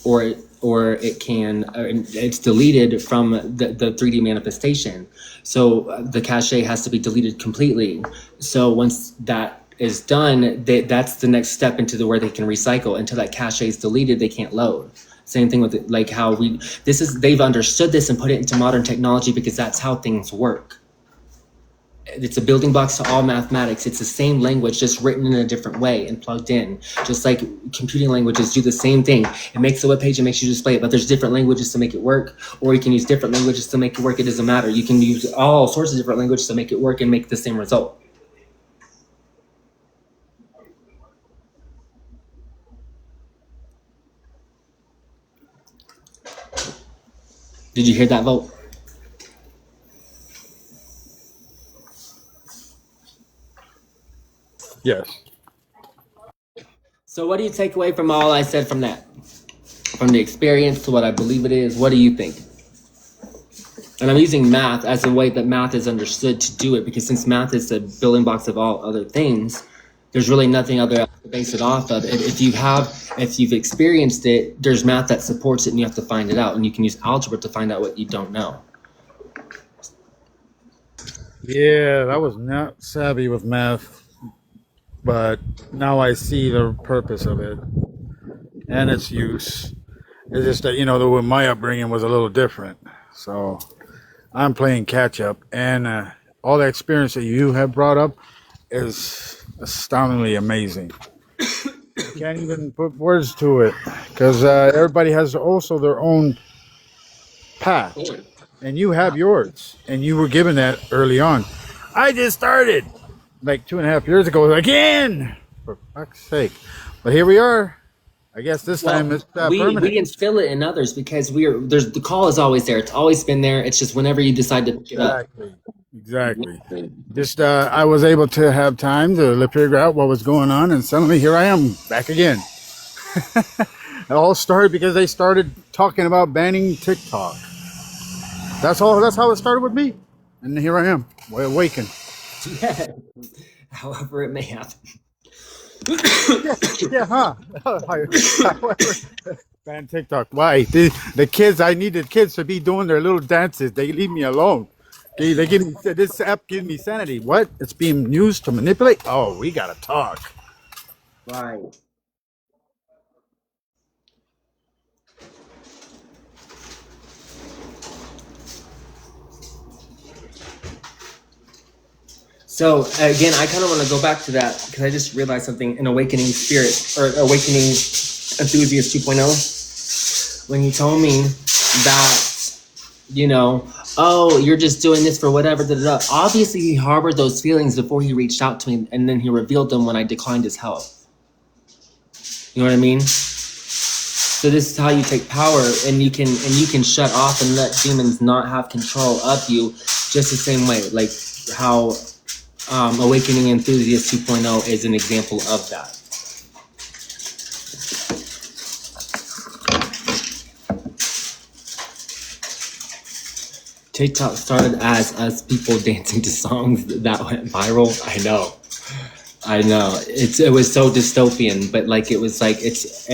or it can, it's deleted from the 3D manifestation. So the cache has to be deleted completely. So once that is done, that's the next step into where they can recycle. Until that cache is deleted, they can't load. Same thing with like how they've understood this and put it into modern technology because that's how things work. It's a building blocks to all mathematics. It's the same language, just written in a different way and plugged in. Just like computing languages do the same thing. It makes a web page and makes you display it, but there's different languages to make it work, or you can use different languages to make it work. It doesn't matter. You can use all sorts of different languages to make it work and make the same result. Did you hear that vote? Yes. So what do you take away from all I said from that? From the experience to what I believe it is, what do you think? And I'm using math as a way that math is understood to do it, because since math is the building blocks of all other things, there's really nothing other to base it off of. If you've experienced it, there's math that supports it, and you have to find it out. And you can use algebra to find out what you don't know. Yeah, I was not savvy with math, but now I see the purpose of it and its use. It's just that, my upbringing was a little different. So I'm playing catch up, and all the experience that you have brought up is astoundingly amazing. I can't even put words to it, because everybody has also their own path, and you have yours, and you were given that early on. I just started like 2.5 years ago again, for fuck's sake. But here we are. I guess this time it's permanent. We instill it in others because the call is always there. It's always been there. It's just whenever you decide to pick it up. Exactly. Just I was able to have time to figure out what was going on, and suddenly here I am back again. It all started because they started talking about banning TikTok. That's all. That's how it started with me, and here I am, awakened. Yeah. However it may happen. Yeah, huh? Ban TikTok. Why? The kids, I need the kids to be doing their little dances. They leave me alone. They give me, this app gives me sanity. What? It's being used to manipulate? Oh, we gotta talk. Right. So again, I kind of want to go back to that because I just realized something in Awakening Spirit or Awakening Enthusiast 2.0 when he told me that, oh, you're just doing this for whatever. Obviously, he harbored those feelings before he reached out to me, and then he revealed them when I declined his help. You know what I mean? So this is how you take power, and you can shut off and let demons not have control of you, just the same way, like how Awakening Enthusiast 2.0 is an example of that. TikTok started as us people dancing to songs that went viral. I know. It was so dystopian, but like it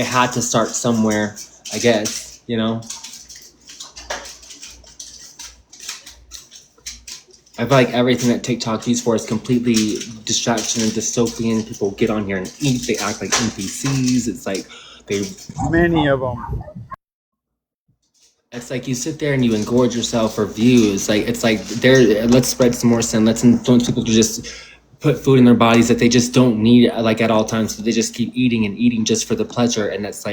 had to start somewhere, I guess, I feel like everything that TikTok used for is completely distraction and dystopian. People get on here and eat. They act like NPCs. It's like many of them. It's like you sit there and you engorge yourself for views. It's like let's spread some more sin. Let's influence people to just put food in their bodies that they just don't need at all times. So they just keep eating and eating just for the pleasure. And that's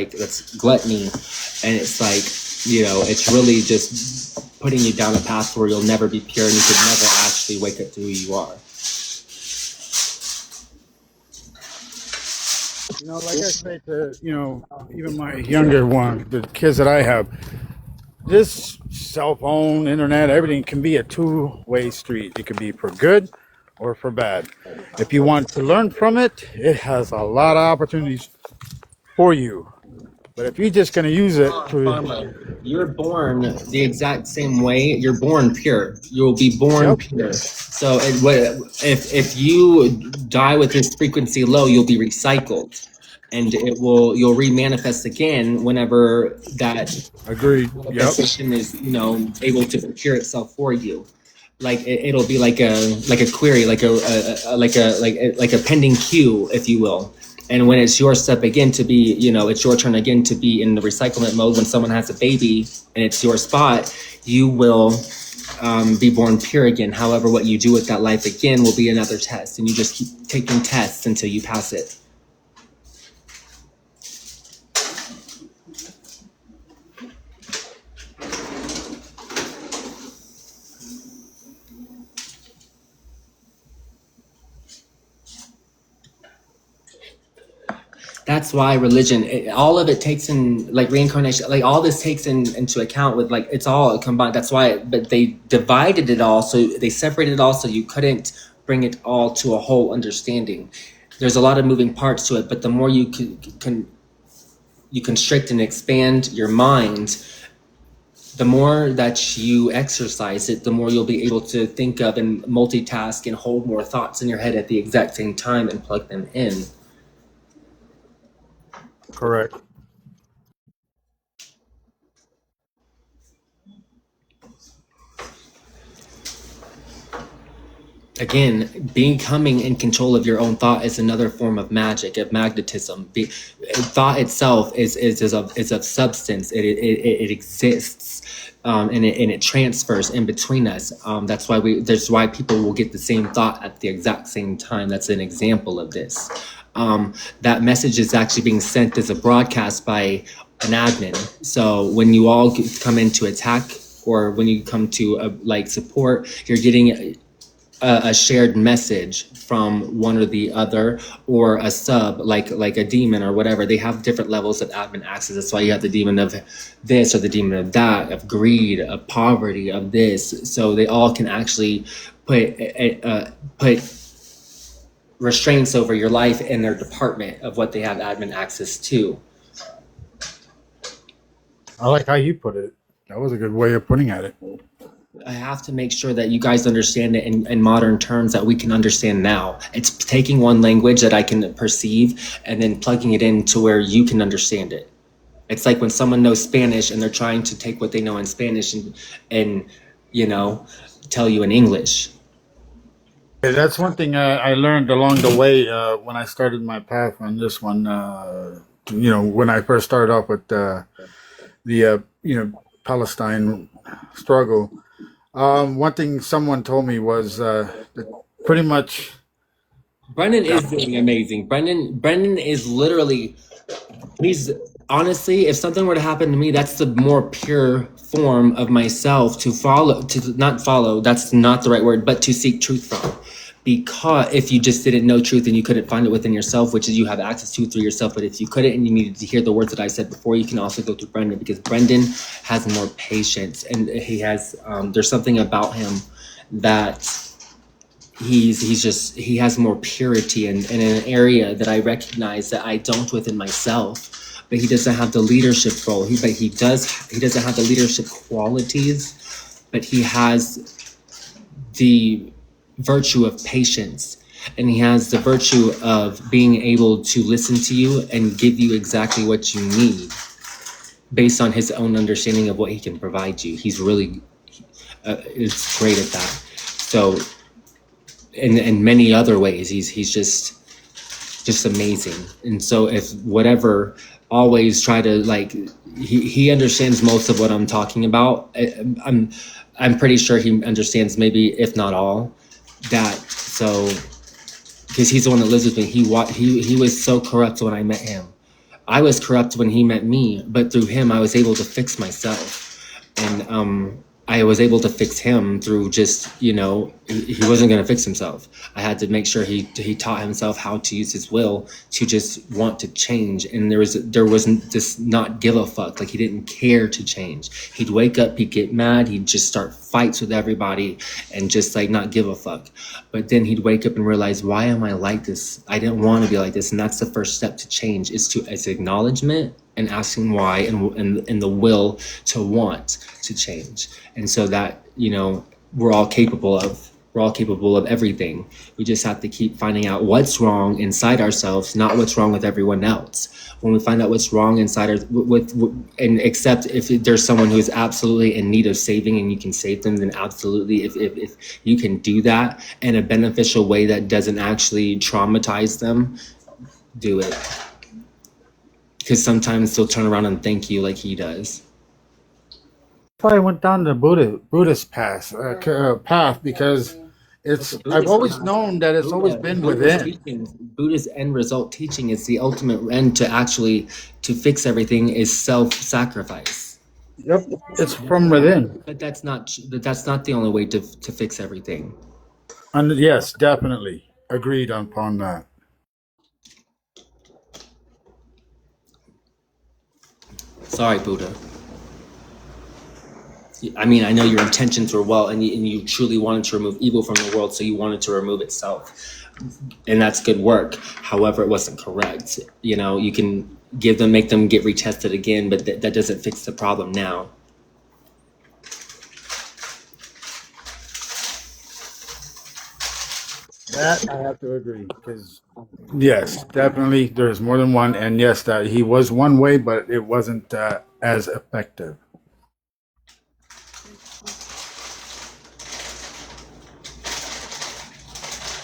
gluttony. And it's like, it's really just putting you down a path where you'll never be pure and you could never actually wake up to who you are. Like I say to, even my younger one, the kids that I have, this cell phone, internet, everything can be a two-way street. It can be for good or for bad. If you want to learn from it, it has a lot of opportunities for you. But if you're just going to use it you're born the exact same way. You're born pure. You will be born pure. So if you die with this frequency low, you'll be recycled. and you'll remanifest again whenever that Agreed. Yep. manifestation is able to procure itself for you. Like it'll be like a query, like a pending queue, if you will. And when it's your step again to be, it's your turn again to be in the recyclement mode. When someone has a baby and it's your spot, you will be born pure again. However, what you do with that life again will be another test, and you just keep taking tests until you pass it. That's why religion, all of it takes in, like reincarnation, like all this takes into account with, like, it's all combined. That's why, but they divided it all, so they separated it all, so you couldn't bring it all to a whole understanding. There's a lot of moving parts to it, but the more you constrict and expand your mind, the more that you exercise it, the more you'll be able to think of and multitask and hold more thoughts in your head at the exact same time and plug them in. Correct. Again, becoming in control of your own thought is another form of magic, of magnetism. Thought itself is of substance. It exists, and it transfers in between us. That's why people will get the same thought at the exact same time. That's an example of this. That message is actually being sent as a broadcast by an admin. So when you all come into attack, or when you come to support, you're getting a shared message from one or the other, or a sub, like a demon or whatever. They have different levels of admin access. That's why you have the demon of this, or the demon of that, of greed, of poverty, of this. So they all can actually put restraints over your life in their department of what they have admin access to. I like how you put it. That was a good way of putting at it. I have to make sure that you guys understand it in modern terms that we can understand now. It's taking one language that I can perceive and then plugging it into where you can understand it. It's like when someone knows Spanish and they're trying to take what they know in Spanish and tell you in English. Yeah, that's one thing I learned along the way when I started my path on this one. When I first started off with the Palestine struggle. One thing someone told me was that pretty much. Brendan is doing amazing. Brendan is literally, honestly, if something were to happen to me, that's the more pure form of myself to not follow, that's not the right word, but to seek truth from. Because if you just didn't know truth and you couldn't find it within yourself, which is you have access to through yourself, but if you couldn't and you needed to hear the words that I said before, you can also go through Brendan, because Brendan has more patience, and he has there's something about him that he has more purity in an area that I recognize that I don't within myself. But he doesn't have the leadership role. He doesn't have the leadership qualities, but he has the virtue of patience, and he has the virtue of being able to listen to you and give you exactly what you need based on his own understanding of what he can provide you. He's really is great at that. So in many other ways, he's just amazing. And so if whatever, always try to he understands most of what I'm talking about. I'm pretty sure he understands, maybe if not all, that. So because he's the one that lives with me. He was so corrupt when I met him. I was corrupt when he met me, but through him I was able to fix myself, and I was able to fix him through just, he wasn't going to fix himself. I had to make sure he taught himself how to use his will to just want to change. And there wasn't this not give a fuck. Like, he didn't care to change. He'd wake up, he'd get mad, he'd just start fights with everybody and just not give a fuck. But then he'd wake up and realize, why am I like this? I didn't want to be like this. And that's the first step to change, is acknowledgement and asking why, and the will to want to change. And so that, we're all capable We're all capable of everything. We just have to keep finding out what's wrong inside ourselves, not what's wrong with everyone else. When we find out what's wrong inside and accept if there's someone who is absolutely in need of saving and you can save them, then absolutely, if you can do that in a beneficial way that doesn't actually traumatize them, do it. Because sometimes they'll turn around and thank you like he does. That's why I went down the Buddhist path because I've always known that it's always been within. Buddha's end result teaching is the ultimate end to fix everything is self-sacrifice. Yep, it's from within. But that's not the only way to fix everything. And yes, definitely agreed upon that. Sorry, Buddha. I mean, I know your intentions were well, and you truly wanted to remove evil from the world, so you wanted to remove itself, and that's good work. However, it wasn't correct. You know, you can make them get retested again, but that doesn't fix the problem now. That I have to agree because yes, definitely there's more than one, and yes, that he was one way, but it wasn't as effective.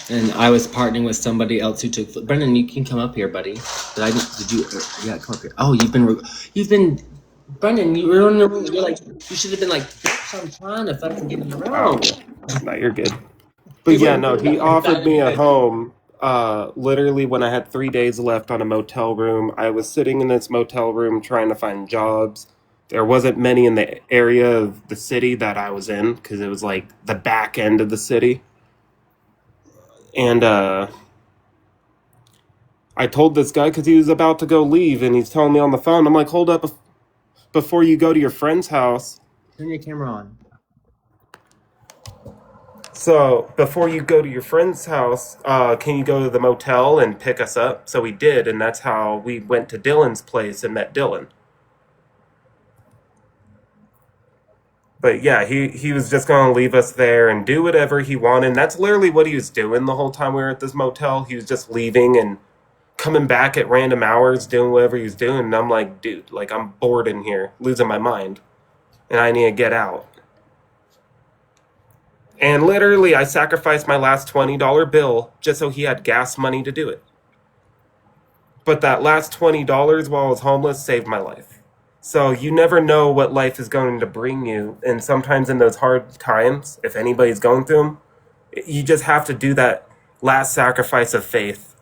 And I was partnering with somebody else who took. Brendan, you can come up here, buddy. Did you? Yeah, come up here. Oh, you've been. Brendan, you were in the room. You're like, you should have been like, bitch, I'm trying to fucking get in the room. Oh, no, you're good. But yeah, no, he offered me a home. Literally, when I had 3 days left on a motel room, I was sitting in this motel room trying to find jobs. There wasn't many in the area of the city that I was in because it was like the back end of the city. And I told this guy because he was about to go leave, and he's telling me on the phone. I'm like, hold up, before you go to your friend's house. Turn your camera on. So before you go to your friend's house, can you go to the motel and pick us up? So we did, and that's how we went to Dylan's place and met Dylan. But yeah, he was just going to leave us there and do whatever he wanted. And that's literally what he was doing the whole time we were at this motel. He was just leaving and coming back at random hours, doing whatever he was doing. And I'm like, dude, like, I'm bored in here, losing my mind. And I need to get out. And literally, I sacrificed my last $20 bill just so he had gas money to do it. But that last $20 while I was homeless saved my life. So you never know what life is going to bring you. And sometimes in those hard times, if anybody's going through them, you just have to do that last sacrifice of faith.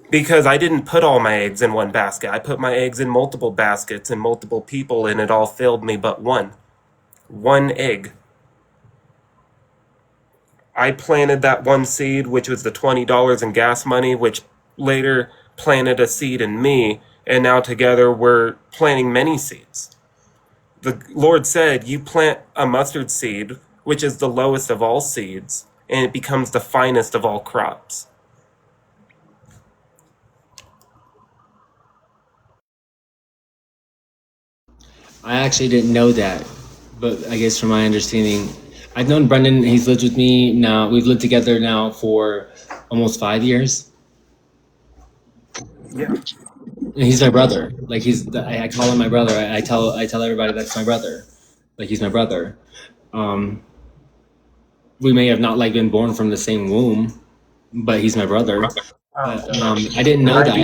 Because I didn't put all my eggs in one basket. I put my eggs in multiple baskets and multiple people, and it all failed me but one. One egg. I planted that one seed, which was the $20 in gas money, which later planted a seed in me. And now together we're planting many seeds. The Lord said, you plant a mustard seed, which is the lowest of all seeds, and it becomes the finest of all crops. I actually didn't know that, but I guess from my understanding, I've known Brendan. He's lived with me now. We've lived together now for almost 5 years. Yeah. And he's my brother. Like I call him my brother. I tell everybody that's my brother. Like he's my brother. We may have not like been born from the same womb, but he's my brother. I didn't know that. I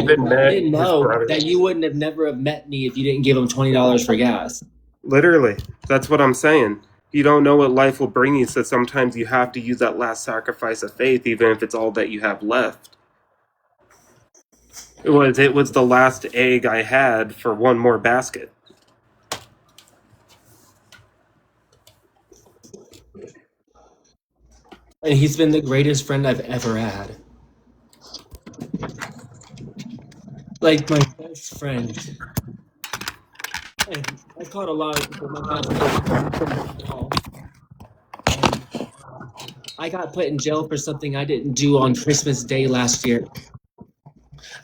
didn't know that you wouldn't have never have met me if you didn't give him $20 for gas. Literally, that's what I'm saying. You don't know what life will bring you, so sometimes you have to use that last sacrifice of faith, even if it's all that you have left. It was the last egg I had for one more basket. And he's been the greatest friend I've ever had. Like my best friend. And I've caught a lot of people. I got put in jail for something I didn't do on Christmas Day last year.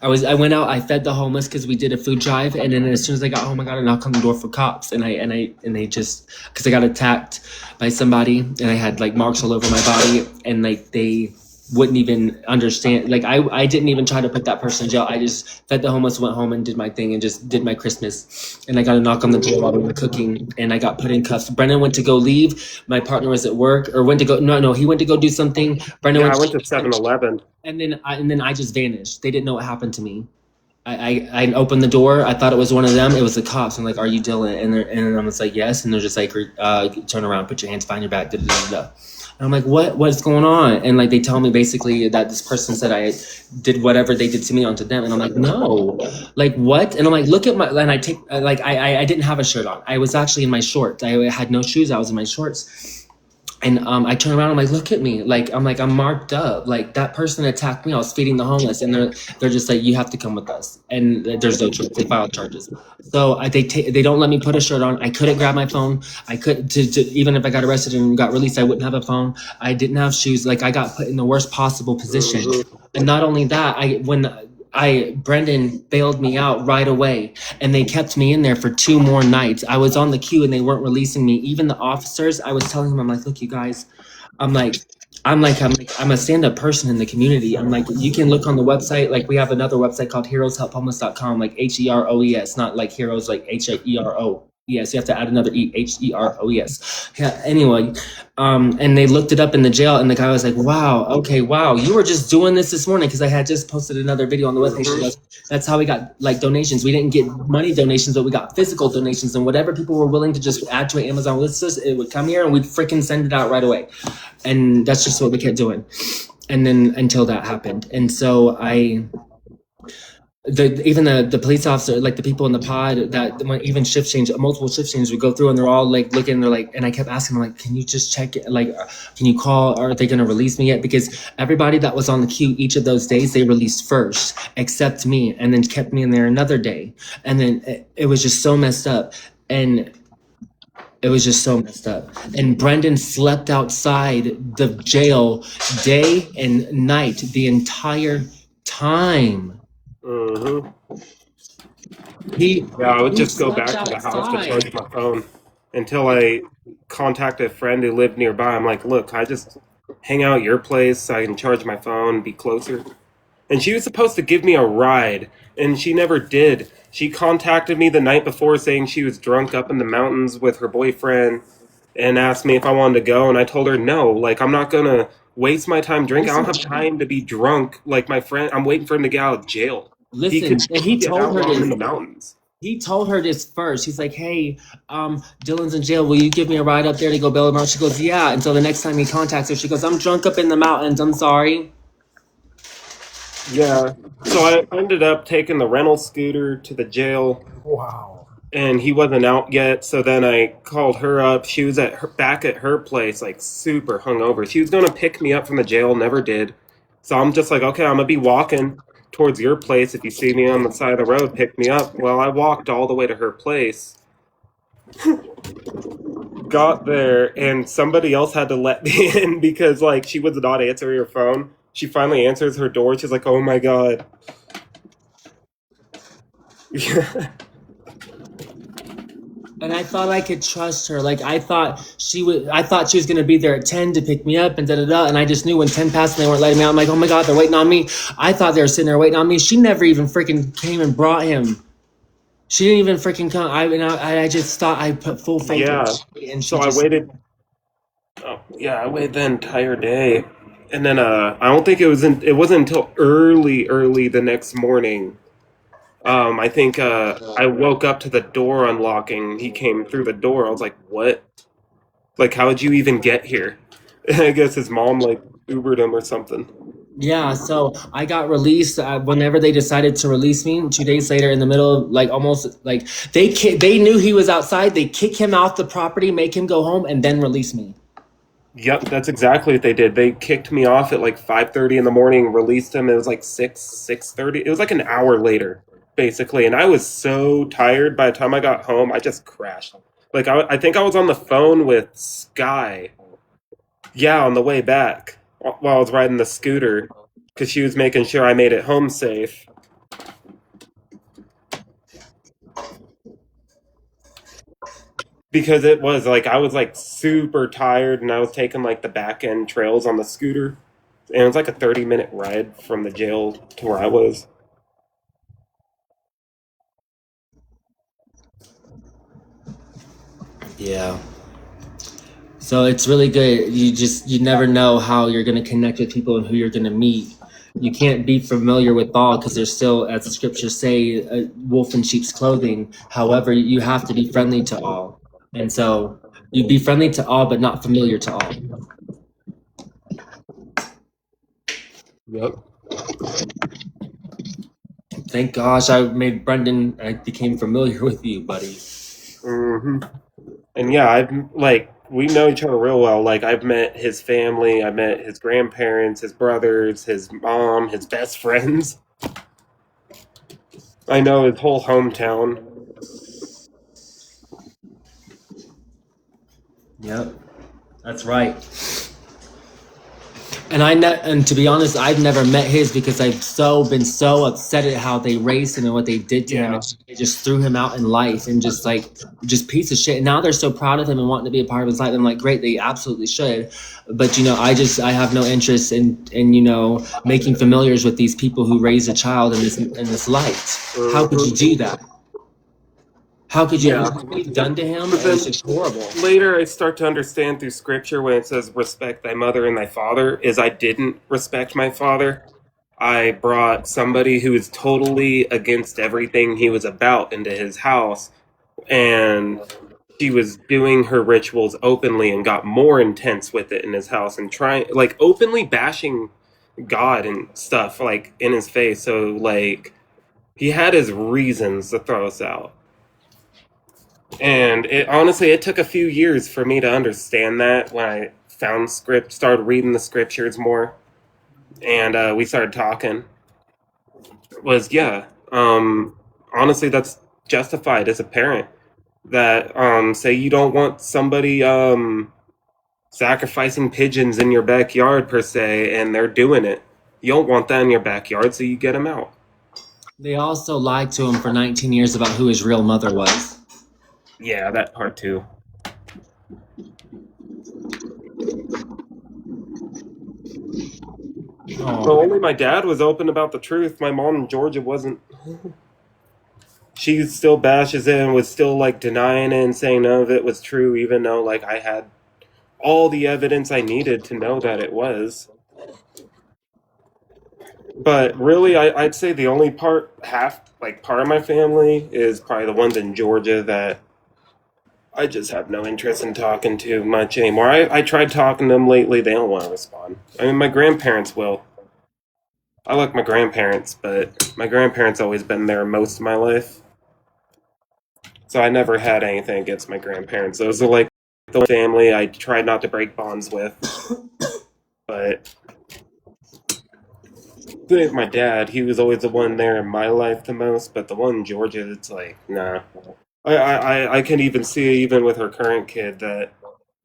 I went out, I fed the homeless because we did a food drive, and then as soon as I got home, I got a knock on the door for cops, and they just because I got attacked by somebody, and I had like marks all over my body, and like they wouldn't even understand. Like I didn't even try to put that person in jail. I just fed the homeless, went home and did my thing and just did my Christmas. And I got a knock on the door while we were cooking, and I got put in cuffs. Brendan went to go leave. My partner was at work, or went to go. No, he went to go do something. Brendan Yeah, I went went to 7-Eleven. and then I just vanished. They didn't know what happened to me. I opened the door. I thought it was one of them. It was the cops. I'm like, "Are you Dylan?" And I was like, "Yes." And they're just like, "Turn around, put your hands behind your back." Da, da, da, da. And I'm like, "What's going on?" And like they tell me basically that this person said I did whatever they did to me onto them. And I'm like, "No, like what?" And I'm like, "Look at my." And I take like I didn't have a shirt on. I was actually in my shorts. I had no shoes. I was in my shorts. And I turn around, I'm like, look at me. Like, I'm marked up. Like, that person attacked me. I was feeding the homeless. And they're just like, you have to come with us. And there's no choice. They filed charges. So they don't let me put a shirt on. I couldn't grab my phone. I couldn't, even if I got arrested and got released, I wouldn't have a phone. I didn't have shoes. Like, I got put in the worst possible position. And not only that, Brendan bailed me out right away, and they kept me in there for 2 more nights. I was on the queue and they weren't releasing me. Even the officers, I was telling them, I'm like, look, you guys, I'm a stand-up person in the community. I'm like, you can look on the website. Like, we have another website called heroeshelphomeless.com, like HEROES, not like heroes, like HERO. Yes, you have to add another E, HEROES. Yeah, anyway, and they looked it up in the jail, and the guy was like, wow, okay, wow, you were just doing this morning, because I had just posted another video on the webpage. She goes, that's how we got like donations. We didn't get money donations, but we got physical donations, and whatever people were willing to just add to an Amazon list, it would come here, and we'd freaking send it out right away. And that's just what we kept doing. And then until that happened. And so even the police officer, like the people in the pod, that even shift change, multiple shift changes would go through, and they're all like looking, they're like, and I kept asking them, like, can you just check it? Like, can you call? Are they going to release me yet? Because everybody that was on the queue each of those days, they released first, except me, and then kept me in there another day. And then it was just so messed up. And it was just so messed up. And Brendan slept outside the jail day and night the entire time. Mm-hmm. Yeah, I would just go back to the house to charge my phone until I contacted a friend who lived nearby. I'm like, look, I just hang out at your place so I can charge my phone, be closer. And she was supposed to give me a ride, and she never did. She contacted me the night before saying she was drunk up in the mountains with her boyfriend and asked me if I wanted to go, and I told her no. Like, I'm not going to waste my time drinking. I don't have time to be drunk like my friend. I'm waiting for him to get out of jail. Listen, he told her in the mountains. He told her this first. He's like, hey, Dylan's in jail. Will you give me a ride up there to go bail him out? She goes, yeah. And so the next time he contacts her, she goes, I'm drunk up in the mountains. I'm sorry. Yeah. So I ended up taking the rental scooter to the jail. Wow. And he wasn't out yet. So then I called her up. She was back at her place, like super hungover. She was going to pick me up from the jail, never did. So I'm just like, okay, I'm going to be walking towards your place. If you see me on the side of the road, pick me up. Well, I walked all the way to her place. Got there, and somebody else had to let me in because, like, she was not answering her phone. She finally answers her door. She's like, oh my God. And I thought I could trust her. Like, I thought she was gonna be there at 10 to pick me up and da-da-da. And I just knew when 10 passed and they weren't letting me out. I'm like, oh my God, they're waiting on me. I thought they were sitting there waiting on me. She never even freaking came and brought him. She didn't even freaking come. I just thought I put full faith in her. And so I waited. Oh, yeah, I waited the entire day. And then I don't think it wasn't until early the next morning. I think I woke up to the door unlocking. He came through the door. I was like, what? Like, how did you even get here? I guess his mom, like, Ubered him or something. Yeah, so I got released whenever they decided to release me. 2 days later, in the middle, like almost like they knew he was outside. They kick him off the property, make him go home, and then release me. Yep, that's exactly what they did. They kicked me off at like 5:30 in the morning, released him. It was like 6:30. It was like an hour later, basically. And I was so tired by the time I got home, I just crashed. Like, I think I was on the phone with Sky. Yeah, on the way back while I was riding the scooter because she was making sure I made it home safe. because it was like I was like super tired and I was taking like the back end trails on the scooter. And it was like a 30-minute ride from the jail to where I was. Yeah. So it's really good. You never know how you're going to connect with people and who you're going to meet. You can't be familiar with all because there's still, as the scriptures say, a wolf in sheep's clothing. However, you have to be friendly to all. And so you be friendly to all, but not familiar to all. Yep. Thank gosh I became familiar with you, buddy. And yeah, we know each other real well. Like I've met his family, I met his grandparents, his brothers, his mom, his best friends. I know his whole hometown. Yep, that's right. And to be honest, I've never met his because I've been so upset at how they raised him and what they did to him. And they just threw him out in life and just piece of shit. And now they're so proud of him and wanting to be a part of his life. I'm like, great, they absolutely should. But I have no interest in making familiars with these people who raise a child in this light. How could you do that? How could you? Yeah. What they've done to him? But then It's just horrible. later I start to understand through scripture when it says respect thy mother and thy father is I didn't respect my father. I brought somebody who is totally against everything he was about into his house, and she was doing her rituals openly and got more intense with it in his house and trying like openly bashing God and stuff like in his face. So like he had his reasons to throw us out. And it took a few years for me to understand that when I started reading the scriptures more, and we started talking. Honestly, that's justified as a parent. That say you don't want somebody sacrificing pigeons in your backyard per se, and they're doing it. You don't want that in your backyard, so you get them out. They also lied to him for 19 years about who his real mother was. Yeah, that part too. Oh. Well, only my dad was open about the truth. My mom in Georgia wasn't. She still bashes it and was still like denying it and saying none of it was true, even though like I had all the evidence I needed to know that it was. But really, I'd say the only part of my family is probably the ones in Georgia that I just have no interest in talking to much anymore. I tried talking to them lately. They don't want to respond. I mean, my grandparents will. I like my grandparents, but my grandparents always been there most of my life. So I never had anything against my grandparents. Those are like the family I tried not to break bonds with. But my dad, he was always the one there in my life the most, but the one in Georgia, it's like, nah. I can even see, even with her current kid, that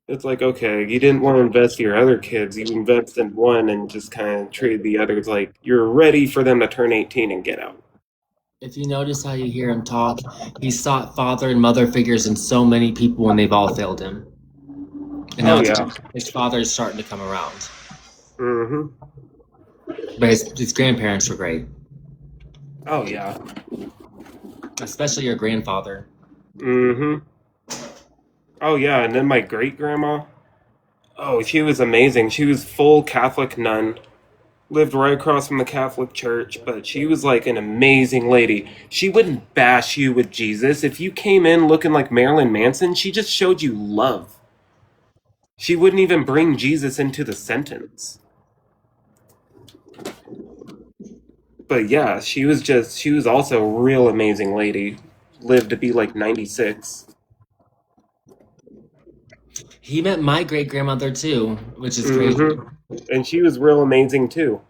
it's like, okay, you didn't want to invest in your other kids. You invest in one and just kind of treated the others like you're ready for them to turn 18 and get out. If you notice how you hear him talk, he sought father and mother figures in so many people and they've all failed him. And now his father's starting to come around. But his grandparents were great. Oh, yeah. Especially your grandfather. Oh, yeah, and then my great-grandma. Oh, she was amazing. She was full Catholic nun. Lived right across from the Catholic Church, but she was like an amazing lady. She wouldn't bash you with Jesus. If you came in looking like Marilyn Manson, she just showed you love. She wouldn't even bring Jesus into the sentence. But yeah, she was also a real amazing lady. Lived to be like 96. He met my great-grandmother too, which is crazy. And she was real amazing too.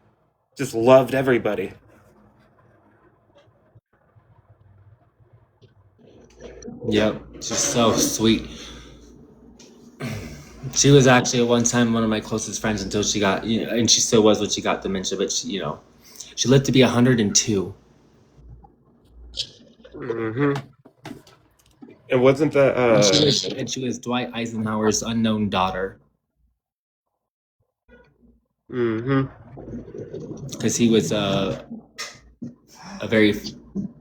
Just loved everybody. Yep, she's so sweet. She was actually at one time one of my closest friends until she got, and she still was when she got dementia, but she lived to be 102. And wasn't that And she was Dwight Eisenhower's unknown daughter. mm-hmm. Because he was a very.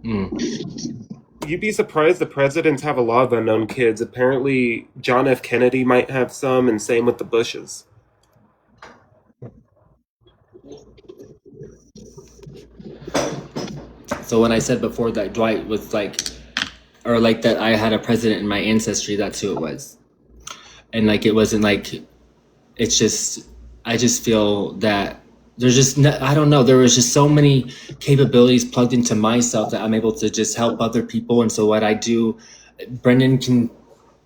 You'd be surprised the presidents have a lot of unknown kids. Apparently, John F. Kennedy might have some, and same with the Bushes. So when I said before that Dwight was like, or like that I had a president in my ancestry, that's who it was. And like it wasn't like, it's just, I just feel that there's just, I don't know, there was just so many capabilities plugged into myself that I'm able to just help other people. And so what I do, Brendan can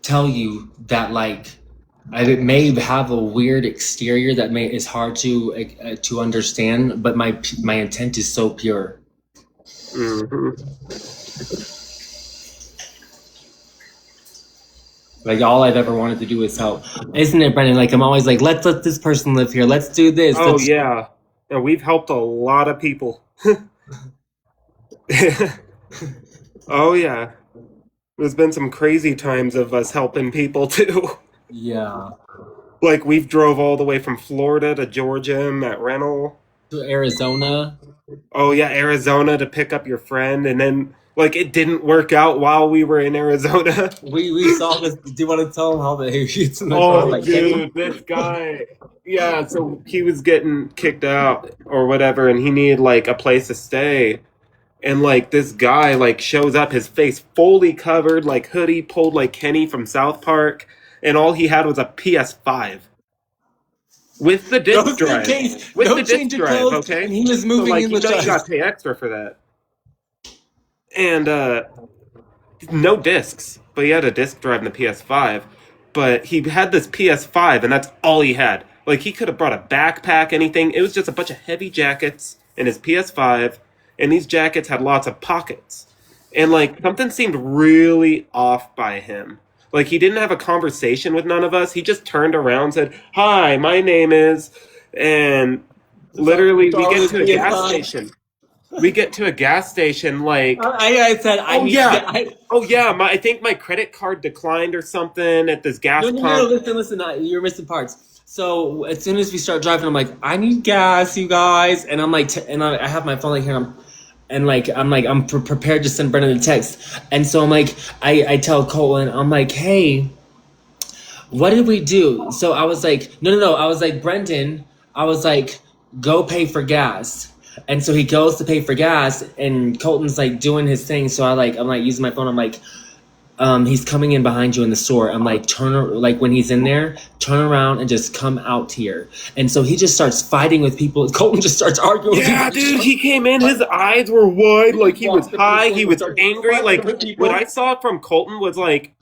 tell you that like, I may have a weird exterior that is hard to understand, but my intent is so pure. Mm-hmm. Like all I've ever wanted to do is help, isn't it, Brendan? Like I'm always like, let's let this person live here. Let's do this. Oh yeah, and we've helped a lot of people. Oh yeah, there's been some crazy times of us helping people too. Yeah. Like we've drove all the way from Florida to Georgia at rental. To Arizona. Oh yeah, Arizona to pick up your friend, and then like it didn't work out while we were in Arizona. We saw this. Do you want to tell them how it's in the Oh, car, like, dude, this guy. Yeah, so he was getting kicked out or whatever, and he needed like a place to stay. And like this guy like shows up, his face fully covered, like hoodie pulled like Kenny from South Park, and all he had was a PS5 with the disc drive. With the disc drive, okay. And he was moving so, like, in the you got to pay extra for that. And no discs, but he had a disc drive in the PS5. But he had this PS5, and that's all he had. Like he could have brought a backpack, anything. It was just a bunch of heavy jackets and his PS5. And these jackets had lots of pockets. And, like, something seemed really off by him. Like, he didn't have a conversation with none of us. He just turned around and said, "Hi, my name is..." And literally, we get to a gas station. We get to a gas station, like... I said, oh, yeah, I think my credit card declined or something at this gas pump. No, listen, you're missing parts. So, as soon as we start driving, I'm like, I need gas, you guys. And I'm like, I have my phone like here, I'm prepared to send Brendan a text. And so I'm like, I tell Colin, I'm like, hey, what did we do? So I was like, no. I was like, Brendan, I was like, go pay for gas. And so he goes to pay for gas, and Colton's like doing his thing. So I'm like using my phone. I'm like, he's coming in behind you in the store. I'm like, when he's in there, turn around and just come out here. And so he just starts fighting with people. Colton just starts arguing with people. Yeah, dude, he came in, his eyes were wide, like he was high, he was angry. Like, what I saw from Colton was like,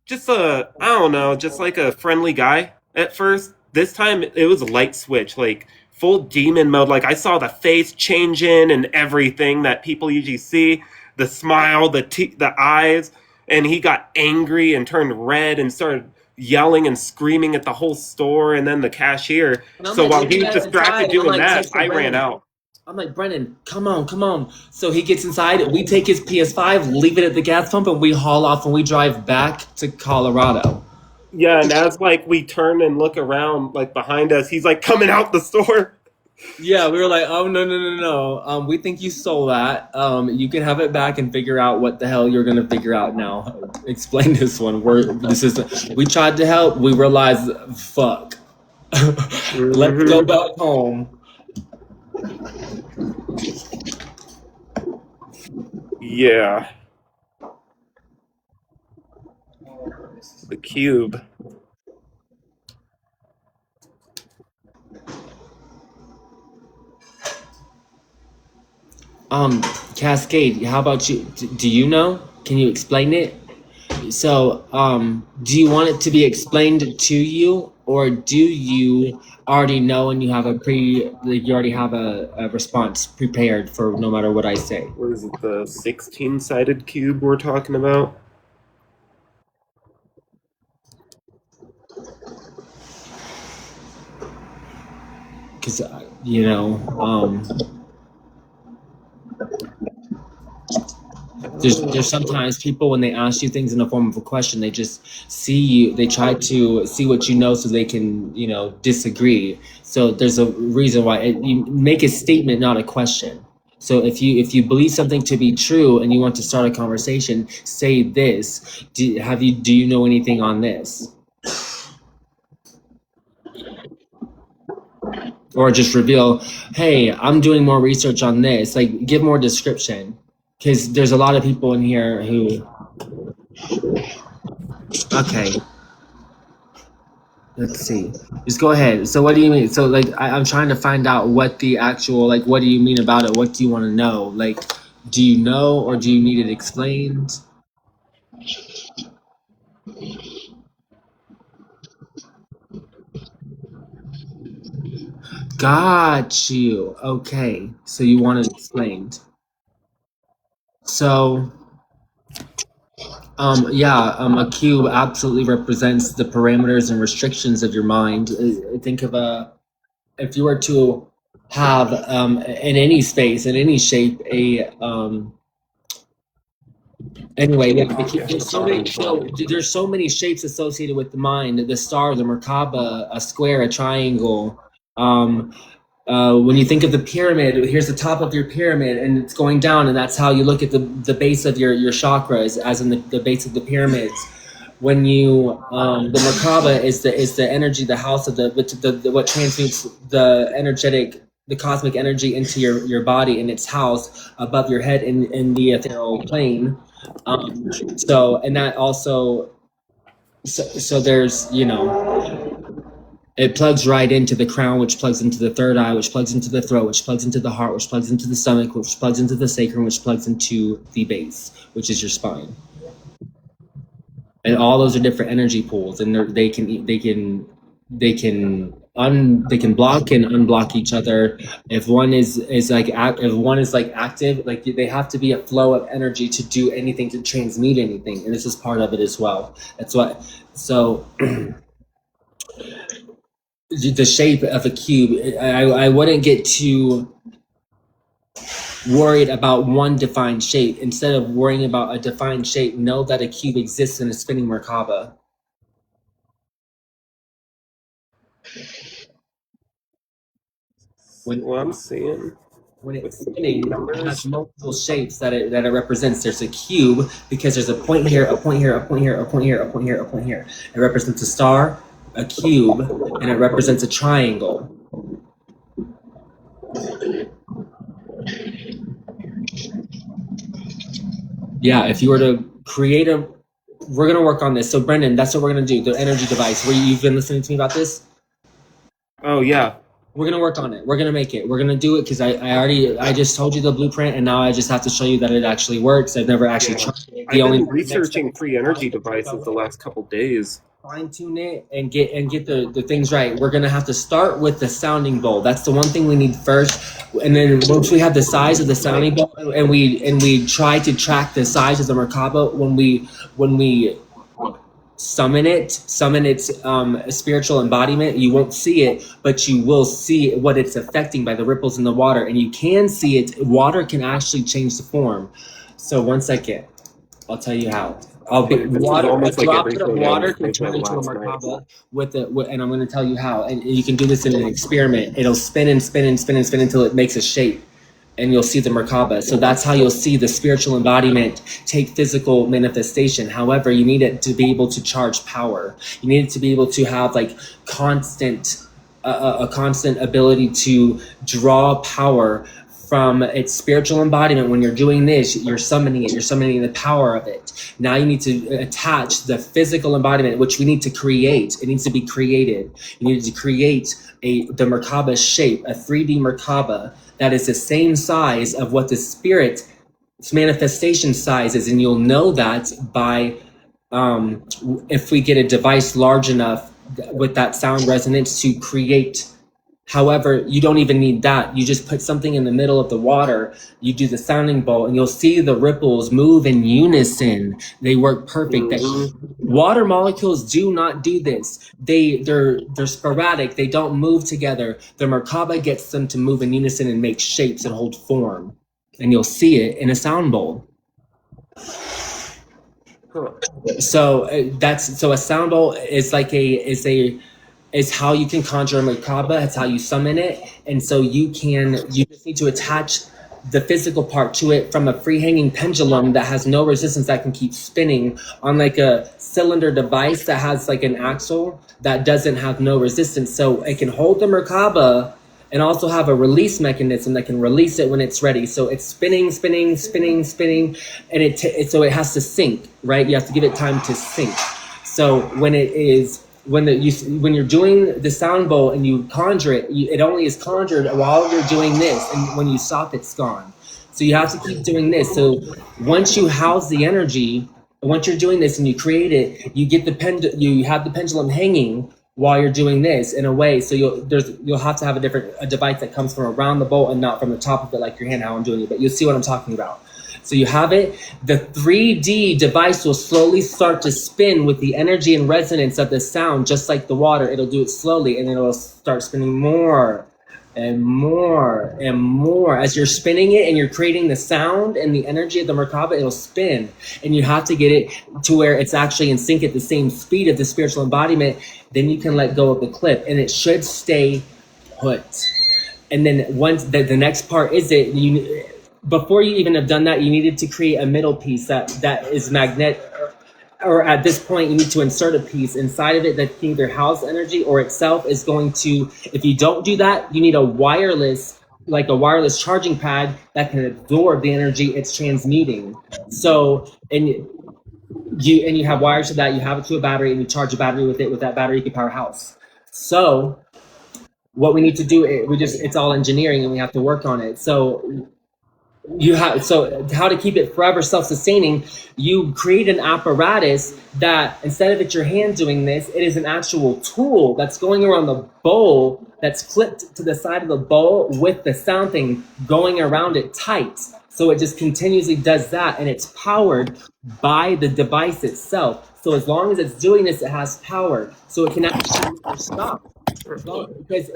just I don't know, just like a friendly guy at first. This time, it was a light switch, like full demon mode. Like, I saw the face changing and everything that people usually see. The smile, the eyes. And he got angry and turned red and started yelling and screaming at the whole store and then the cashier. So while he was distracted doing that, I ran out. I'm like, Brendan, come on. So he gets inside, we take his PS5, leave it at the gas pump, and we haul off and we drive back to Colorado. Yeah, and as like we turn and look around, like behind us, he's like coming out the store. Yeah, we were like, oh, no. We think you stole that. You can have it back and figure out what the hell you're going to figure out now. Explain this one. We tried to help. We realized, fuck. Let's go back home. Yeah. The cube. Cascade, how about you? Do you know? Can you explain it? So, do you want it to be explained to you, or do you already know and you have you already have a response prepared for no matter what I say? What is it, the 16-sided cube we're talking about? Because, there's sometimes people, when they ask you things in the form of a question, they just see you, they try to see what you know so they can, you know, disagree. So there's a reason why you make a statement, not a question. So if you believe something to be true and you want to start a conversation, say this. Do you know anything on this? Or just reveal, hey, I'm doing more research on this. Like, give more description, because there's a lot of people in here who. Okay. Let's see. Just go ahead. So what do you mean? So like, I'm trying to find out what the actual, like, what do you mean about it? What do you want to know? Like, do you know, or do you need it explained? Got you. Okay. So you want it explained. So, a cube absolutely represents the parameters and restrictions of your mind. Think of if you were to have in any space, in any shape, anyway, yeah, there's so many shapes associated with the mind: the star, the Merkaba, a square, a triangle. When you think of the pyramid, here's the top of your pyramid, and it's going down, and that's how you look at the base of your chakras, as in the base of the pyramids. When you the Merkaba is the energy, the house of the what transmutes the cosmic energy into your body, and its house above your head in the ethereal plane. And that also, so there's, you know, it plugs right into the crown, which plugs into the third eye, which plugs into the throat, which plugs into the heart, which plugs into the stomach, which plugs into the sacrum, which plugs into the base, which is your spine. And all those are different energy pools, and they can block and unblock each other. If one is like active, like, they have to be a flow of energy to do anything, to transmute anything, and this is part of it as well. That's what. So the shape of a cube, I wouldn't get too worried about one defined shape. Instead of worrying about a defined shape, know that a cube exists in a spinning Merkaba. What I'm seeing. When it's spinning, it has multiple shapes that it represents. There's a cube because there's a point here, a point here, a point here, a point here, a point here, a point here. It represents a star, a cube, and it represents a triangle. Yeah, if you were to create we're gonna work on this. So Brendan, that's what we're gonna do. The energy device. You've been listening to me about this? Oh yeah. We're gonna work on it. We're gonna make it. We're gonna do it because I just told you the blueprint, and now I just have to show you that it actually works. I've never actually tried it. I've been researching free energy devices the last couple days. Fine tune it and get the things right. We're gonna have to start with the sounding bowl. That's the one thing we need first. And then once we have the size of the sounding bowl, and we try to track the size of the Merkaba, when we summon its spiritual embodiment, you won't see it, but you will see what it's affecting by the ripples in the water, and you can see it. Water can actually change the form. So 1 second, I'll tell you how. A drop of water can turn into a Merkaba and I'm going to tell you how. And you can do this in an experiment. It'll spin and spin and spin and spin until it makes a shape, and you'll see the Merkaba. So that's how you'll see the spiritual embodiment take physical manifestation. However, you need it to be able to charge power. You need it to be able to have like a constant ability to draw power from its spiritual embodiment. When you're doing this, you're summoning it. You're summoning the power of it. Now you need to attach the physical embodiment, which we need to create. It needs to be created. You need to create the Merkaba shape, a 3D Merkaba that is the same size of what the spirit's manifestation size is. And you'll know that by if we get a device large enough with that sound resonance to create. However, you don't even need that. You just put something in the middle of the water, you do the sounding bowl, and you'll see the ripples move in unison. They work perfect. Water molecules do not do this. They're sporadic. They don't move together. The Merkaba gets them to move in unison and make shapes and hold form. And you'll see it in a sound bowl. So so a sound bowl is like is how you can conjure a Merkaba. It's how you summon it, and so you just need to attach the physical part to it from a free hanging pendulum that has no resistance, that can keep spinning on like a cylinder device that has like an axle that doesn't have no resistance, so it can hold the Merkaba and also have a release mechanism that can release it when it's ready. So it's spinning, spinning, spinning, spinning, and so it has to sync, right? You have to give it time to sync. So when you're doing the sound bowl and you conjure it, it only is conjured while you're doing this, and when you stop, it's gone. So you have to keep doing this. So once you house the energy, once you're doing this and you create it, you get you have the pendulum hanging while you're doing this in a way. So you'll have to have a device that comes from around the bowl and not from the top of it like your hand, how I'm doing it, but you'll see what I'm talking about. So you have it, the 3D device will slowly start to spin with the energy and resonance of the sound, just like the water. It'll do it slowly, and then it'll start spinning more and more and more. As you're spinning it and you're creating the sound and the energy of the Merkaba, it'll spin. And you have to get it to where it's actually in sync at the same speed of the spiritual embodiment. Then you can let go of the clip, and it should stay put. And then once the next part is before you even have done that, you needed to create a middle piece that is magnetic, or at this point, you need to insert a piece inside of it that can either house energy or itself is going to, if you don't do that, you need a wireless charging pad that can absorb the energy it's transmuting. So, and you have wires to that, you have it to a battery, and you charge a battery with it. With that battery, you can power a house. So what we need to do, it's all engineering, and we have to work on it. So how to keep it forever self-sustaining, you create an apparatus that instead of your hand doing this, it is an actual tool that's going around the bowl, that's clipped to the side of the bowl with the sound thing going around it tight. So it just continuously does that, and it's powered by the device itself. So as long as it's doing this, it has power. So it can actually never stop. Because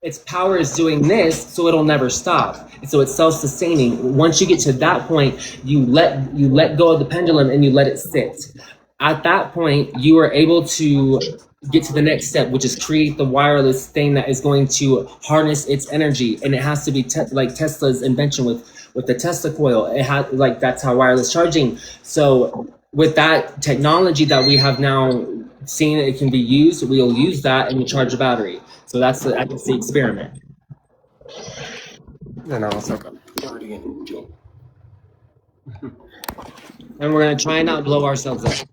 its power is doing this, so it'll never stop. And so it's self-sustaining. Once you get to that point, you let go of the pendulum and you let it sit. At that point, you are able to get to the next step, which is create the wireless thing that is going to harness its energy. And it has to be like Tesla's invention with the Tesla coil. It had that's how wireless charging. So with that technology that we have now seen it can be used, we'll use that and we charge a battery. So that's the experiment. And also, And we're gonna try and not blow ourselves up.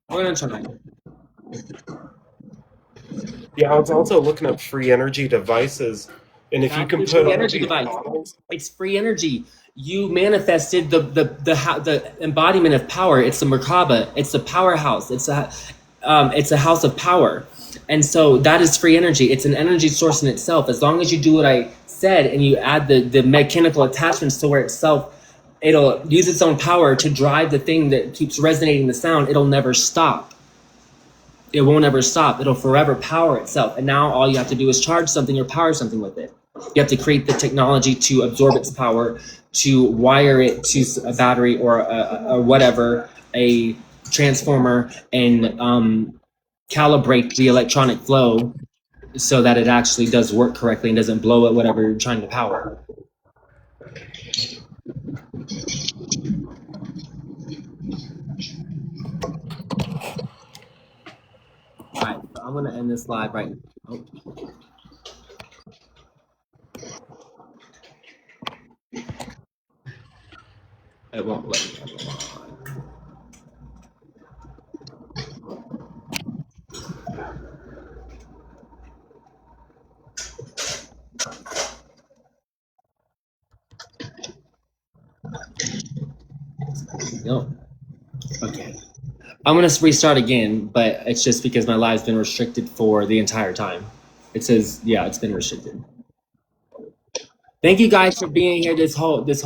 We're gonna try. yeah, I was also looking up free energy devices, and if you can put Free on energy these device. models, It's free energy. You manifested the embodiment of power. It's the Merkaba. It's the powerhouse. It's a house of power. And so that is free energy. It's an energy source in itself. As long as you do what I said and you add the mechanical attachments to where it'll use its own power to drive the thing that keeps resonating the sound, it'll never stop. It won't ever stop. It'll forever power itself. And now all you have to do is charge something or power something with it. You have to create the technology to absorb its power, to wire it to a battery or whatever, a transformer, and calibrate the electronic flow so that it actually does work correctly and doesn't blow at whatever you're trying to power. All right, so I'm going to end this live right now. Oh. It won't let me. No. Okay. I'm going to restart again, but it's just because my live's been restricted for the entire time. It says, yeah, it's been restricted. Thank you guys for being here this whole